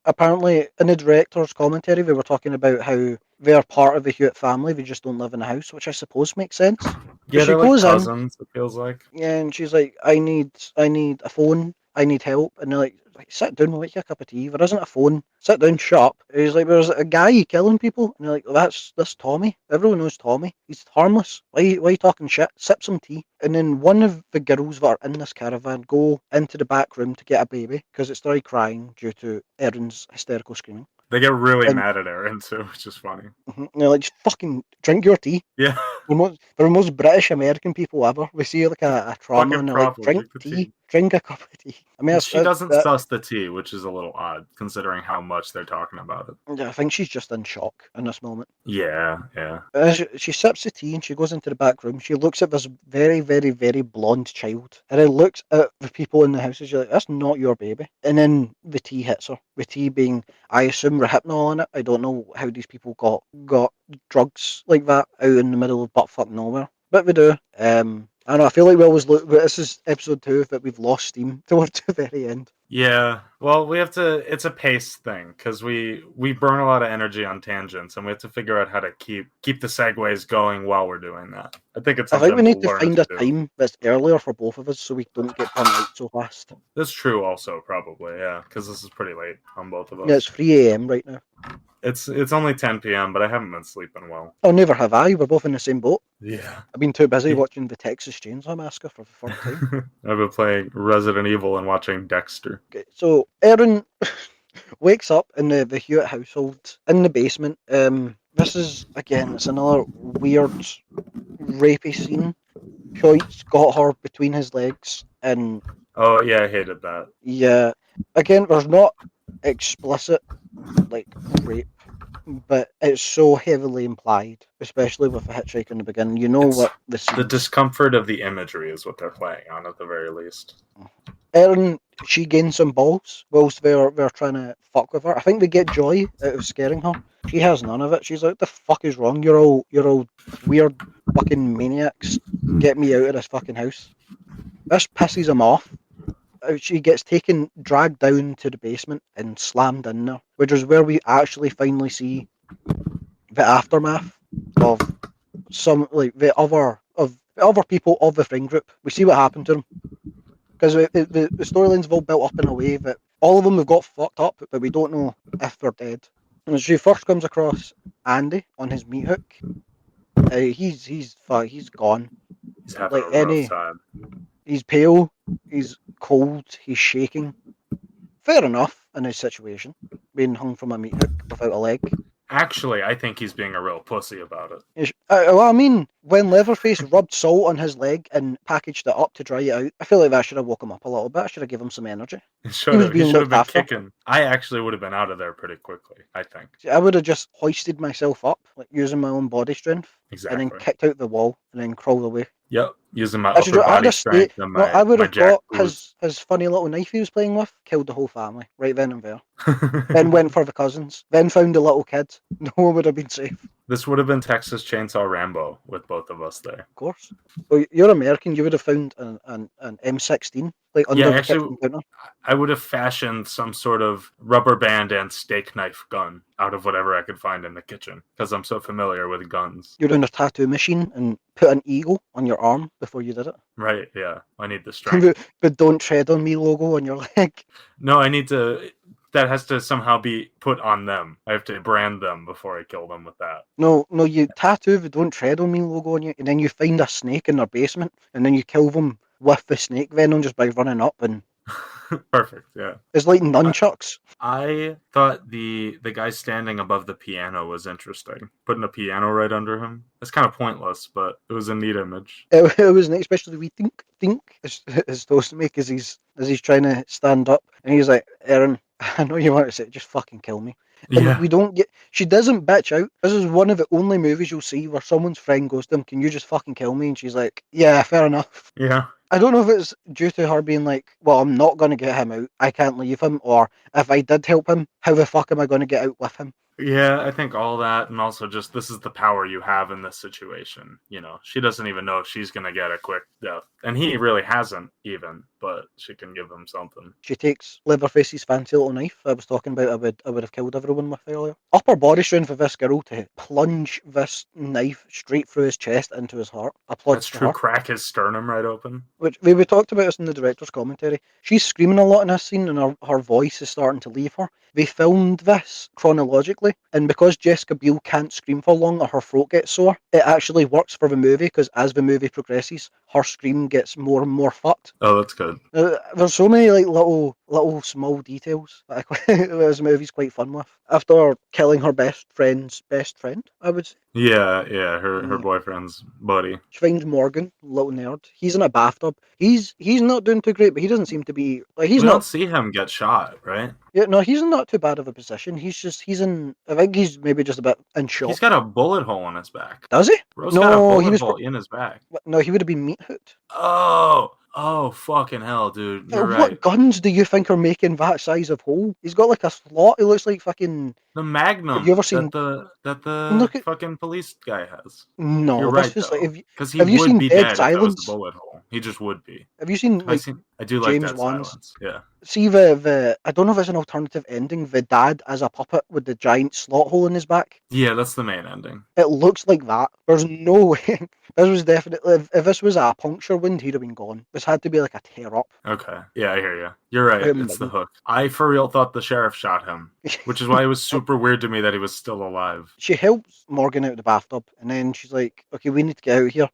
[SPEAKER 3] Apparently, in the director's commentary, they were talking about how they're part of the Hewitt family. They just don't live in a house, which I suppose makes sense.
[SPEAKER 2] Yeah,
[SPEAKER 3] She
[SPEAKER 2] they're like
[SPEAKER 3] goes in,
[SPEAKER 2] cousins, it feels like.
[SPEAKER 3] yeah, and she's like, I need a phone, I need help. And they're like sit down, we'll make you a cup of tea. There isn't a phone. Sit down, shut up. And he's like, there's a guy killing people. And they're like, that's Tommy. Everyone knows Tommy. He's harmless. Why are you talking shit? Sip some tea. And then one of the girls that are in this caravan go into the back room to get a baby because it started crying due to Erin's hysterical screaming.
[SPEAKER 2] They get really
[SPEAKER 3] And-
[SPEAKER 2] mad at Erin too, which is funny.
[SPEAKER 3] And they're like, just fucking drink your tea.
[SPEAKER 2] Yeah.
[SPEAKER 3] They're the most British American people ever. We see like a trauma
[SPEAKER 2] Fucking
[SPEAKER 3] and they're like,
[SPEAKER 2] problem,
[SPEAKER 3] drink
[SPEAKER 2] drink the
[SPEAKER 3] tea.
[SPEAKER 2] tea.
[SPEAKER 3] Drink a cup of tea. I mean,
[SPEAKER 2] She doesn't suss the tea, which is a little odd considering how much they're talking about it.
[SPEAKER 3] Yeah, I think she's just in shock in this moment.
[SPEAKER 2] Yeah, yeah.
[SPEAKER 3] She sips the tea and she goes into the back room. She looks at this very, very, very blonde child. And then looks at the people in the house and she's like, that's not your baby. And then the tea hits her. The tea being, I assume, Rohypnol in it. I don't know how these people got drugs like that out in the middle of buttfuck nowhere. But we do. I don't know, I feel like we always look, but this is episode 2 that we've lost steam towards the very end.
[SPEAKER 2] Yeah, well, we have to. It's a pace thing because we burn a lot of energy on tangents, and we have to figure out how to keep the segues going while we're doing that. I think it's.
[SPEAKER 3] I think we need
[SPEAKER 2] we'll
[SPEAKER 3] to
[SPEAKER 2] learn
[SPEAKER 3] find a
[SPEAKER 2] do.
[SPEAKER 3] time that's earlier for both of us so we don't get burnt out so fast.
[SPEAKER 2] That's true, also probably, yeah, because this is pretty late on both of us.
[SPEAKER 3] Yeah, it's 3 a.m. right now.
[SPEAKER 2] It's only 10 p.m., but I haven't been sleeping well.
[SPEAKER 3] Oh, never have I. We're both in the same boat.
[SPEAKER 2] Yeah,
[SPEAKER 3] I've been too busy
[SPEAKER 2] Yeah.
[SPEAKER 3] watching the Texas Chainsaw Massacre for the third time.
[SPEAKER 2] I've been playing Resident Evil and watching Dexter.
[SPEAKER 3] Okay, so Erin wakes up in the Hewitt household in the basement. This is again, it's another weird rapey scene. Hoyt's got her between his legs, and
[SPEAKER 2] Oh yeah, I hated that.
[SPEAKER 3] yeah, again, there's not explicit like rape, but it's so heavily implied, especially with a hitchhiker in the beginning. You know
[SPEAKER 2] It's
[SPEAKER 3] what the scene.
[SPEAKER 2] The discomfort of the imagery is what they're playing on, at the very least.
[SPEAKER 3] Erin, she gains some balls whilst they're trying to fuck with her. I think they get joy out of scaring her. She has none of it. She's like, "The fuck is wrong? You're all weird fucking maniacs. Get me out of this fucking house." This pisses him off. She gets dragged down to the basement and slammed in there, which is where we actually finally see the aftermath of some like the other people of the friend group. We see what happened to them. Because the storylines have all built up in a way that all of them have got fucked up, but we don't know if they're dead. And she first comes across Andy on his meat hook. He's gone.
[SPEAKER 2] He's having
[SPEAKER 3] Like
[SPEAKER 2] a rough time.
[SPEAKER 3] He's pale, he's cold, he's shaking. Fair enough in his situation, being hung from a meat hook without a leg.
[SPEAKER 2] Actually, I think he's being a real pussy about it.
[SPEAKER 3] Well, I mean, when Leatherface rubbed salt on his leg and packaged it up to dry it out, I feel like that should have woke him up a little bit. I should have given him some energy.
[SPEAKER 2] He
[SPEAKER 3] was
[SPEAKER 2] should
[SPEAKER 3] being
[SPEAKER 2] have
[SPEAKER 3] looked
[SPEAKER 2] been
[SPEAKER 3] after.
[SPEAKER 2] kicking. I actually would have been out of there pretty quickly, I think.
[SPEAKER 3] See, I would have just hoisted myself up, like using my own body strength,
[SPEAKER 2] Exactly.
[SPEAKER 3] and then kicked out the wall and then crawled away.
[SPEAKER 2] Yep, using my
[SPEAKER 3] I should
[SPEAKER 2] upper
[SPEAKER 3] I'd
[SPEAKER 2] body
[SPEAKER 3] have stayed.
[SPEAKER 2] strength and
[SPEAKER 3] No,
[SPEAKER 2] my
[SPEAKER 3] I would have
[SPEAKER 2] jack
[SPEAKER 3] got
[SPEAKER 2] boots.
[SPEAKER 3] his funny little knife he was playing with, killed the whole family right then and there. Then went for the cousins. Then found the little kid. No one would have been safe.
[SPEAKER 2] This would have been Texas Chainsaw Rambo with both of us there.
[SPEAKER 3] Of course. Well, you're American. You would have found an M16 like under
[SPEAKER 2] Yeah,
[SPEAKER 3] the
[SPEAKER 2] actually,
[SPEAKER 3] kitchen counter.
[SPEAKER 2] I would have fashioned some sort of rubber band and steak knife gun out of whatever I could find in the kitchen because I'm so familiar with guns.
[SPEAKER 3] You're in a tattoo machine and put an eagle on your arm before you did it.
[SPEAKER 2] Right, yeah. I need the strength.
[SPEAKER 3] But don't tread on me logo on your leg.
[SPEAKER 2] No, I need to. That has to somehow be put on them. I have to brand them before I kill them with that.
[SPEAKER 3] No, you tattoo the don't tread on me logo on you, and then you find a snake in their basement, and then you kill them with the snake venom just by running up, and
[SPEAKER 2] Perfect, yeah.
[SPEAKER 3] it's like nunchucks.
[SPEAKER 2] I thought the guy standing above the piano was interesting. Putting a piano right under him. It's kind of pointless, but it was a neat image.
[SPEAKER 3] It was neat, especially we think is supposed to make as he's trying to stand up, and he's like, Erin, I know you want to say it, just fucking kill me. And
[SPEAKER 2] Yeah.
[SPEAKER 3] we don't get. She doesn't bitch out. This is one of the only movies you'll see where someone's friend goes to them, "Can you just fucking kill me?" And she's like, "Yeah, fair enough."
[SPEAKER 2] Yeah.
[SPEAKER 3] I don't know if it's due to her being like, "Well, I'm not going to get him out. I can't leave him," or if I did help him, how the fuck am I going to get out with him?
[SPEAKER 2] Yeah, I think all that, and also just this is the power you have in this situation. You know, she doesn't even know if she's going to get a quick death. And he really hasn't even, but she can give him something.
[SPEAKER 3] She takes Leatherface's fancy little knife I was talking about I would have killed everyone with earlier. Upper body strength for this girl to plunge this knife straight through his chest into his heart. Applause
[SPEAKER 2] That's
[SPEAKER 3] to
[SPEAKER 2] true.
[SPEAKER 3] her.
[SPEAKER 2] Crack his sternum right open.
[SPEAKER 3] Which we talked about this in the director's commentary. She's screaming a lot in this scene and her voice is starting to leave her. They filmed this chronologically, and because Jessica Biel can't scream for long or her throat gets sore, it actually works for the movie because as the movie progresses, her scream gets more and more fucked.
[SPEAKER 2] Oh, that's good.
[SPEAKER 3] There's so many like little small details that this movie's quite fun with. After killing her best friend's best friend, I would say.
[SPEAKER 2] Yeah, her
[SPEAKER 3] Yeah.
[SPEAKER 2] boyfriend's buddy.
[SPEAKER 3] She finds Morgan, little nerd. He's in a bathtub. He's not doing too great, but he doesn't seem to be like he's
[SPEAKER 2] We
[SPEAKER 3] not.
[SPEAKER 2] don't see him get shot, right?
[SPEAKER 3] Yeah, no, he's in not too bad of a position. He's in. I think he's maybe just a bit in shock.
[SPEAKER 2] He's got a bullet hole in his back.
[SPEAKER 3] Does he?
[SPEAKER 2] Rose got a
[SPEAKER 3] No,
[SPEAKER 2] bullet
[SPEAKER 3] he was.
[SPEAKER 2] hole in his back.
[SPEAKER 3] No, he would have been meat hooked.
[SPEAKER 2] Oh, fucking hell, dude. You're
[SPEAKER 3] What
[SPEAKER 2] right.
[SPEAKER 3] guns do you think are making that size of hole? He's got like a slot. It looks like fucking.
[SPEAKER 2] The Magnum
[SPEAKER 3] Have you ever seen?
[SPEAKER 2] that the
[SPEAKER 3] Look at.
[SPEAKER 2] fucking police guy has.
[SPEAKER 3] No,
[SPEAKER 2] You're
[SPEAKER 3] this
[SPEAKER 2] right
[SPEAKER 3] was
[SPEAKER 2] though,
[SPEAKER 3] like.
[SPEAKER 2] because he
[SPEAKER 3] Have you
[SPEAKER 2] would
[SPEAKER 3] seen
[SPEAKER 2] be
[SPEAKER 3] Dead
[SPEAKER 2] dead if that was the
[SPEAKER 3] Silence?
[SPEAKER 2] bullet hole. He just would be.
[SPEAKER 3] Have you seen like
[SPEAKER 2] I do like
[SPEAKER 3] James
[SPEAKER 2] that
[SPEAKER 3] Wan's?
[SPEAKER 2] silence. Yeah.
[SPEAKER 3] See the I don't know if it's an alternative ending. The dad as a puppet with the giant slot hole in his back.
[SPEAKER 2] Yeah, that's the main ending.
[SPEAKER 3] It looks like that. There's no way. This was definitely if this was a puncture wound, he'd have been gone. This had to be like a tear up.
[SPEAKER 2] Okay. Yeah, I hear you. You're right. It's the hook. I for real thought the sheriff shot him, which is why it was super weird to me that he was still alive.
[SPEAKER 3] She helps Morgan out of the bathtub, and then she's like, "Okay, we need to get out of here."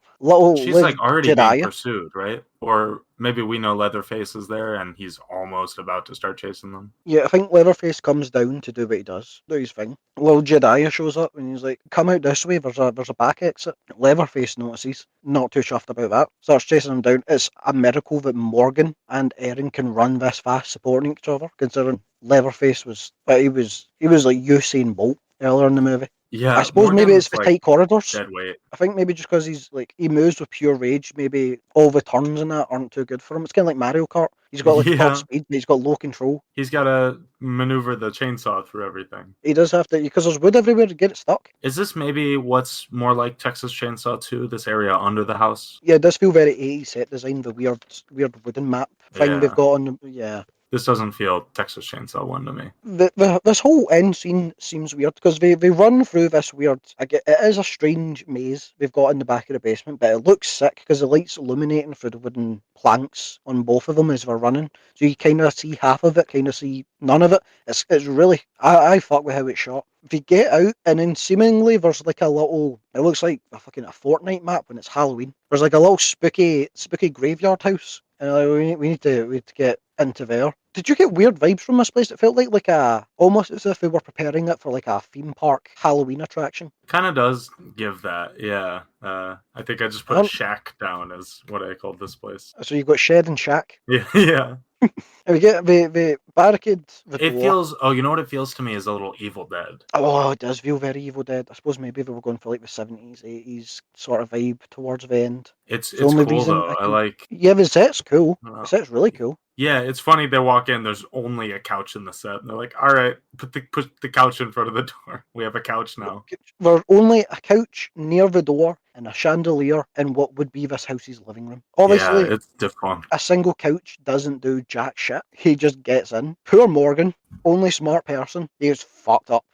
[SPEAKER 2] She's
[SPEAKER 3] Liv
[SPEAKER 2] like already being
[SPEAKER 3] Jediah.
[SPEAKER 2] pursued, right? Or maybe we know Leatherface is there and he's almost about to start chasing them.
[SPEAKER 3] Yeah, I think Leatherface comes down to do what he does, do his thing. Well, Jediah shows up and he's like, "Come out this way. There's a back exit." Leatherface notices, not too chuffed about that. Starts chasing him down. It's a miracle that Morgan and Erin can run this fast, supporting each other. Considering Leatherface was, but he was like Usain Bolt earlier in the movie.
[SPEAKER 2] Yeah,
[SPEAKER 3] I suppose maybe it's the
[SPEAKER 2] like
[SPEAKER 3] tight corridors.
[SPEAKER 2] dead weight.
[SPEAKER 3] I think maybe just because he's like he moves with pure rage, maybe all the turns and that aren't too good for him. It's kind of like Mario Kart. He's got like top speed, but he's got low control.
[SPEAKER 2] He's got to maneuver the chainsaw through everything.
[SPEAKER 3] He does have to because there's wood everywhere to get it stuck.
[SPEAKER 2] Is this maybe what's more like Texas Chainsaw 2? This area under the house?
[SPEAKER 3] Yeah, it does feel very 80s set design. The weird wooden map thing they've got on the
[SPEAKER 2] This doesn't feel Texas Chainsaw 1 to me.
[SPEAKER 3] This whole end scene seems weird because they run through this weird. It is a strange maze they've got in the back of the basement, but it looks sick because the light's illuminating through the wooden planks on both of them as they're running. So you kind of see half of it, kind of see none of it. It's really I fuck with how it's shot. They get out and then seemingly there's like a little. It looks like a Fortnite map when it's Halloween. There's like a little spooky graveyard house, and we need to get into there. Did you get weird vibes from this place? It felt like almost as if they were preparing it for like a theme park Halloween attraction.
[SPEAKER 2] Kind of does give that, yeah. I think I just put shack down as what I called this place.
[SPEAKER 3] So you've got shed and shack.
[SPEAKER 2] Yeah.
[SPEAKER 3] And we get the barricade.
[SPEAKER 2] It feels. Oh, you know what it feels to me is a little Evil Dead.
[SPEAKER 3] Oh, it does feel very Evil Dead. I suppose maybe they were going for like the 70s, 80s sort of vibe towards the end.
[SPEAKER 2] It's cool though. I like.
[SPEAKER 3] Yeah, the set's cool. The set's really cool.
[SPEAKER 2] Yeah, it's funny. They walk in. There's only a couch in the set, and they're like, "All right, put the couch in front of the door. We have a couch now."
[SPEAKER 3] There's only a couch near the door and a chandelier in what would be this house's living room. Obviously,
[SPEAKER 2] yeah, it's defunct.
[SPEAKER 3] A single couch doesn't do jack shit. He just gets in. Poor Morgan, only smart person. He was fucked up.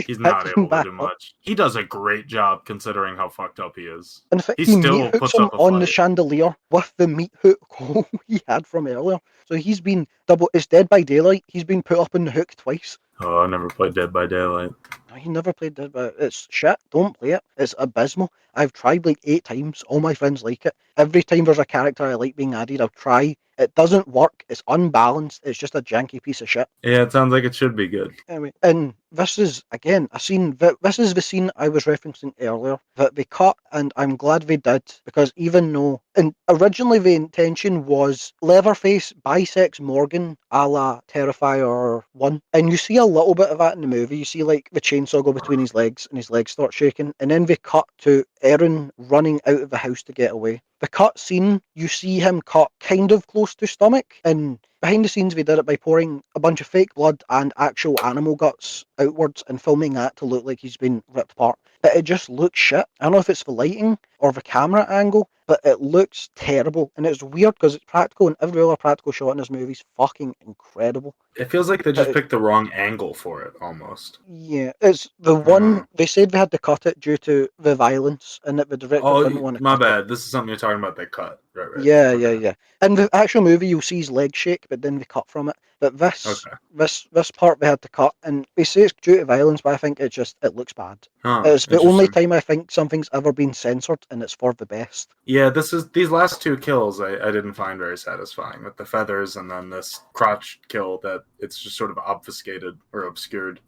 [SPEAKER 2] He's not
[SPEAKER 3] Picks him
[SPEAKER 2] able to
[SPEAKER 3] back
[SPEAKER 2] do
[SPEAKER 3] up.
[SPEAKER 2] much. He does a great job considering how fucked up he is.
[SPEAKER 3] In fact,
[SPEAKER 2] He
[SPEAKER 3] he meat
[SPEAKER 2] still
[SPEAKER 3] hooks
[SPEAKER 2] puts
[SPEAKER 3] him
[SPEAKER 2] up a
[SPEAKER 3] on the
[SPEAKER 2] fight.
[SPEAKER 3] chandelier with the meat hook hole he had from earlier. So he's been double. It's Dead by Daylight. He's been put up on the hook twice.
[SPEAKER 2] Oh, I never played Dead by Daylight.
[SPEAKER 3] No, he never played Dead by. It's shit. Don't play it. It's abysmal. I've tried like 8 times. All my friends like it. Every time there's a character I like being added, I'll try. It doesn't work. It's unbalanced. It's just a janky piece of shit.
[SPEAKER 2] Yeah, it sounds like it should be good.
[SPEAKER 3] Anyway, and this is again a scene. This is the scene I was referencing earlier that they cut, and I'm glad they did because even though, and originally the intention was Leatherface bisects Morgan a la Terrifier 1, and you see a little bit of that in the movie. You see like the chainsaw go between his legs, and his legs start shaking, and then they cut to Erin running out of the house to get away. The cut scene, you see him cut kind of close to stomach, and behind the scenes they did it by pouring a bunch of fake blood and actual animal guts outwards and filming that to look like he's been ripped apart. But it just looks shit. I don't know if it's the lighting or the camera angle, but it looks terrible. And it's weird because it's practical, and every other practical shot in this movie is fucking incredible.
[SPEAKER 2] It feels like they just picked the wrong angle for it, almost.
[SPEAKER 3] Yeah, it's the one they said they had to cut it due to the violence, and that the director didn't want to
[SPEAKER 2] my
[SPEAKER 3] cut
[SPEAKER 2] bad.
[SPEAKER 3] it.
[SPEAKER 2] This is something you're talking about. They cut. Right.
[SPEAKER 3] Yeah,
[SPEAKER 2] okay.
[SPEAKER 3] yeah, yeah. In the actual movie, you'll see his legs shake, but then they cut from it. But this part they had to cut, and they say it's due to violence, but I think it looks bad. It's the only time I think something's ever been censored, and it's for the best.
[SPEAKER 2] Yeah, these last two kills I didn't find very satisfying with the feathers, and then this crotch kill that it's just sort of obfuscated or obscured.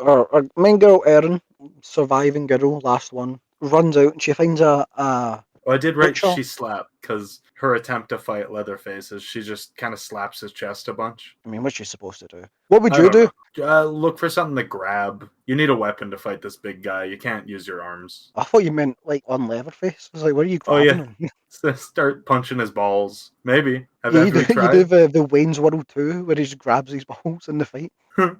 [SPEAKER 3] Our main girl Erin, surviving girl, last one, runs out and she finds a
[SPEAKER 2] Oh, I did write
[SPEAKER 3] butcher.
[SPEAKER 2] she slapped because her attempt to fight Leatherface is she just kind of slaps his chest a bunch.
[SPEAKER 3] I mean, what's she supposed to do? What would you do?
[SPEAKER 2] Look for something to grab. You need a weapon to fight this big guy. You can't use your arms.
[SPEAKER 3] I thought you meant like on Leatherface. I was like, what are you grabbing him?
[SPEAKER 2] Start punching his balls. Maybe.
[SPEAKER 3] You do the Wayne's World 2 where he just grabs his balls in the fight.
[SPEAKER 2] So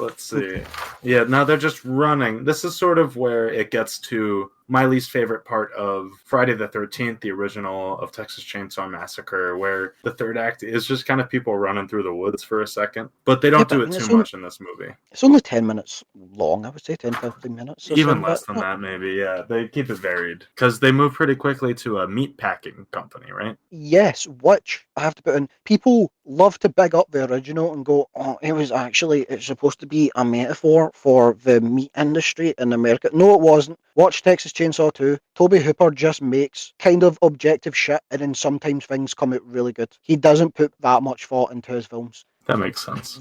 [SPEAKER 2] let's see. Yeah, now they're just running. This is sort of where it gets to my least favorite part of Friday the 13th, the original of Texas Chainsaw Massacre, where the third act is just kind of people running through the woods for a second. But they don't do it too much in this movie.
[SPEAKER 3] It's only 10 minutes long, I would say, 10, 15 minutes.
[SPEAKER 2] Even less than that, maybe, yeah. They keep it varied. Because they move pretty quickly to a meat packing company, right?
[SPEAKER 3] Yes, which I have to put in. People love to big up the original and go, oh, it's supposed to be a metaphor for the meat industry in America. No, it wasn't. Watch Texas Chainsaw 2. Toby Hooper just makes kind of objective shit, and then sometimes things come out really good. He doesn't put that much thought into his films.
[SPEAKER 2] That makes sense.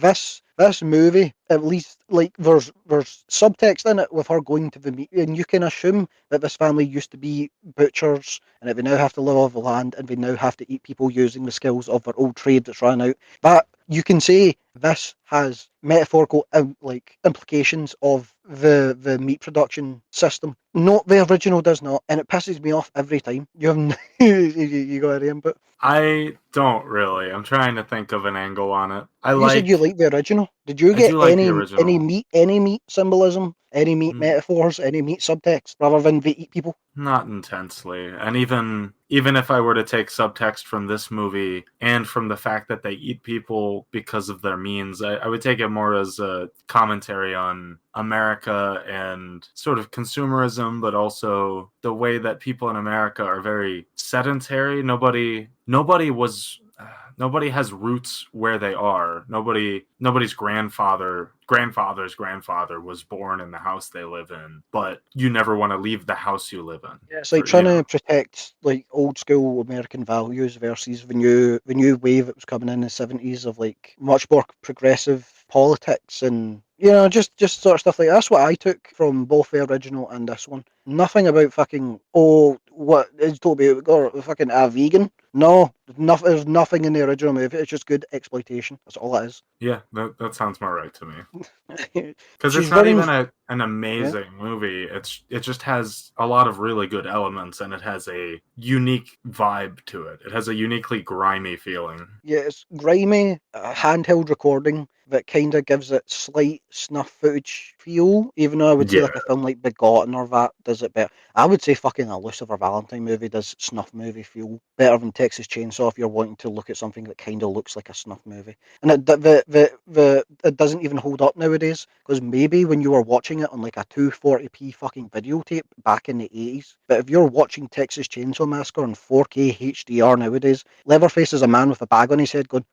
[SPEAKER 3] This movie, at least, like there's subtext in it with her going to the meat, and you can assume that this family used to be butchers, and that they now have to live off the land, and they now have to eat people using the skills of their old trade that's run out. But you can say this has metaphorical implications of the meat production system. No, the original does not, and it pisses me off every time. You have you got any input?
[SPEAKER 2] I don't really. I'm trying to think of an angle on it.
[SPEAKER 3] You said you like the original. Did you get any meat symbolism, any meat metaphors, any meat subtext, rather than they eat people?
[SPEAKER 2] Not intensely. And even if I were to take subtext from this movie and from the fact that they eat people because of their means, I would take it more as a commentary on America and sort of consumerism, but also the way that people in America are very sedentary. Nobody has roots where they are. Nobody's grandfather's grandfather was born in the house they live in, but you never want to leave the house you live in.
[SPEAKER 3] Yeah, it's like trying to protect like old school American values versus the new wave that was coming in the 70s of like much more progressive politics and just sort of stuff like that. That's what I took from both the original and this one. Nothing about fucking what is Toby or fucking a vegan. No, there's nothing in the original movie. It's just good exploitation. That's all it is.
[SPEAKER 2] Yeah, that sounds more right to me. Because it's not even an amazing movie. It just has a lot of really good elements, and it has a unique vibe to it. It has a uniquely grimy feeling.
[SPEAKER 3] Yeah, it's grimy, handheld recording that kind of gives it slight snuff footage feel, even though I would say
[SPEAKER 2] Yeah.
[SPEAKER 3] like a film like Begotten or that does it better. I would say fucking a Lucifer Valentine movie does snuff movie feel better than Texas Chainsaw if you're wanting to look at something that kind of looks like a snuff movie. And it doesn't even hold up nowadays, because maybe when you were watching it on like a 240p fucking videotape back in the 80s, but if you're watching Texas Chainsaw Massacre on 4K HDR nowadays, Leatherface is a man with a bag on his head going,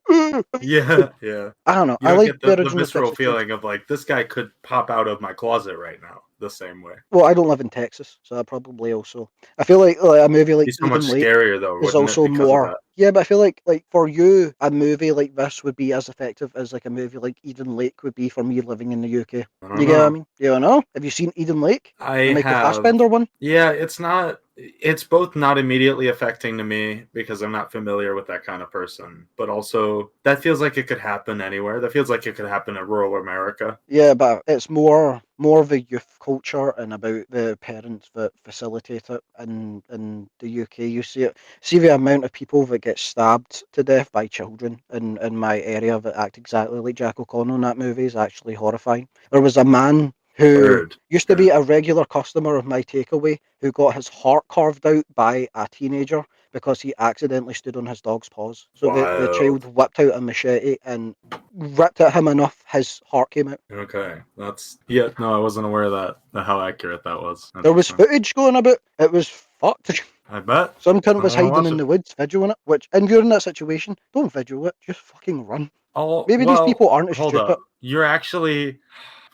[SPEAKER 2] Yeah, yeah.
[SPEAKER 3] I don't know.
[SPEAKER 2] You
[SPEAKER 3] I
[SPEAKER 2] don't
[SPEAKER 3] like
[SPEAKER 2] get
[SPEAKER 3] the
[SPEAKER 2] the
[SPEAKER 3] original
[SPEAKER 2] visceral
[SPEAKER 3] Texas Chainsaw.
[SPEAKER 2] feeling of like, this guy could pop out of my closet right now the same way.
[SPEAKER 3] Well, I don't live in Texas, so I probably also. I feel like a movie like
[SPEAKER 2] He's so much
[SPEAKER 3] Eden Lake
[SPEAKER 2] scarier though,
[SPEAKER 3] is
[SPEAKER 2] wouldn't it,
[SPEAKER 3] also
[SPEAKER 2] because of
[SPEAKER 3] more.
[SPEAKER 2] that?
[SPEAKER 3] Yeah, but I feel like for you, a movie like this would be as effective as like a movie like Eden Lake would be for me living in the UK.
[SPEAKER 2] I don't
[SPEAKER 3] You get what I
[SPEAKER 2] know.
[SPEAKER 3] mean? You don't know? Have you seen Eden Lake?
[SPEAKER 2] I
[SPEAKER 3] The Michael
[SPEAKER 2] have.
[SPEAKER 3] Fassbender one?
[SPEAKER 2] Yeah, it's both not immediately affecting to me because I'm not familiar with that kind of person, but also that feels like it could happen anywhere. That feels like it could happen in rural America.
[SPEAKER 3] Yeah, but it's more of a youth culture and about the parents that facilitate it in the UK. You see the amount of people that get stabbed to death by children in my area that act exactly like Jack O'Connell in that movie is actually horrifying. There was a man who
[SPEAKER 2] Word.
[SPEAKER 3] used to be a regular customer of my takeaway who got his heart carved out by a teenager because he accidentally stood on his dog's paws. So the child
[SPEAKER 2] Wild.
[SPEAKER 3] whipped out a machete and ripped at him enough, his heart came out.
[SPEAKER 2] Okay. No, I wasn't aware of that, how accurate that was.
[SPEAKER 3] There was
[SPEAKER 2] Interesting.
[SPEAKER 3] footage going about. It was fucked.
[SPEAKER 2] I bet.
[SPEAKER 3] Some cunt
[SPEAKER 2] I
[SPEAKER 3] was
[SPEAKER 2] want to
[SPEAKER 3] hiding
[SPEAKER 2] watch
[SPEAKER 3] in
[SPEAKER 2] it.
[SPEAKER 3] the woods videoing it, which, and if you're in that situation, don't video it, just fucking run.
[SPEAKER 2] Oh,
[SPEAKER 3] Maybe these
[SPEAKER 2] well,
[SPEAKER 3] people aren't as
[SPEAKER 2] hold
[SPEAKER 3] stupid.
[SPEAKER 2] up. You're actually,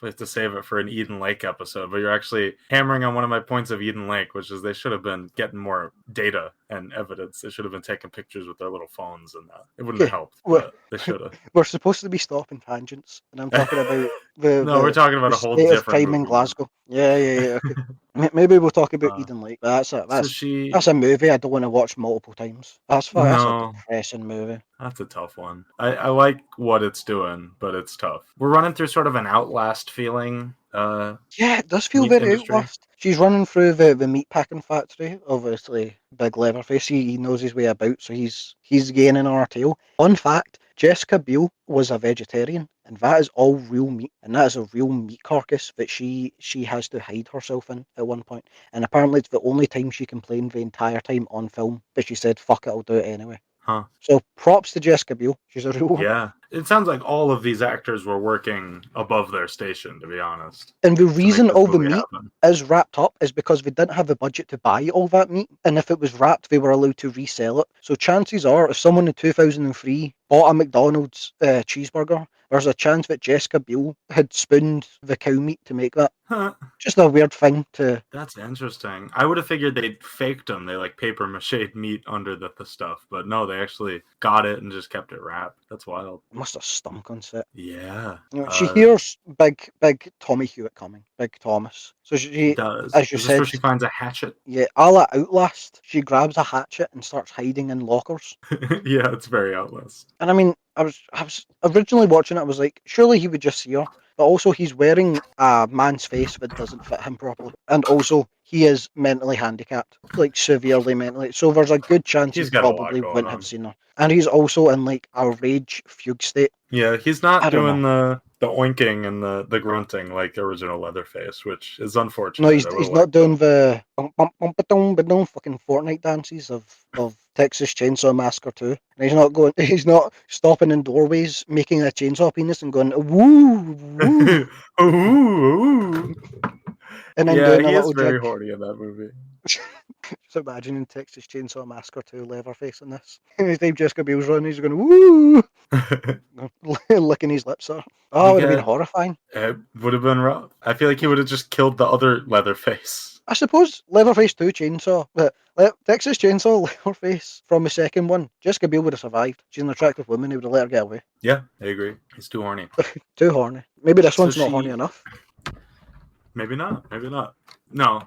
[SPEAKER 2] we have to save it for an Eden Lake episode, but you're actually hammering on one of my points of Eden Lake, which is they should have been getting more data and evidence. They should have been taking pictures with their little phones and that. It wouldn't have
[SPEAKER 3] Okay,
[SPEAKER 2] helped,
[SPEAKER 3] we're,
[SPEAKER 2] but they should have.
[SPEAKER 3] we're supposed to be stopping tangents, and I'm talking about the,
[SPEAKER 2] No, we're
[SPEAKER 3] the,
[SPEAKER 2] talking
[SPEAKER 3] the
[SPEAKER 2] about a whole
[SPEAKER 3] state of
[SPEAKER 2] different
[SPEAKER 3] crime in
[SPEAKER 2] movie now.
[SPEAKER 3] Glasgow. Yeah, okay. Maybe we'll talk about
[SPEAKER 2] Uh,
[SPEAKER 3] Eden Lake. That's
[SPEAKER 2] so
[SPEAKER 3] that's a movie I don't want to watch multiple times. That's a
[SPEAKER 2] no,
[SPEAKER 3] depressing movie.
[SPEAKER 2] that's a tough one. I like what it's doing, but it's tough. We're running through sort of an Outlast feeling.
[SPEAKER 3] Yeah, it does feel
[SPEAKER 2] Meat
[SPEAKER 3] very
[SPEAKER 2] industry.
[SPEAKER 3] Outlast. She's running through the meat packing factory. Obviously, big Leatherface. He knows his way about, so he's gaining on her tail. Fun fact: Jessica Biel was a vegetarian, and that is all real meat, and that is a real meat carcass that she has to hide herself in at one point. And apparently, it's the only time she complained the entire time on film. But she said, "Fuck it, I'll do it anyway."
[SPEAKER 2] Huh.
[SPEAKER 3] So props to Jessica Biel. She's a real one.
[SPEAKER 2] Yeah. It sounds like all of these actors were working above their station, to be honest,
[SPEAKER 3] And the
[SPEAKER 2] to make
[SPEAKER 3] reason
[SPEAKER 2] this
[SPEAKER 3] all the
[SPEAKER 2] movie
[SPEAKER 3] meat
[SPEAKER 2] happen.
[SPEAKER 3] is wrapped up is because they didn't have the budget to buy all that meat. And if it was wrapped, they were allowed to resell it. So chances are, if someone in 2003 bought a McDonald's cheeseburger, there's a chance that Jessica Biel had spooned the cow meat to make that.
[SPEAKER 2] Huh.
[SPEAKER 3] Just a weird thing to.
[SPEAKER 2] That's interesting. I would have figured they'd faked them. They like paper mache meat under the stuff, but no, they actually got it and just kept it wrapped. That's wild.
[SPEAKER 3] Must have stunk on set.
[SPEAKER 2] Yeah.
[SPEAKER 3] She hears big Tommy Hewitt coming, Big Thomas. So
[SPEAKER 2] She
[SPEAKER 3] she,
[SPEAKER 2] does.
[SPEAKER 3] as you
[SPEAKER 2] Is this where
[SPEAKER 3] said,
[SPEAKER 2] she finds a hatchet?
[SPEAKER 3] yeah, a la Outlast, she grabs a hatchet and starts hiding in lockers.
[SPEAKER 2] Yeah, it's very Outlast.
[SPEAKER 3] And I mean, I was originally watching it. I was like, surely he would just see her, but also he's wearing a man's face that doesn't fit him properly, and also he is mentally handicapped, like severely mentally. So there's a good chance he
[SPEAKER 2] He's got a lot
[SPEAKER 3] probably
[SPEAKER 2] going
[SPEAKER 3] wouldn't have
[SPEAKER 2] on.
[SPEAKER 3] seen her, and he's also in like a rage fugue state.
[SPEAKER 2] Yeah, he's
[SPEAKER 3] I
[SPEAKER 2] not
[SPEAKER 3] don't know.
[SPEAKER 2] doing the oinking and the grunting like original Leatherface, which is
[SPEAKER 3] No,
[SPEAKER 2] unfortunate. I would
[SPEAKER 3] he's
[SPEAKER 2] have
[SPEAKER 3] not
[SPEAKER 2] liked
[SPEAKER 3] doing
[SPEAKER 2] that.
[SPEAKER 3] the bum fucking Fortnite dances of Texas Chainsaw Massacre 2. And he's not stopping in doorways, making a chainsaw penis and going woo woo,
[SPEAKER 2] Ooh, ooh.
[SPEAKER 3] and then
[SPEAKER 2] Yeah,
[SPEAKER 3] doing a
[SPEAKER 2] he is
[SPEAKER 3] little
[SPEAKER 2] very
[SPEAKER 3] jig.
[SPEAKER 2] horny in that movie.
[SPEAKER 3] Just imagining Texas Chainsaw Massacre 2 Leatherface in this. His name Jessica Biel's running, he's going woo, licking his lips there. Oh,
[SPEAKER 2] we
[SPEAKER 3] it would have been
[SPEAKER 2] get
[SPEAKER 3] horrifying.
[SPEAKER 2] it would have been rough. I feel like he would have just killed the other Leatherface.
[SPEAKER 3] I suppose Leatherface 2 Chainsaw, but Texas Chainsaw Leatherface from the second one, Jessica Biel would have survived. She's an attractive woman, he would have let her get away.
[SPEAKER 2] Yeah, I agree. He's too horny.
[SPEAKER 3] Too horny. Maybe this
[SPEAKER 2] So
[SPEAKER 3] one's not horny
[SPEAKER 2] she
[SPEAKER 3] enough.
[SPEAKER 2] maybe not. Maybe not. No,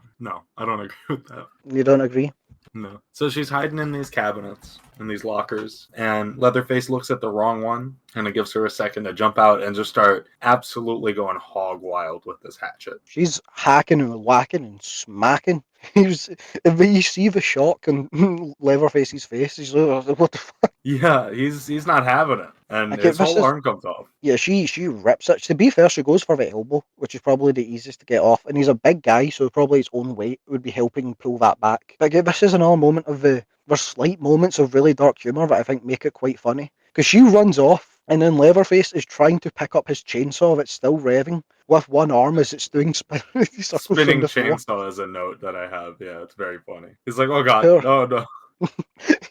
[SPEAKER 2] I don't agree with that.
[SPEAKER 3] You don't agree?
[SPEAKER 2] No. So she's hiding in these cabinets, in these lockers, and Leatherface looks at the wrong one, and it gives her a second to jump out and just start absolutely going hog wild with this hatchet.
[SPEAKER 3] She's hacking and whacking and smacking. When you see the shock on Leatherface's face, he's like, what the fuck?
[SPEAKER 2] Yeah, he's not having it, and
[SPEAKER 3] Okay,
[SPEAKER 2] his whole arm comes off.
[SPEAKER 3] Yeah, she rips it. To be fair, she goes for the elbow, which is probably the easiest to get off. And he's a big guy, so probably his own weight would be helping pull that back. But again, this is another moment of there's slight moments of really dark humour that I think make it quite funny. Because she runs off, and then Leatherface is trying to pick up his chainsaw that's still revving with one arm as it's doing circles
[SPEAKER 2] Spinning
[SPEAKER 3] on the floor.
[SPEAKER 2] chainsaw is a note that I have. Yeah, it's very funny. He's like, oh god,
[SPEAKER 3] Poor-
[SPEAKER 2] no.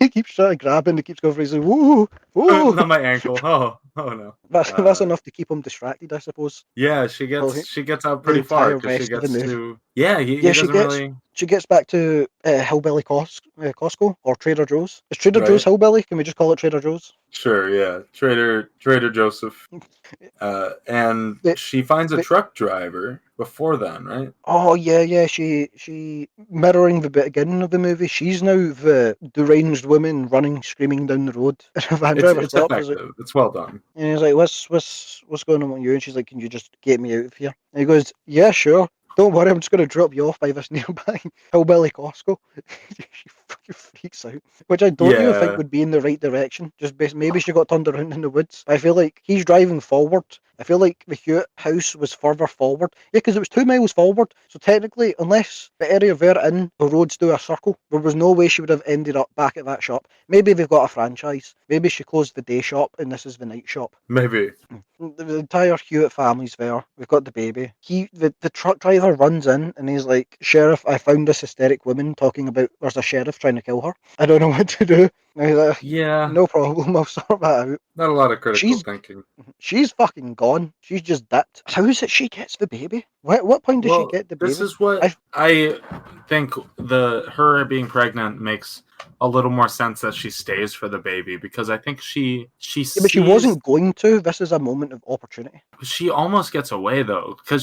[SPEAKER 3] He keeps trying to grab him, he keeps going for his woo, woo.
[SPEAKER 2] Not my ankle. Oh no.
[SPEAKER 3] That's enough to keep him distracted, I suppose.
[SPEAKER 2] Yeah, she gets out pretty
[SPEAKER 3] entire
[SPEAKER 2] far because she
[SPEAKER 3] rest of the
[SPEAKER 2] gets
[SPEAKER 3] movie.
[SPEAKER 2] to. Yeah, he
[SPEAKER 3] Yeah,
[SPEAKER 2] doesn't really.
[SPEAKER 3] she gets back to Hillbilly Costco or Trader Joe's. Is Trader
[SPEAKER 2] Right.
[SPEAKER 3] Joe's Hillbilly? Can we just call it Trader Joe's?
[SPEAKER 2] Sure, yeah, Trader Joseph, and
[SPEAKER 3] The-
[SPEAKER 2] she finds a
[SPEAKER 3] the-
[SPEAKER 2] truck driver before then, right?
[SPEAKER 3] Oh yeah. She mirroring the beginning of the movie. She's now the deranged woman running, screaming down the road. And the van driver
[SPEAKER 2] It's
[SPEAKER 3] stops. He's like,
[SPEAKER 2] effective. It's well done.
[SPEAKER 3] and he's like, "What's going on with you?" And she's like, "Can you just get me out of here?" And he goes, "Yeah, sure. Don't worry, I'm just going to drop you off by this nearby Hillbilly Costco." She fucking freaks out, which I don't even think
[SPEAKER 2] Yeah.
[SPEAKER 3] would be in the right direction. Maybe she got turned around in the woods. I feel like he's driving forward. I feel like the Hewitt house was further forward. Yeah, because it was 2 miles forward. So technically, unless the area they're in, the roads do a circle, there was no way she would have ended up back at that shop. Maybe they've got a franchise. Maybe she closed the day shop and this is the night shop.
[SPEAKER 2] Maybe.
[SPEAKER 3] The entire Hewitt family's there. We've got the baby. The truck driver runs in and he's like, "Sheriff, I found this hysteric woman talking about there's a sheriff trying to kill her. I don't know what to do." And he's like,
[SPEAKER 2] Yeah.
[SPEAKER 3] "No problem, I'll sort that out."
[SPEAKER 2] Not a lot of critical
[SPEAKER 3] She's-
[SPEAKER 2] thinking.
[SPEAKER 3] She's fucking gone. She's just dipped. How is it she gets the baby? What point does she get the baby?
[SPEAKER 2] This is what I think her being pregnant makes a little more sense that she stays for the baby because I think she
[SPEAKER 3] Yeah, but she
[SPEAKER 2] sees-
[SPEAKER 3] wasn't going to. This is a moment of opportunity.
[SPEAKER 2] She almost gets away though because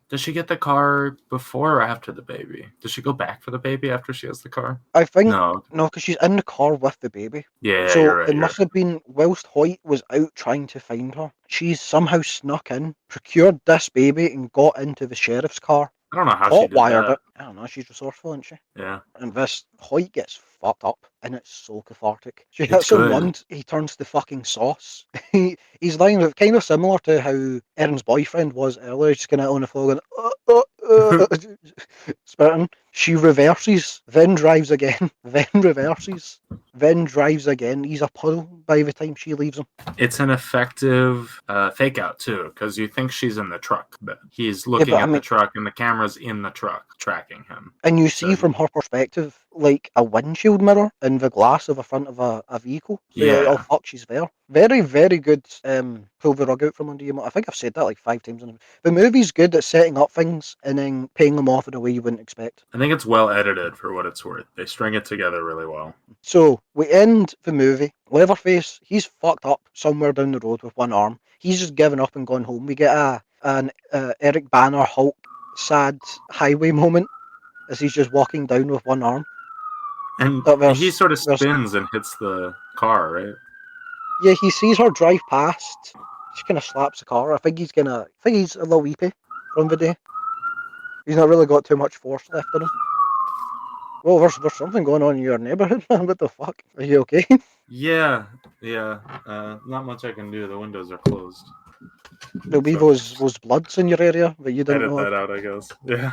[SPEAKER 2] does she get the car before or after the baby? Does she go back for the baby after she has the car?
[SPEAKER 3] I think
[SPEAKER 2] No.
[SPEAKER 3] no, because she's in the car with the baby.
[SPEAKER 2] Yeah,
[SPEAKER 3] So
[SPEAKER 2] you're right.
[SPEAKER 3] it must have been whilst Hoyt was out trying to find her. She's somehow snuck in, procured this baby, and got into the sheriff's car.
[SPEAKER 2] I don't know how she did
[SPEAKER 3] Hot-wired
[SPEAKER 2] that.
[SPEAKER 3] it. I don't know. She's resourceful, isn't she?
[SPEAKER 2] Yeah.
[SPEAKER 3] And this Hoyt gets fucked up, and it's so cathartic. She
[SPEAKER 2] It's
[SPEAKER 3] hits him
[SPEAKER 2] good.
[SPEAKER 3] once, he turns to fucking sauce. He's lying kind of similar to how Erin's boyfriend was earlier, just kind of on the floor going, spitting. She reverses, then drives again, then reverses, then drives again. He's a puddle by the time she leaves him.
[SPEAKER 2] It's an effective fake out too, because you think she's in the truck, but he's looking
[SPEAKER 3] but I
[SPEAKER 2] at the
[SPEAKER 3] mean-
[SPEAKER 2] truck and the camera's in the truck tracking him.
[SPEAKER 3] And you see
[SPEAKER 2] So-
[SPEAKER 3] from her perspective, like a windshield mirror in the glass of the front of a vehicle. So you're like,
[SPEAKER 2] Yeah.
[SPEAKER 3] oh fuck, she's there. Very, very good pull the rug out from under you. I think I've said that like 5 times. The movie's good at setting up things and then paying them off in a way you wouldn't expect.
[SPEAKER 2] I think it's well edited for what it's worth. They string it together really well.
[SPEAKER 3] So we end the movie. Leatherface, he's fucked up somewhere down the road with one arm. He's just given up and gone home. We get an Eric Banner Hulk sad highway moment as he's just walking down with one arm.
[SPEAKER 2] And
[SPEAKER 3] But there's-
[SPEAKER 2] he sort of
[SPEAKER 3] there's-
[SPEAKER 2] spins and hits the car, right?
[SPEAKER 3] Yeah, he sees her drive past. She kind of slaps the car. I think he's a little weepy from the day. He's not really got too much force left in him. Well, there's something going on in your neighborhood, man. What the fuck? Are you okay?
[SPEAKER 2] Yeah. Not much I can do. The windows are closed.
[SPEAKER 3] There'll be
[SPEAKER 2] Sorry.
[SPEAKER 3] those bloods in your area that you didn't
[SPEAKER 2] Edit
[SPEAKER 3] know.
[SPEAKER 2] that out, I guess. Yeah.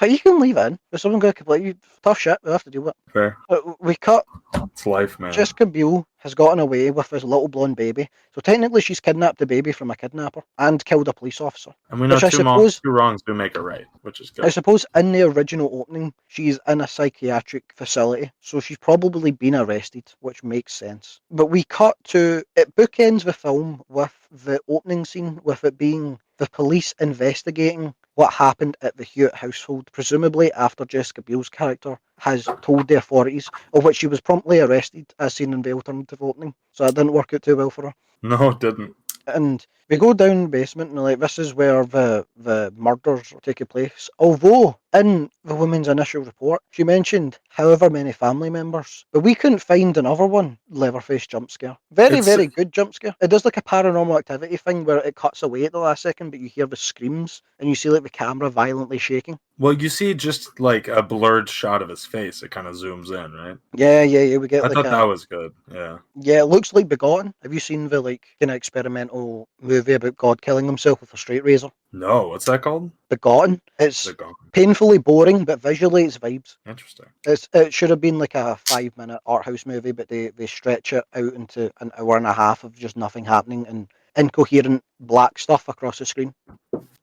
[SPEAKER 3] But you can leave it in. If someone going to complain, you tough shit. We have to deal with
[SPEAKER 2] Fair.
[SPEAKER 3] it. We cut.
[SPEAKER 2] It's life, man.
[SPEAKER 3] Jessica Biel has gotten away with his little blonde baby. So technically, she's kidnapped the baby from a kidnapper and killed a police officer.
[SPEAKER 2] And we know
[SPEAKER 3] which I
[SPEAKER 2] two wrongs do make a right, which is good.
[SPEAKER 3] I suppose in the original opening, she's in a psychiatric facility, so she's probably been arrested, which makes sense. But we cut to, it bookends the film with the opening scene, with it being the police investigating what happened at the Hewitt household, presumably after Jessica Biel's character has told the authorities, of which she was promptly arrested, as seen in the alternative opening. So that didn't work out too well for her.
[SPEAKER 2] No, it didn't.
[SPEAKER 3] And We go down the basement and like this is where the murders are taking place. Although in the woman's initial report, she mentioned however many family members, but we couldn't find another one. Leatherface jump scare, very
[SPEAKER 2] It's
[SPEAKER 3] good jump scare. It does like a Paranormal Activity thing where it cuts away at the last second, but you hear the screams and you see like the camera violently shaking.
[SPEAKER 2] well, you see just like a blurred shot of his face. It kind of zooms in, right?
[SPEAKER 3] Yeah. We get
[SPEAKER 2] I
[SPEAKER 3] like
[SPEAKER 2] thought that was good. Yeah.
[SPEAKER 3] yeah, it looks like Begotten. Have you seen the like kind of experimental movie about God killing himself with a straight razor?
[SPEAKER 2] No, what's that called?
[SPEAKER 3] Begotten. It's
[SPEAKER 2] The Gong.
[SPEAKER 3] painfully boring, but visually it's vibes.
[SPEAKER 2] Interesting.
[SPEAKER 3] It should have been like a 5 minute art house movie, but they stretch it out into an hour and a half of just nothing happening and incoherent black stuff across the screen.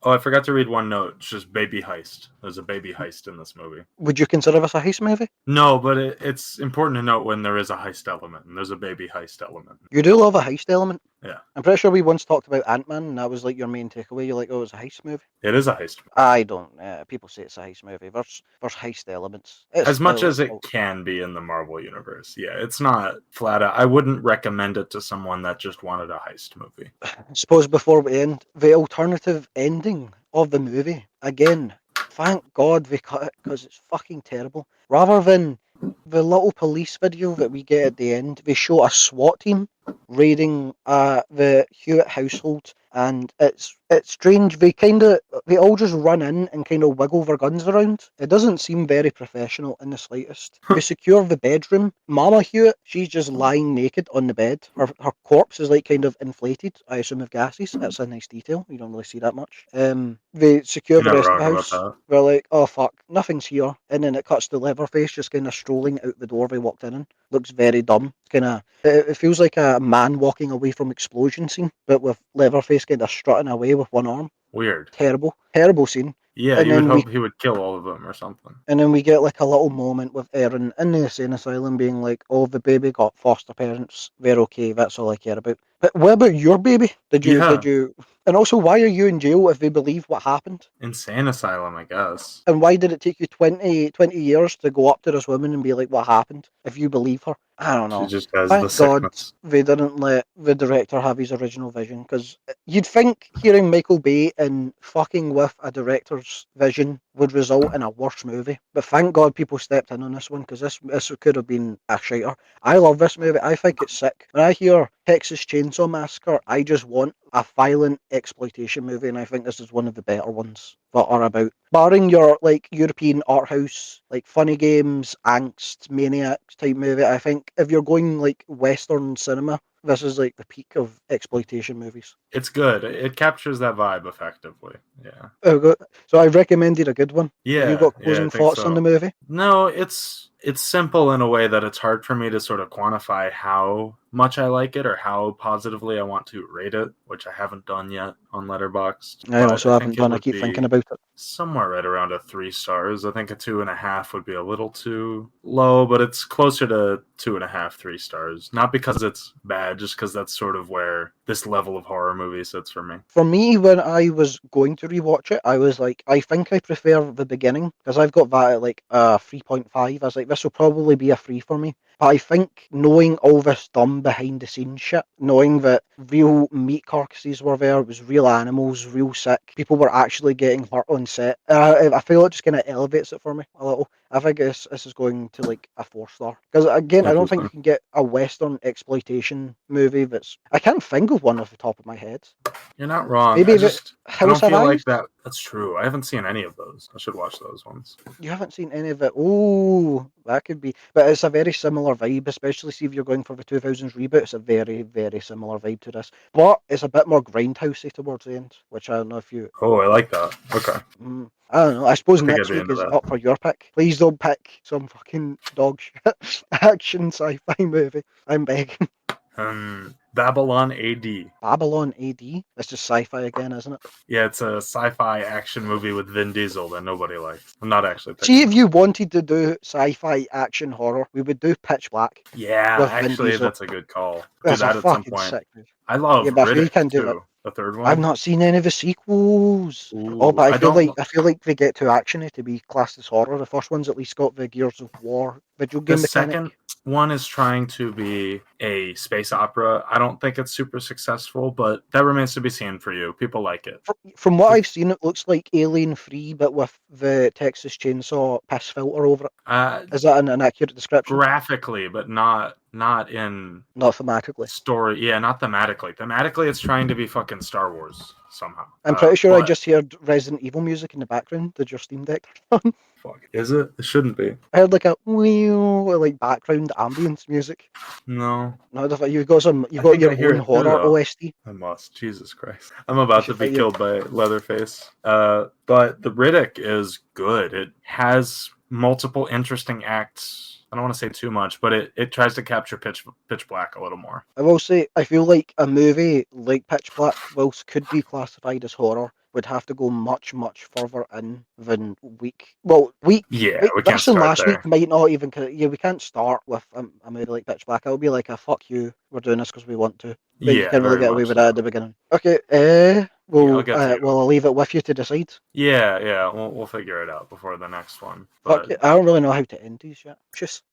[SPEAKER 2] Oh, I forgot to read one note. It's just baby heist. There's a baby heist in this movie.
[SPEAKER 3] Would you consider this a heist movie?
[SPEAKER 2] No, but it's important to note when there is a heist element, and there's a baby heist element.
[SPEAKER 3] You do love a heist element.
[SPEAKER 2] Yeah.
[SPEAKER 3] I'm pretty sure we once talked about Ant-Man, and that was like your main takeaway. You're like, oh, it's a heist movie.
[SPEAKER 2] It is a heist.
[SPEAKER 3] I don't. People say it's a heist movie. There's heist elements. It's
[SPEAKER 2] As much
[SPEAKER 3] still-
[SPEAKER 2] as it can be in the Marvel universe. Yeah, it's not flat out. I wouldn't recommend it to someone that just wanted a heist movie.
[SPEAKER 3] I suppose before we end, the alternative ending of the movie, again, thank God they cut it because it's fucking terrible. Rather than the little police video that we get at the end, they show a SWAT team raiding the Hewitt household, and it's strange. They all just run in and kind of wiggle their guns around. It doesn't seem very professional in the slightest. They secure the bedroom. Mama Hewitt, she's just lying naked on the bed. Her corpse is like kind of inflated, I assume with gases. That's a nice detail. You don't really see that much. They secure the
[SPEAKER 2] You're not
[SPEAKER 3] rest of the
[SPEAKER 2] wrong
[SPEAKER 3] house.
[SPEAKER 2] about that.
[SPEAKER 3] We're like, oh fuck, nothing's here. And then it cuts to Leatherface just kind of strolling out the door they walked in. Looks very dumb. It feels like a man walking away from explosion scene, but with Leatherface kind of strutting away with one arm.
[SPEAKER 2] Weird.
[SPEAKER 3] Terrible scene.
[SPEAKER 2] Yeah,
[SPEAKER 3] And
[SPEAKER 2] you would
[SPEAKER 3] then
[SPEAKER 2] hope he would kill all of them or something.
[SPEAKER 3] And then we get like a little moment with Erin in the insane asylum being like, oh, the baby got foster parents. They're okay. That's all I care about. But what about your baby? Did you? And also, why are you in jail if they believe what happened?
[SPEAKER 2] Insane asylum, I guess.
[SPEAKER 3] And why did it take you 20 years to go up to this woman and be like, what happened? If you believe her? I don't know.
[SPEAKER 2] She just has
[SPEAKER 3] Thank
[SPEAKER 2] the
[SPEAKER 3] God
[SPEAKER 2] sickness.
[SPEAKER 3] they didn't let the director have his original vision, because you'd think hearing Michael Bay and fucking with a director's vision would result in a worse movie. But thank God people stepped in on this one, because this could have been a shiter. I love this movie. I think it's sick. When I hear Texas Chainsaw Massacre, I just want a violent exploitation movie, and I think this is one of the better ones that are about. Barring your like European art house, like Funny Games, Angst, Maniacs type movie, I think if you're going like Western cinema, this is like the peak of exploitation movies.
[SPEAKER 2] It's good. It captures that vibe effectively. Yeah.
[SPEAKER 3] So I recommended a good one.
[SPEAKER 2] Yeah.
[SPEAKER 3] Have you got
[SPEAKER 2] I
[SPEAKER 3] closing
[SPEAKER 2] think
[SPEAKER 3] thoughts
[SPEAKER 2] so.
[SPEAKER 3] on the movie?
[SPEAKER 2] No, it's simple in a way that it's hard for me to sort of quantify how much I like it or how positively I want to rate it, which I haven't done yet on Letterboxd.
[SPEAKER 3] I also haven't done. I
[SPEAKER 2] would
[SPEAKER 3] keep
[SPEAKER 2] be
[SPEAKER 3] thinking about it.
[SPEAKER 2] somewhere right around a 3 stars. I think a 2.5 would be a little too low, but it's closer to 2.5, 3 stars. Not because it's bad, just because that's sort of where this level of horror movie sits for me.
[SPEAKER 3] For me, when I was going to rewatch it, I was like, I think I prefer the beginning, because I've got that at like 3.5. I was like, this will probably be a 3 for me. But I think knowing all this dumb behind the scenes shit, knowing that real meat carcasses were there, it was real animals, real sick, people were actually getting hurt on set, I feel it just kind of elevates it for me a little. I think this is going to like a 4 star. Because again, I don't think you can get a Western exploitation movie that's... I can't think of one off the top of my head.
[SPEAKER 2] You're not wrong.
[SPEAKER 3] Maybe
[SPEAKER 2] I don't
[SPEAKER 3] House
[SPEAKER 2] feel
[SPEAKER 3] Arise?
[SPEAKER 2] like that. That's true. I haven't seen any of those. I should watch those ones.
[SPEAKER 3] You haven't seen any of it. Oh, that could be. But it's a very similar vibe, especially see if you're going for the 2000s reboot. It's a very, very similar vibe to this. But it's a bit more grindhousey towards the end, which I don't know if you...
[SPEAKER 2] Oh, I like that. Okay.
[SPEAKER 3] I don't know. I suppose
[SPEAKER 2] I think
[SPEAKER 3] next
[SPEAKER 2] I'd be
[SPEAKER 3] week
[SPEAKER 2] into
[SPEAKER 3] is
[SPEAKER 2] that.
[SPEAKER 3] up for your pick. Please don't pick some fucking dog shit action sci-fi movie. I'm begging.
[SPEAKER 2] Babylon AD.
[SPEAKER 3] Babylon AD? That's just sci-fi again, isn't it?
[SPEAKER 2] Yeah, it's a sci-fi action movie with Vin Diesel that nobody likes. I'm not actually picking
[SPEAKER 3] See, if
[SPEAKER 2] it.
[SPEAKER 3] you wanted to do sci-fi action horror, we would do Pitch Black.
[SPEAKER 2] Yeah,
[SPEAKER 3] with Vin
[SPEAKER 2] actually,
[SPEAKER 3] Diesel.
[SPEAKER 2] that's a good call. Do
[SPEAKER 3] That's
[SPEAKER 2] that
[SPEAKER 3] a
[SPEAKER 2] at some
[SPEAKER 3] fucking
[SPEAKER 2] point.
[SPEAKER 3] sick movie.
[SPEAKER 2] I love
[SPEAKER 3] Yeah, but I feel you
[SPEAKER 2] Riddick
[SPEAKER 3] can't do
[SPEAKER 2] too. The third one.
[SPEAKER 3] I've not seen any of the sequels.
[SPEAKER 2] Ooh,
[SPEAKER 3] But I feel
[SPEAKER 2] don't-
[SPEAKER 3] like they get too actiony to be classed as horror. The first one's at least got the Gears of War video
[SPEAKER 2] the
[SPEAKER 3] game mechanic.
[SPEAKER 2] second one is trying to be a space opera. I don't think it's super successful, but that remains to be seen for you. People like it.
[SPEAKER 3] From what I've seen, it looks like Alien 3, but with the Texas Chainsaw piss filter over it. Is that an accurate description?
[SPEAKER 2] Graphically, but not in
[SPEAKER 3] Not thematically.
[SPEAKER 2] story. Yeah, not thematically. Thematically, it's trying to be fucking Star Wars somehow.
[SPEAKER 3] I'm pretty sure I
[SPEAKER 2] but-
[SPEAKER 3] just heard Resident Evil music in the background. Did your Steam Deck turn on?
[SPEAKER 2] Fuck. Is it? It shouldn't be.
[SPEAKER 3] I heard like a wheel, like background ambience music.
[SPEAKER 2] No.
[SPEAKER 3] No, you got
[SPEAKER 2] I
[SPEAKER 3] your
[SPEAKER 2] think I hear
[SPEAKER 3] own
[SPEAKER 2] it too,
[SPEAKER 3] horror
[SPEAKER 2] though.
[SPEAKER 3] OST.
[SPEAKER 2] I must. Jesus Christ. I'm about to
[SPEAKER 3] should
[SPEAKER 2] be
[SPEAKER 3] fight
[SPEAKER 2] killed by Leatherface. But the Riddick is good. It has multiple interesting acts. I don't want to say too much, but it tries to capture pitch black a little more.
[SPEAKER 3] I will say, I feel like a movie like Pitch Black, whilst could be classified as horror, would have to go much, much further in than week. Well, week.
[SPEAKER 2] Yeah,
[SPEAKER 3] Wait,
[SPEAKER 2] we can't
[SPEAKER 3] this and
[SPEAKER 2] start
[SPEAKER 3] last
[SPEAKER 2] there.
[SPEAKER 3] week might not even. Yeah, we can't start with a movie like Pitch Black. It'll be like a fuck you. We're doing this because we want to. But you
[SPEAKER 2] Yeah,
[SPEAKER 3] can't really
[SPEAKER 2] very
[SPEAKER 3] get away
[SPEAKER 2] much
[SPEAKER 3] with that
[SPEAKER 2] so.
[SPEAKER 3] at the beginning. Okay.
[SPEAKER 2] I'll get to you.
[SPEAKER 3] Well, I'll leave it with you to decide.
[SPEAKER 2] Yeah, we'll figure it out before the next one.
[SPEAKER 3] Fuck
[SPEAKER 2] But
[SPEAKER 3] it. I don't really know how to end these yet. Just.